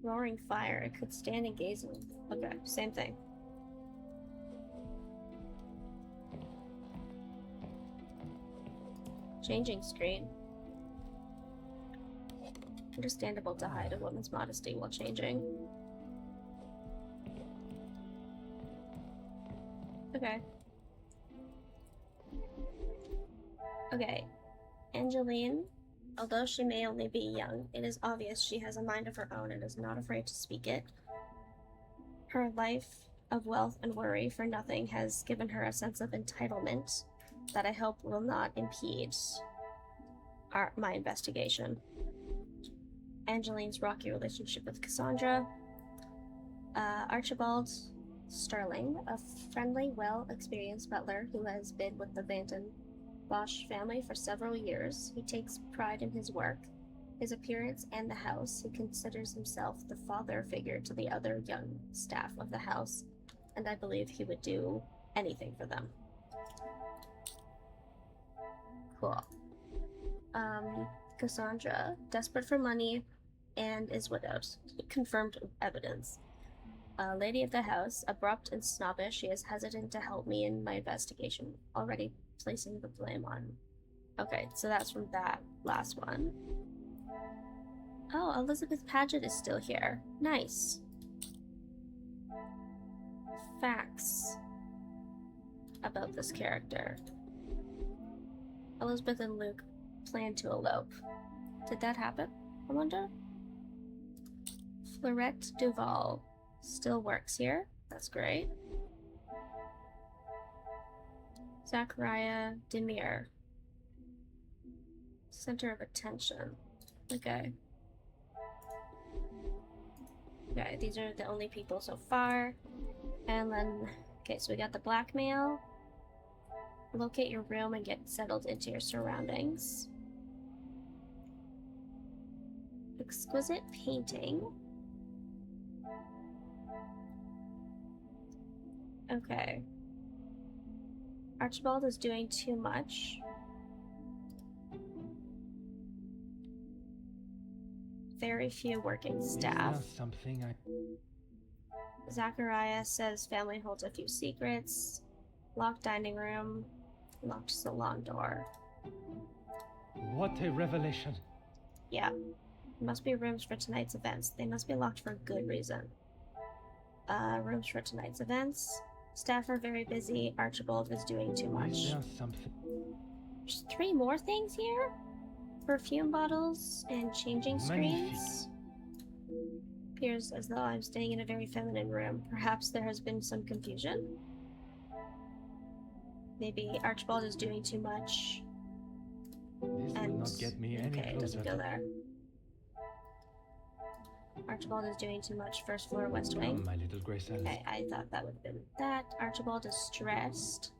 Speaker 1: Roaring fire. I could stand and gaze. Okay, same thing. Changing screen. Understandable to hide a woman's modesty while changing. Okay. Okay. Angeline, although she may only be young, it is obvious she has a mind of her own and is not afraid to speak it. Her life of wealth and worry for nothing has given her a sense of entitlement that I hope will not impede my investigation. Angeline's rocky relationship with Cassandra. Archibald Sterling, a friendly, well-experienced butler who has been with the Vanton Bosch family for several years. He takes pride in his work, his appearance, and the house. He considers himself the father figure to the other young staff of the house, and I believe he would do anything for them. Cool. Cassandra, desperate for money, and is widowed. Confirmed evidence. Lady of the house, abrupt and snobbish, she is hesitant to help me in my investigation, already placing the blame on. Okay, so that's from that last one. Oh, Elizabeth Paget is still here. Nice. Facts about this character. Elizabeth and Luke plan to elope. Did that happen? I wonder? Fleurette Duval still works here. That's great. Zachariah Demir. Center of attention. Okay. Okay, these are the only people so far. And then, okay, so we got the blackmail. Locate your room and get settled into your surroundings. Exquisite painting. Okay. Archibald is doing too much. Very few working staff.
Speaker 4: Something
Speaker 1: Zachariah says family holds a few secrets. Locked dining room. Locked salon door.
Speaker 4: What a revelation.
Speaker 1: Yeah. Must be rooms for tonight's events. They must be locked for a good reason. Rooms for tonight's events. Staff are very busy. Archibald is doing too much.
Speaker 4: Something.
Speaker 1: There's 3 more things here? Perfume bottles and changing screens. Appears as though I'm staying in a very feminine room. Perhaps there has been some confusion. Maybe Archibald is doing too much.
Speaker 4: This will not get me any
Speaker 1: okay, it
Speaker 4: closer.
Speaker 1: doesn't go there. Archibald is doing too much. First floor, West Wing.
Speaker 4: My little gray cells.
Speaker 1: Okay, I thought that would have been that. Archibald is stressed.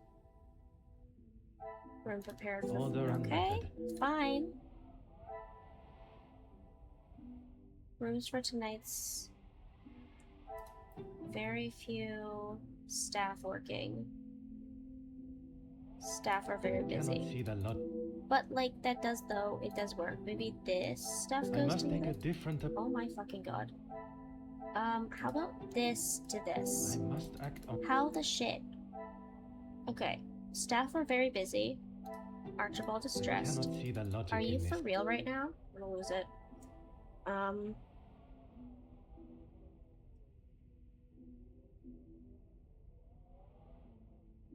Speaker 1: Room prepared for
Speaker 4: Order
Speaker 1: okay,
Speaker 4: unmethod.
Speaker 1: fine. Rooms for tonight's. Very few staff working. Staff are very
Speaker 4: Cannot
Speaker 1: busy.
Speaker 4: see the lot.
Speaker 1: But like that does though, it does work. Maybe this stuff
Speaker 4: I
Speaker 1: goes
Speaker 4: must
Speaker 1: to
Speaker 4: take a
Speaker 1: the.
Speaker 4: different
Speaker 1: Oh my fucking god. How about this to this?
Speaker 4: I must act on.
Speaker 1: How the shit? Okay. Staff are very busy. Archibald is
Speaker 4: I
Speaker 1: stressed.
Speaker 4: cannot see the logic
Speaker 1: Are you
Speaker 4: in
Speaker 1: for
Speaker 4: this.
Speaker 1: real right now? I'm gonna lose it.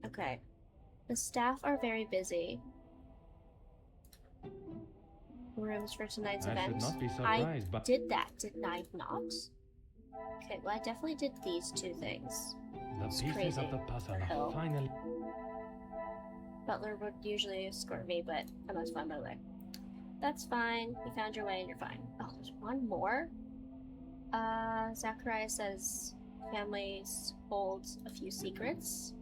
Speaker 1: Okay. The staff are very busy. Rooms for tonight's
Speaker 4: I
Speaker 1: event.
Speaker 4: should not be
Speaker 1: I
Speaker 4: surprised, but
Speaker 1: did that, didn't I not? Okay, well I definitely did these 2 things.
Speaker 4: the
Speaker 1: it's
Speaker 4: pieces
Speaker 1: crazy.
Speaker 4: of the puzzle
Speaker 1: Hell.
Speaker 4: are finally.
Speaker 1: Butler would usually escort me, but that's fine by the way. That's fine. You found your way and you're fine. Oh, there's one more? Zachariah says families hold a few secrets.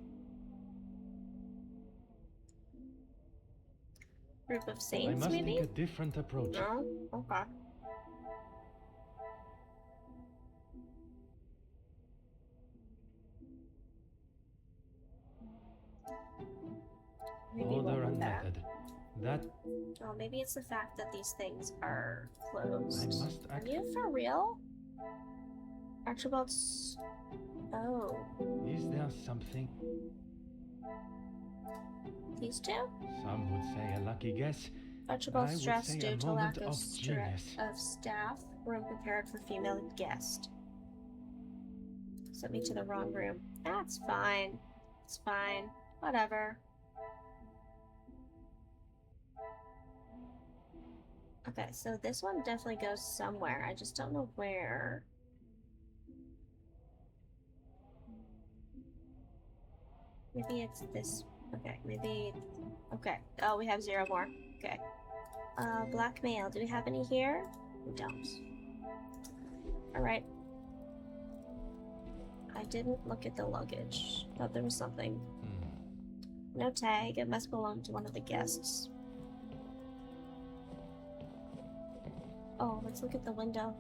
Speaker 1: Group of
Speaker 4: I
Speaker 1: saints,
Speaker 4: must
Speaker 1: maybe?
Speaker 4: take a different approach.
Speaker 1: No? Okay. Maybe
Speaker 4: Order
Speaker 1: one
Speaker 4: and
Speaker 1: with that.
Speaker 4: method. That
Speaker 1: Oh, maybe it's the fact that these things are closed.
Speaker 4: I must
Speaker 1: Are
Speaker 4: act.
Speaker 1: you for real? Archibald's... Oh.
Speaker 4: Is there something?
Speaker 1: These two?
Speaker 4: Some would say a lucky guess. I
Speaker 1: Archibald's
Speaker 4: would
Speaker 1: stress
Speaker 4: say
Speaker 1: due
Speaker 4: a
Speaker 1: to lack
Speaker 4: moment
Speaker 1: of,
Speaker 4: of genius.
Speaker 1: staff. Room prepared for female guest. Sent me to the wrong room. That's fine. It's fine. Whatever. Okay, so this one definitely goes somewhere. I just don't know where. Maybe it's this. Okay, maybe. Okay. Oh, we have 0 more. Okay. Blackmail. Do we have any here? We don't. Alright. I didn't look at the luggage. Thought there was something. No tag. It must belong to one of the guests. Oh, let's look at the window.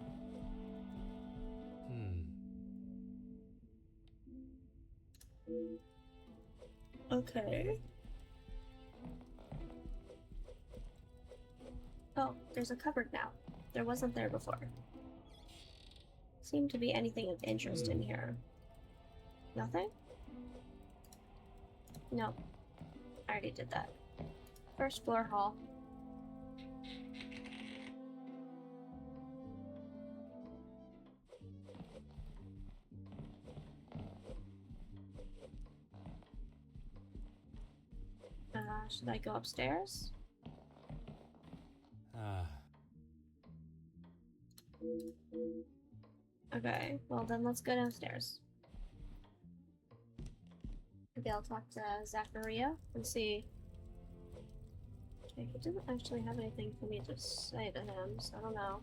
Speaker 1: Okay. Oh, there's a cupboard now. There wasn't there before. Seemed to be anything of interest in here. Nothing? Nope. I already did that. First floor hall. Should I go upstairs? Okay, well then let's go downstairs. Maybe I'll talk to Zachariah and see. Okay, he didn't actually have anything for me to say to him, so I don't know.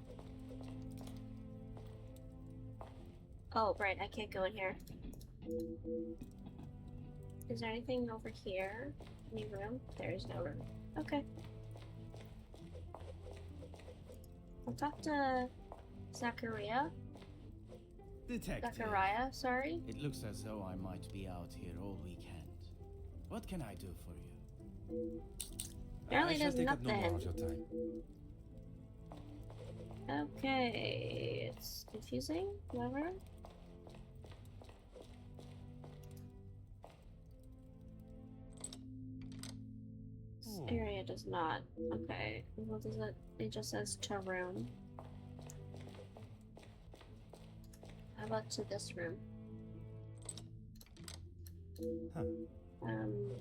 Speaker 1: Oh, right, I can't go in here. Is there anything over here? Any room? There is no room. Okay. I'll talk to Zachariah.
Speaker 9: Detective.
Speaker 1: Zachariah, sorry.
Speaker 9: It looks as though I might be out here all weekend. What can I do for you?
Speaker 1: Apparently
Speaker 3: I shall
Speaker 1: there's
Speaker 3: take up no more
Speaker 1: nothing.
Speaker 3: of your time.
Speaker 1: Okay, it's confusing. Whatever. This area does not. Okay. What does it? It just says to room. How about to this room?
Speaker 3: Huh.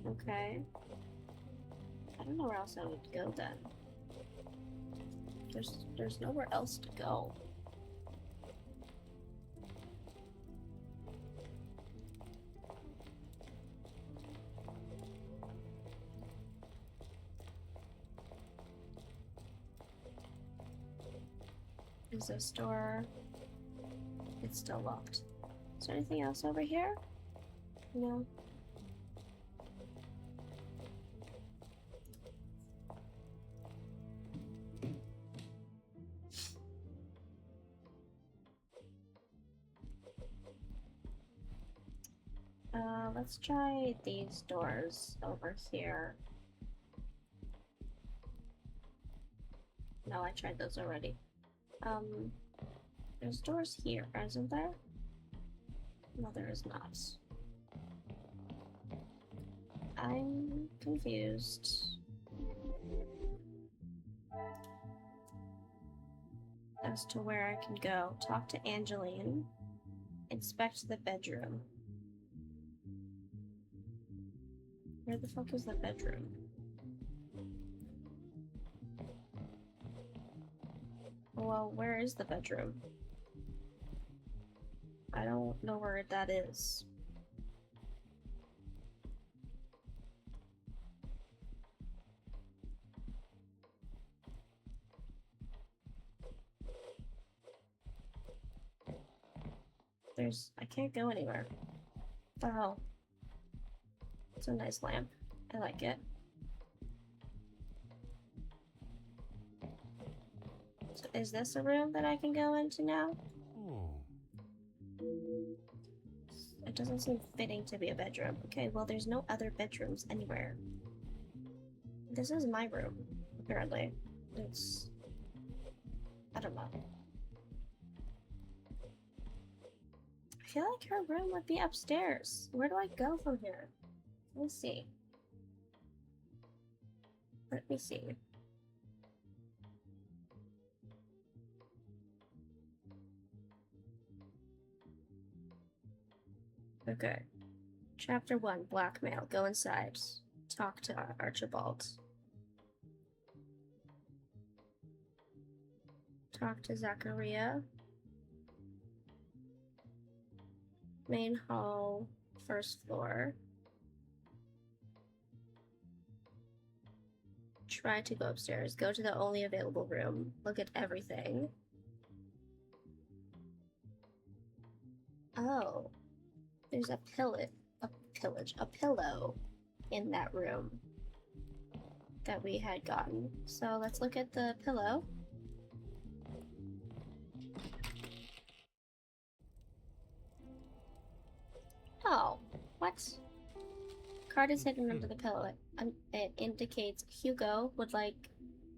Speaker 1: Okay. I don't know where else I would go then. There's nowhere else to go. Is this door? It's still locked. Is there anything else over here? No. Let's try these doors over here. No, I tried those already. There's doors here, isn't there? No, there is not. I'm confused as to where I can go. Talk to Angeline. Inspect the bedroom. Where the fuck is the bedroom? Well, where is the bedroom? I don't know where that is. I can't go anywhere. What the hell? It's a nice lamp. I like it. So is this a room that I can go into now?
Speaker 3: Oh.
Speaker 1: It doesn't seem fitting to be a bedroom. Okay, well there's no other bedrooms anywhere. This is my room, apparently. It's... I don't know. I feel like her room would be upstairs. Where do I go from here? Let me see. Let me see. Okay. Chapter 1, Blackmail. Go inside. Talk to Archibald. Talk to Zachariah. Main hall, first floor. Try to go upstairs. Go to the only available room. Look at everything. Oh. There's a pillow in that room that we had gotten. So let's look at the pillow. Oh, what? Card is hidden under the pillow. It indicates Hugo would like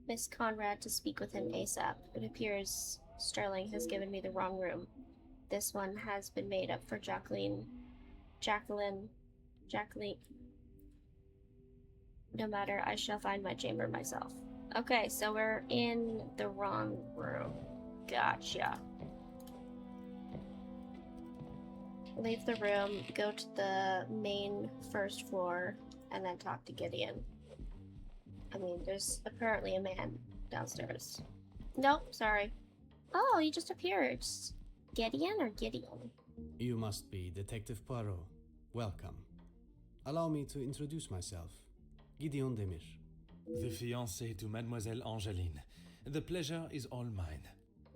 Speaker 1: Miss Conrad to speak with him ASAP. It appears Sterling has given me the wrong room. This one has been made up for Jacqueline. No matter, I shall find my chamber myself. Okay, so we're in the wrong room. Gotcha. Leave the room, go to the main first floor, and then talk to Gideon. I mean, there's apparently a man downstairs. Nope, sorry. Oh, he just appeared. Gideon or Gideon?
Speaker 10: You must be Detective Poirot. Welcome. Allow me to introduce myself. Gideon Demir.
Speaker 3: The fiancé to Mademoiselle Angeline. The pleasure is all mine.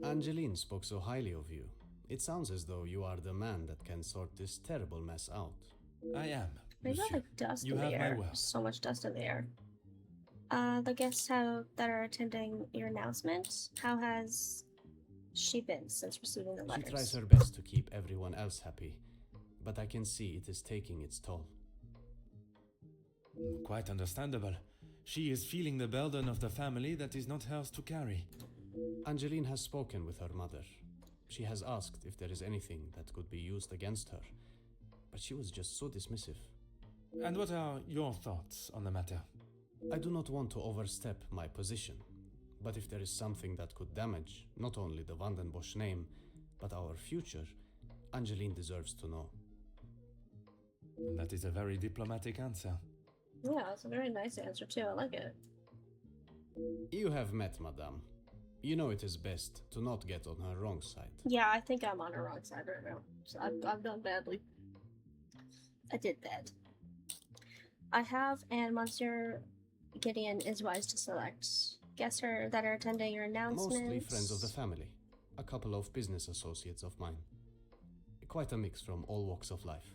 Speaker 10: Angeline spoke so highly of you. It sounds as though you are the man that can sort this terrible mess out.
Speaker 3: I am,
Speaker 1: There's
Speaker 3: monsieur.
Speaker 1: like dust
Speaker 3: You
Speaker 1: in the
Speaker 3: have my
Speaker 1: air.
Speaker 3: word.
Speaker 1: So much dust in the air. The guests that are attending your announcement, how has she been since receiving the letters?
Speaker 10: She tries her best to keep everyone else happy, but I can see it is taking its toll.
Speaker 3: Quite understandable. She is feeling the burden of the family that is not hers to carry.
Speaker 10: Angeline has spoken with her mother. She has asked if there is anything that could be used against her, but she was just so dismissive.
Speaker 3: And what are your thoughts on the matter?
Speaker 10: I do not want to overstep my position, but if there is something that could damage not only the Vandenbosch name, but our future, Angeline deserves to know.
Speaker 3: That is a very diplomatic answer.
Speaker 1: Yeah, it's a very nice answer too. I like it.
Speaker 10: You have met Madame. You know it is best to not get on her wrong side.
Speaker 1: Yeah, I think I'm on the wrong side right now. So I've done badly. I did bad. I have, and Monsieur Gideon is wise to select. Guests that are attending your announcement.
Speaker 10: Mostly friends of the family. A couple of business associates of mine. Quite a mix from all walks of life.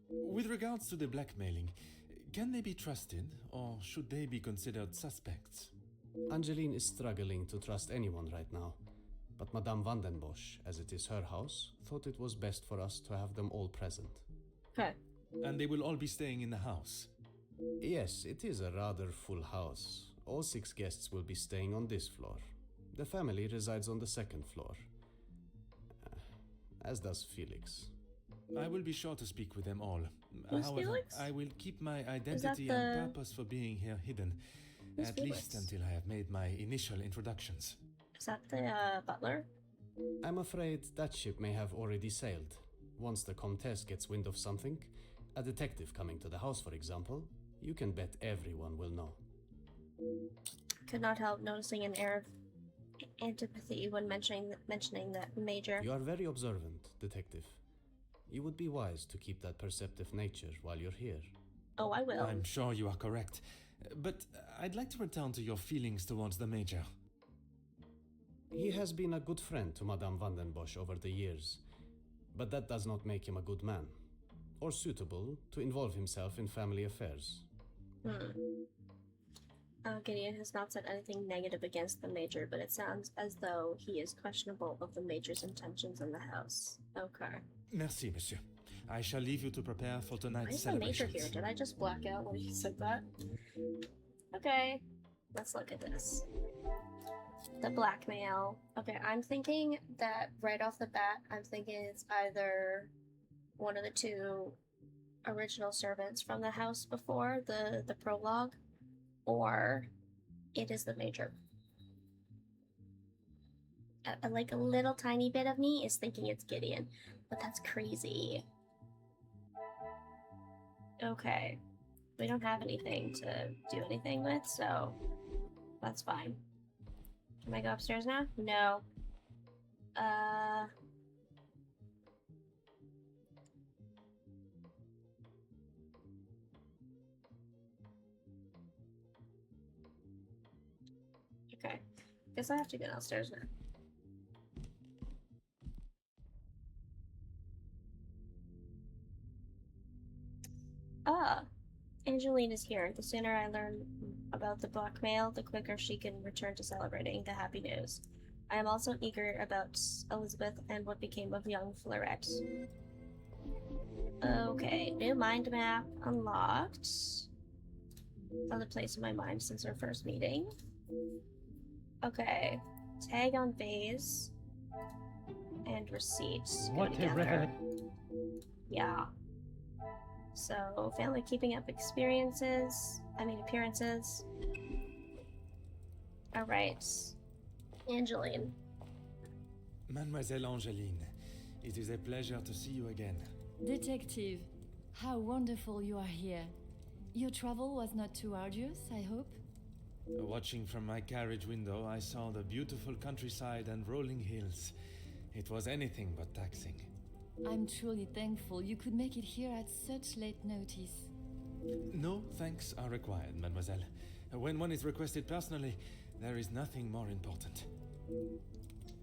Speaker 3: With regards to the blackmailing, can they be trusted, or should they be considered suspects?
Speaker 10: Angeline is struggling to trust anyone right now, but Madame Vandenbosch, as it is her house, thought it was best for us to have them all present.
Speaker 1: Okay.
Speaker 3: And they will all be staying in the house?
Speaker 10: Yes, it is a rather full house. All 6 guests will be staying on this floor. The family resides on the 2nd floor. As does Felix.
Speaker 3: I will be sure to speak with them all.
Speaker 1: Who's
Speaker 3: However,
Speaker 1: Felix?
Speaker 3: I will keep my identity and purpose for being here hidden,
Speaker 1: Who's
Speaker 3: at
Speaker 1: Felix?
Speaker 3: least until I have made my initial introductions.
Speaker 1: Is that the butler?
Speaker 10: I'm afraid that ship may have already sailed. Once the Comtesse gets wind of something, a detective coming to the house, for example, you can bet everyone will know.
Speaker 1: Could not help noticing an air of antipathy when mentioning that Major.
Speaker 10: You are very observant, detective. You would be wise to keep that perceptive nature while you're here.
Speaker 1: Oh, I will.
Speaker 3: I'm sure you are correct. But I'd like to return to your feelings towards the Major.
Speaker 10: He has been a good friend to Madame Vandenbosch over the years, but that does not make him a good man, or suitable to involve himself in family affairs.
Speaker 1: Gideon has not said anything negative against the Major, but it sounds as though he is questionable of the Major's intentions in the house. Okay.
Speaker 3: Merci, monsieur. I shall leave you to prepare for
Speaker 1: Why
Speaker 3: tonight's
Speaker 1: is the Major
Speaker 3: celebrations.
Speaker 1: here? Did I just black out when he said that? Okay, let's look at this. The blackmail. Okay, I'm thinking that right off the bat, I'm thinking it's either one of the two original servants from the house before the prologue, or it is the major. Like a little tiny bit of me is thinking it's Gideon, but that's crazy. Okay, we don't have anything to do anything with, so that's fine. Can I go upstairs now? No. Okay. Guess I have to go downstairs now. Ah, Angeline is here. The sooner I learn about the blackmail, the quicker she can return to celebrating the happy news. I am also eager about Elizabeth and what became of young Fleurette. Okay, new mind map unlocked. Other place in my mind since our first meeting. Okay, tag on vase and receipts.
Speaker 4: What a revelation!
Speaker 1: Yeah. So, family keeping up appearances. Alright. Angeline.
Speaker 3: Mademoiselle Angeline, it is a pleasure to see you again.
Speaker 7: Detective, how wonderful you are here. Your travel was not too arduous, I hope?
Speaker 3: Watching from my carriage window, I saw the beautiful countryside and rolling hills. It was anything but taxing.
Speaker 7: I'm truly thankful you could make it here at such late notice.
Speaker 3: No thanks are required, mademoiselle. When one is requested personally, there is nothing more important.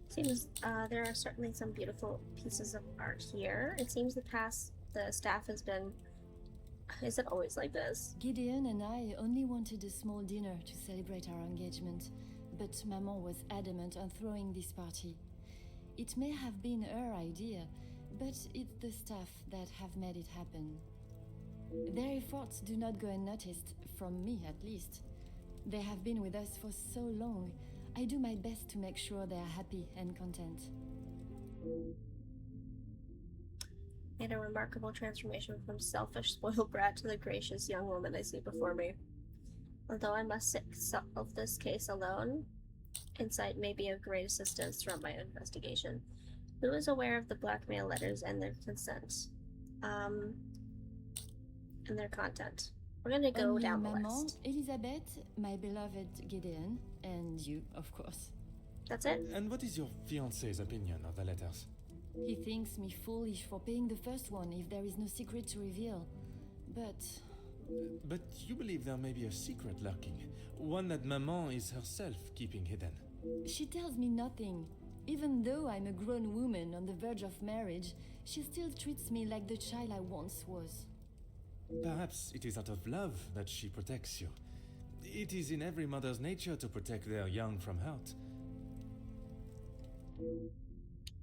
Speaker 1: Seems there are certainly some beautiful pieces of art here. It seems the staff has been... Is it always like this?
Speaker 7: Gideon and I only wanted a small dinner to celebrate our engagement, but Maman was adamant on throwing this party. It may have been her idea, but it's the staff that have made it happen. Their efforts do not go unnoticed, from me at least. They have been with us for so long. I do my best to make sure they are happy and content.
Speaker 1: Made a remarkable transformation from selfish, spoiled brat to the gracious young woman I see before me. Although I must solve this case alone, insight may be of great assistance throughout my investigation. Who is aware of the blackmail letters and their consent? And their content. We're gonna go
Speaker 7: Only
Speaker 1: down the
Speaker 7: Maman,
Speaker 1: list.
Speaker 7: Elizabeth, my beloved Gideon, and you, of course.
Speaker 1: That's it?
Speaker 3: And what is your fiancé's opinion of the letters?
Speaker 7: He thinks me foolish for paying the first one if there is no secret to reveal. But
Speaker 3: But you believe there may be a secret lurking, one that Maman is herself keeping hidden.
Speaker 7: she tells me nothing. Even though I'm a grown woman on the verge of marriage, she still treats me like the child I once was.
Speaker 3: Perhaps it is out of love that she protects you. It is in every mother's nature to protect their young from hurt.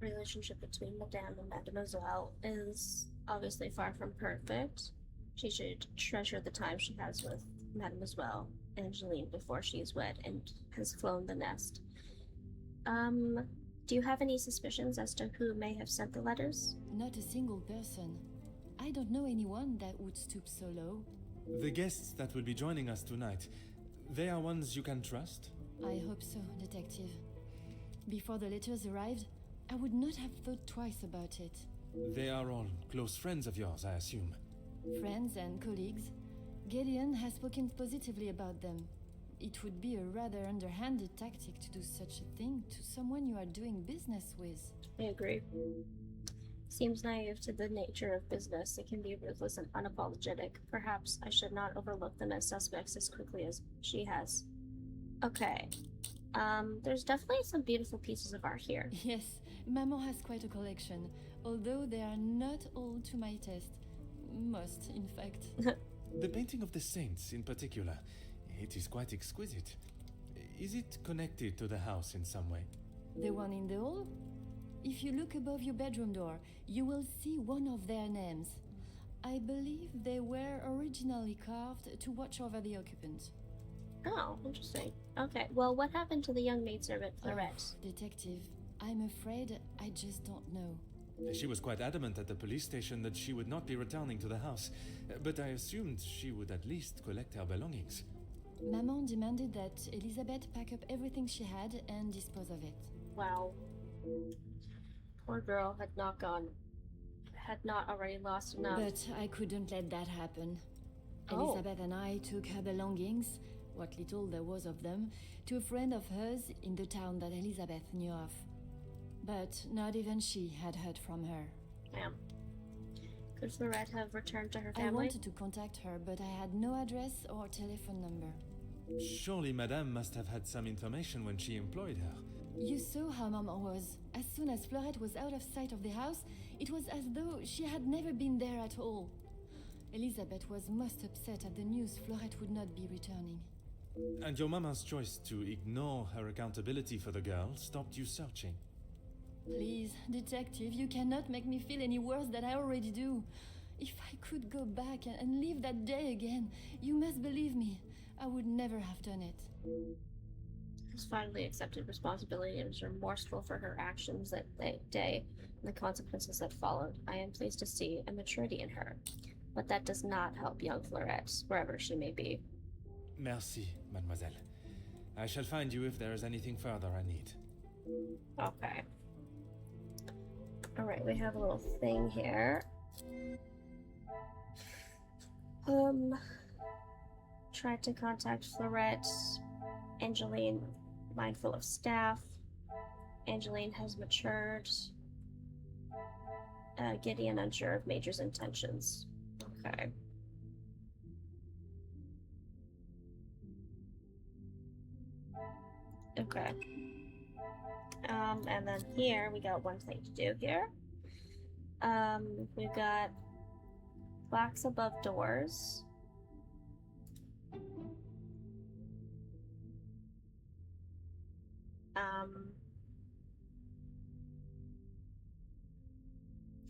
Speaker 1: Relationship between Madame and Mademoiselle is obviously far from perfect. She should treasure the time she has with Mademoiselle Angeline before she is wed and has flown the nest. Do you have any suspicions as to who may have sent the letters?
Speaker 7: Not a single person. I don't know anyone that would stoop so low.
Speaker 3: The guests that will be joining us tonight, they are ones you can trust?
Speaker 7: I hope so, Detective. Before the letters arrived, I would not have thought twice about it.
Speaker 3: They are all close friends of yours, I assume.
Speaker 7: Friends and colleagues. Gideon has spoken positively about them. It would be a rather underhanded tactic to do such a thing to someone you are doing business with.
Speaker 1: I agree. Seems naive to the nature of business. It can be ruthless and unapologetic. Perhaps I should not overlook them as suspects as quickly as she has. Okay. There's definitely some beautiful pieces of art here.
Speaker 7: Yes, Maman has quite a collection, although they are not all to my taste. Most, in fact.
Speaker 3: The painting of the saints, in particular, it is quite exquisite. Is it connected to the house in some way?
Speaker 7: The one in the hall? If you look above your bedroom door, you will see one of their names. I believe they were originally carved to watch over the occupants.
Speaker 1: Oh, interesting. Okay, well, what happened to the young maidservant, Florette?
Speaker 7: Detective, I'm afraid I just don't know.
Speaker 3: She was quite adamant at the police station that she would not be returning to the house, but I assumed she would at least collect her belongings.
Speaker 7: Maman demanded that Elizabeth pack up everything she had and dispose of it.
Speaker 1: Wow. Poor girl had not already lost enough.
Speaker 7: But I couldn't let that happen.
Speaker 1: Oh.
Speaker 7: Elizabeth and I took her belongings, what little there was of them, to a friend of hers in the town that Elizabeth knew of. But not even she had heard from her.
Speaker 1: Damn. Could Florette have returned to her
Speaker 7: I
Speaker 1: family?
Speaker 7: wanted to contact her, but I had no address or telephone number.
Speaker 3: Surely Madame must have had some information when she employed her.
Speaker 7: You saw how Mama was. As soon as Florette was out of sight of the house, it was as though she had never been there at all. Elizabeth was most upset at the news Florette would not be returning.
Speaker 3: And your mama's choice to ignore her accountability for the girl stopped you searching.
Speaker 7: Please, detective, you cannot make me feel any worse than I already do. If I could go back and live that day again, you must believe me, I would never have done it.
Speaker 1: Has finally accepted responsibility and is remorseful for her actions that day and the consequences that followed. I am pleased to see a maturity in her, but that does not help young Florette, wherever she may be.
Speaker 3: Merci, mademoiselle. I shall find you if there is anything further I need.
Speaker 1: Okay. Alright, we have a little thing here. Tried to contact Florette. Angeline, mindful of staff. Angeline has matured. Gideon unsure of Major's intentions. Okay. Okay. And then here, we got one thing to do here. We've got plaques above doors.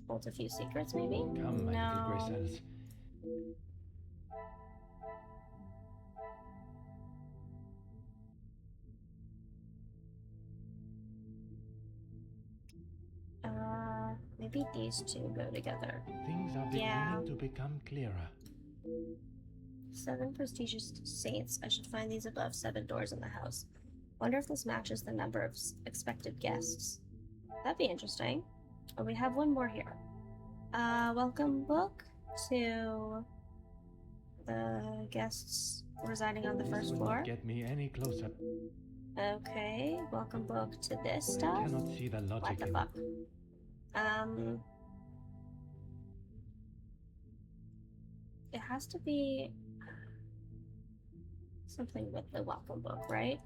Speaker 1: Holds a few secrets, maybe?
Speaker 4: Come, my little gray cells.
Speaker 1: Maybe these two go together.
Speaker 4: Things are beginning to become clearer.
Speaker 1: 7 prestigious saints. I should find these above 7 doors in the house. Wonder if this matches the number of expected guests. That'd be interesting. Oh, we have one more here. Welcome book to the guests residing on the
Speaker 4: This
Speaker 1: first
Speaker 4: will
Speaker 1: floor.
Speaker 4: not get me any closer.
Speaker 1: Okay, welcome book to this
Speaker 4: I
Speaker 1: stuff.
Speaker 4: cannot see the
Speaker 1: What
Speaker 4: logic
Speaker 1: the
Speaker 4: in
Speaker 1: fuck? It has to be something with the welcome book, right?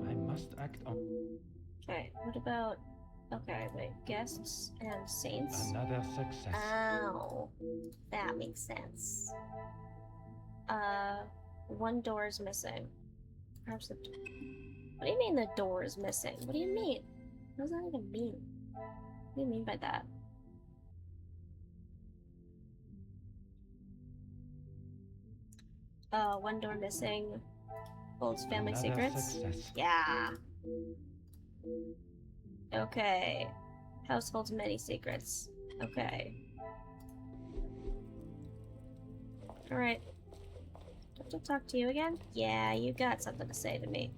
Speaker 4: I must act on
Speaker 1: Okay, what about... Okay, wait, guests and saints?
Speaker 4: another success.
Speaker 1: Oh, that makes sense. One door is missing. Perhaps the... What do you mean the door is missing? What do you mean? What does that even mean? What do you mean by that? One door missing. Holds family
Speaker 4: Another
Speaker 1: secrets?
Speaker 4: success.
Speaker 1: Yeah. Okay. House holds many secrets. Okay. Alright. Do I have to talk to you again? Yeah, you got something to say to me.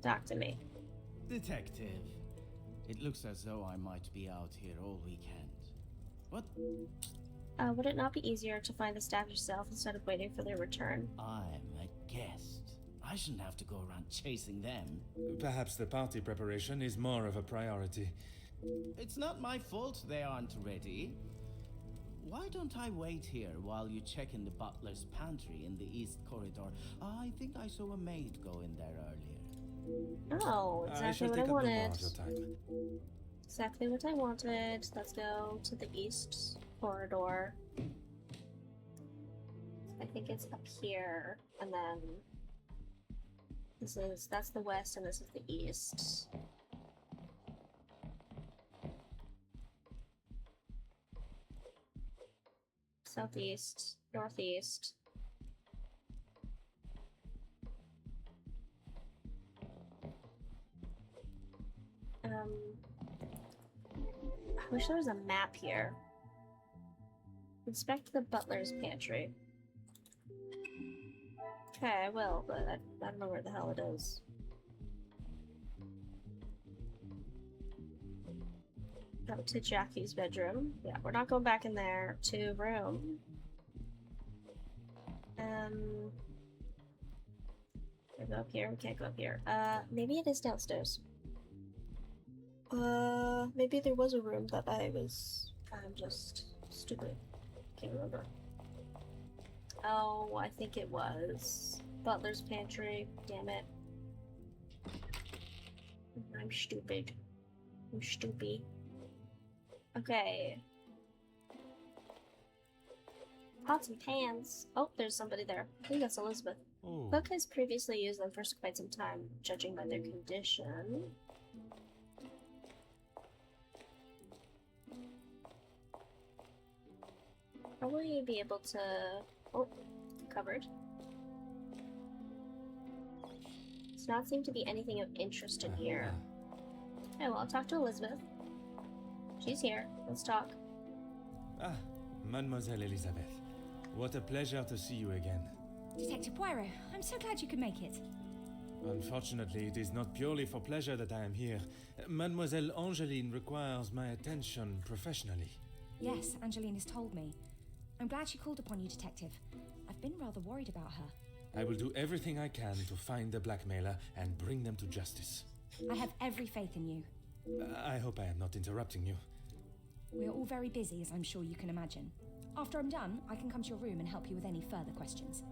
Speaker 1: Talk to me.
Speaker 9: Detective, it looks as though I might be out here all weekend. What?
Speaker 1: Would it not be easier to find the staff yourself instead of waiting for their return?
Speaker 9: I'm a guest. I shouldn't have to go around chasing them.
Speaker 3: Perhaps the party preparation is more of a priority.
Speaker 9: It's not my fault they aren't ready. Why don't I wait here while you check in the butler's pantry in the east corridor? I think I saw a maid go in there earlier.
Speaker 1: Oh,
Speaker 3: I shall
Speaker 1: exactly what
Speaker 3: take
Speaker 1: I
Speaker 3: up no more
Speaker 1: wanted.
Speaker 3: of your time.
Speaker 1: Exactly what I wanted. Let's go to the east corridor. I think it's up here, and then that's the west, and this is the east. Southeast, northeast. I wish there was a map here. Inspect the butler's pantry. Okay, I will, but I don't know where the hell it is. Go to Jackie's bedroom. Yeah, we're not going back in there. To room. Can we go up here? We can't go up here. Maybe it is downstairs. Maybe there was a room that I'm just stupid. Can't remember. Oh, I think it was Butler's pantry. Damn it. I'm stupid. I'm stupid. Okay. Pots and pans. Oh, there's somebody there. I think that's Elizabeth.
Speaker 3: Oh,
Speaker 1: Cook has previously used them for quite some time, judging by their condition. Probably be able to... Oh, covered. Does not seem to be anything of interest in here. Okay, well, I'll talk to Elizabeth. She's here. Let's talk.
Speaker 3: Ah, Mademoiselle Elizabeth. What a pleasure to see you again.
Speaker 2: Detective Poirot, I'm so glad you could make it.
Speaker 3: Unfortunately, it is not purely for pleasure that I am here. Mademoiselle Angeline requires my attention professionally.
Speaker 2: Yes, Angeline has told me. I'm glad she called upon you, Detective. I've been rather worried about her.
Speaker 3: I will do everything I can to find the blackmailer and bring them to justice.
Speaker 2: I have every faith in you.
Speaker 3: I hope I am not interrupting you.
Speaker 2: We're all very busy, as I'm sure you can imagine. After I'm done, I can come to your room and help you with any further questions.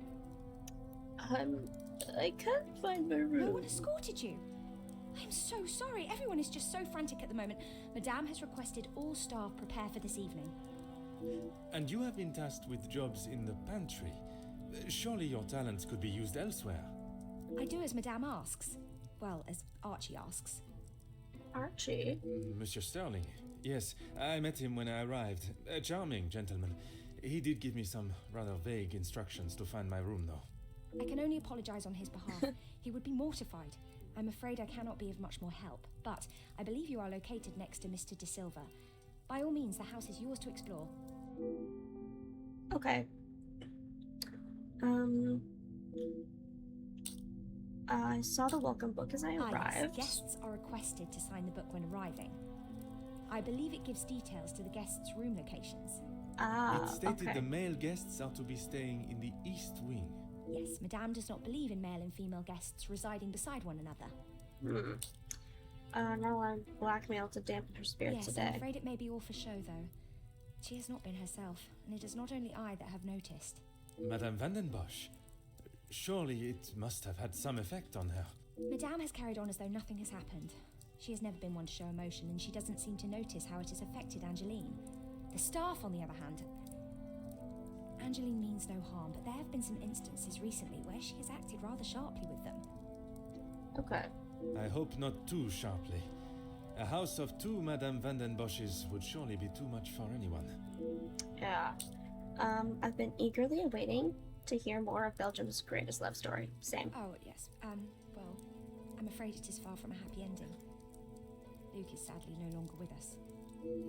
Speaker 1: I can't find my room.
Speaker 2: No one escorted you. I'm so sorry. Everyone is just so frantic at the moment. Madame has requested all staff prepare for this evening.
Speaker 3: And you have been tasked with jobs in the pantry. Surely your talents could be used elsewhere.
Speaker 2: I do as Madame asks. Well, as Archie asks.
Speaker 1: Archie?
Speaker 3: Monsieur Sterling. Yes, I met him when I arrived. A charming gentleman. He did give me some rather vague instructions to find my room, though.
Speaker 2: I can only apologise on his behalf. He would be mortified. I'm afraid I cannot be of much more help, but I believe you are located next to Mr. De Silva. By all means, the house is yours to explore.
Speaker 1: Okay. I saw the welcome book as I arrived.
Speaker 2: Yes, guests are requested to sign the book when arriving. I believe it gives details to the guests' room locations.
Speaker 3: It stated
Speaker 1: okay.
Speaker 3: the male guests are to be staying in the east wing.
Speaker 2: Yes, Madame does not believe in male and female guests residing beside one another.
Speaker 1: Now I'm blackmailed to dampen her spirits
Speaker 2: Yes,
Speaker 1: today.
Speaker 2: I'm afraid it may be all for show, though. She has not been herself, and it is not only I that have noticed.
Speaker 3: Madame Vandenbosch. Surely it must have had some effect on her.
Speaker 2: Madame has carried on as though nothing has happened. She has never been one to show emotion, and she doesn't seem to notice how it has affected Angeline. The staff, on the other hand... Angeline means no harm, but there have been some instances recently where she has acted rather sharply with them.
Speaker 1: Okay.
Speaker 3: I hope not too sharply. A house of two Madame Vandenbosches would surely be too much for anyone.
Speaker 1: Yeah. I've been eagerly awaiting to hear more of Belgium's greatest love story. Same.
Speaker 2: Oh, yes. Well, I'm afraid it is far from a happy ending. Luke is sadly no longer with us.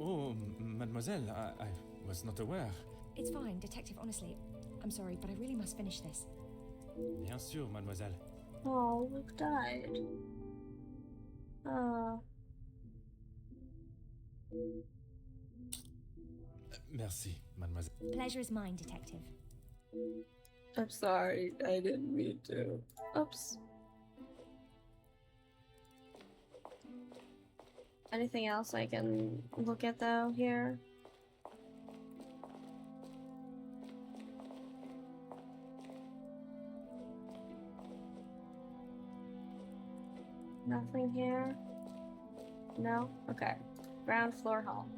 Speaker 3: Oh, mademoiselle, I was not aware.
Speaker 2: It's fine, Detective, honestly. I'm sorry, but I really must finish this.
Speaker 3: Bien sûr, mademoiselle.
Speaker 1: Oh, Luke died.
Speaker 3: Merci, mademoiselle.
Speaker 2: Pleasure is mine, Detective.
Speaker 1: I'm sorry. I didn't mean to. Oops. Anything else I can look at, though, here? Nothing here? No? Okay. Ground floor hall.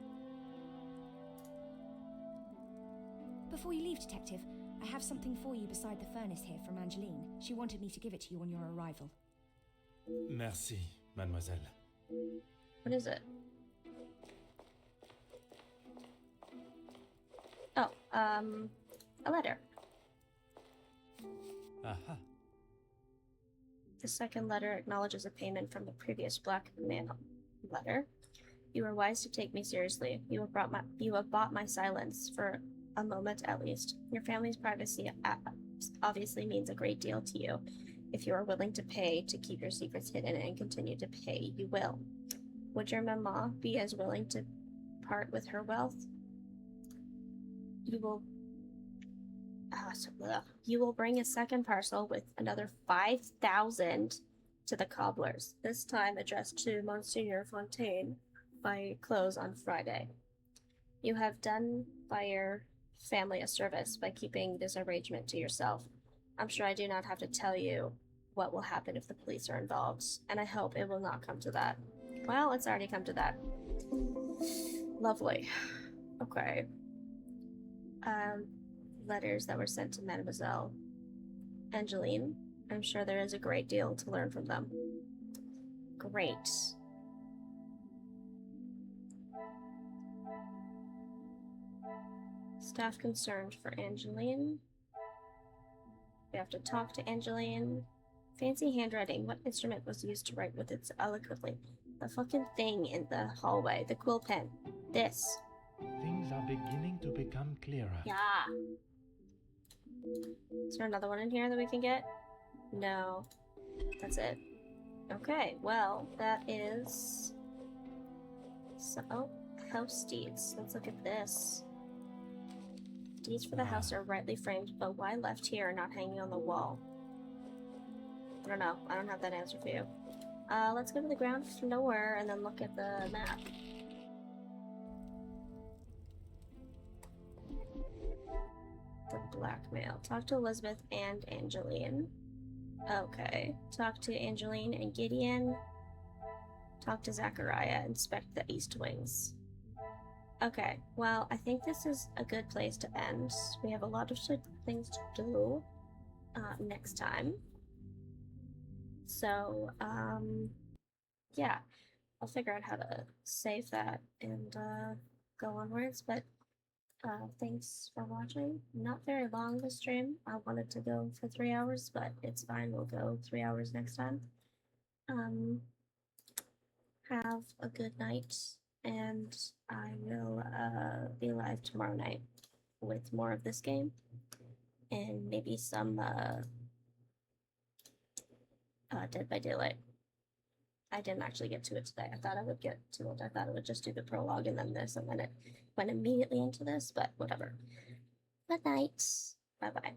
Speaker 2: Before you leave, Detective, I have something for you beside the furnace here from Angeline. She wanted me to give it to you on your arrival.
Speaker 3: Merci, mademoiselle.
Speaker 1: What is it? Oh, a letter.
Speaker 3: Aha.
Speaker 1: The second letter acknowledges a payment from the previous blackmail letter. You were wise to take me seriously. You have bought my silence for a moment at least. Your family's privacy obviously means a great deal to you. If you are willing to pay to keep your secrets hidden and continue to pay, you will. Would your mama be as willing to part with her wealth? You will bring a second parcel with another 5,000 to the cobblers, this time addressed to Monsignor Fontaine by close on Friday. You have done by your family a service by keeping this arrangement to yourself. I'm sure I do not have to tell you what will happen if the police are involved, and I hope it will not come to that. Well, it's already come to that. Lovely. Okay. Letters that were sent to Mademoiselle Angeline. I'm sure there is a great deal to learn from them. Great. Staff concerned for Angeline. We have to talk to Angeline. Fancy handwriting. What instrument was used to write with it so eloquently? The fucking thing in the hallway. The quill pen. This.
Speaker 4: Things are beginning to become clearer.
Speaker 1: Yeah. Is there another one in here that we can get? No. That's it. Okay, well, that is... So, oh, house deeds. Let's look at this. Deeds for the house are rightly framed, but why left here, not hanging on the wall? I don't know. I don't have that answer for you. Let's go to the ground floor and then look at the map. The blackmail. Talk to Elizabeth and Angeline. Okay. Talk to Angeline and Gideon. Talk to Zachariah. Inspect the east wings. Okay, well, I think this is a good place to end. We have a lot of things to do next time. So, yeah, I'll figure out how to save that and go onwards, but thanks for watching. Not very long this stream. I wanted to go for 3 hours, but it's fine. We'll go 3 hours next time. Have a good night, and I will be live tomorrow night with more of this game and maybe some Dead by Daylight. I didn't actually get to it today. I thought I would get to it. I thought I would just do the prologue and then this, and then it went immediately into this, but whatever. Good night. Bye-bye.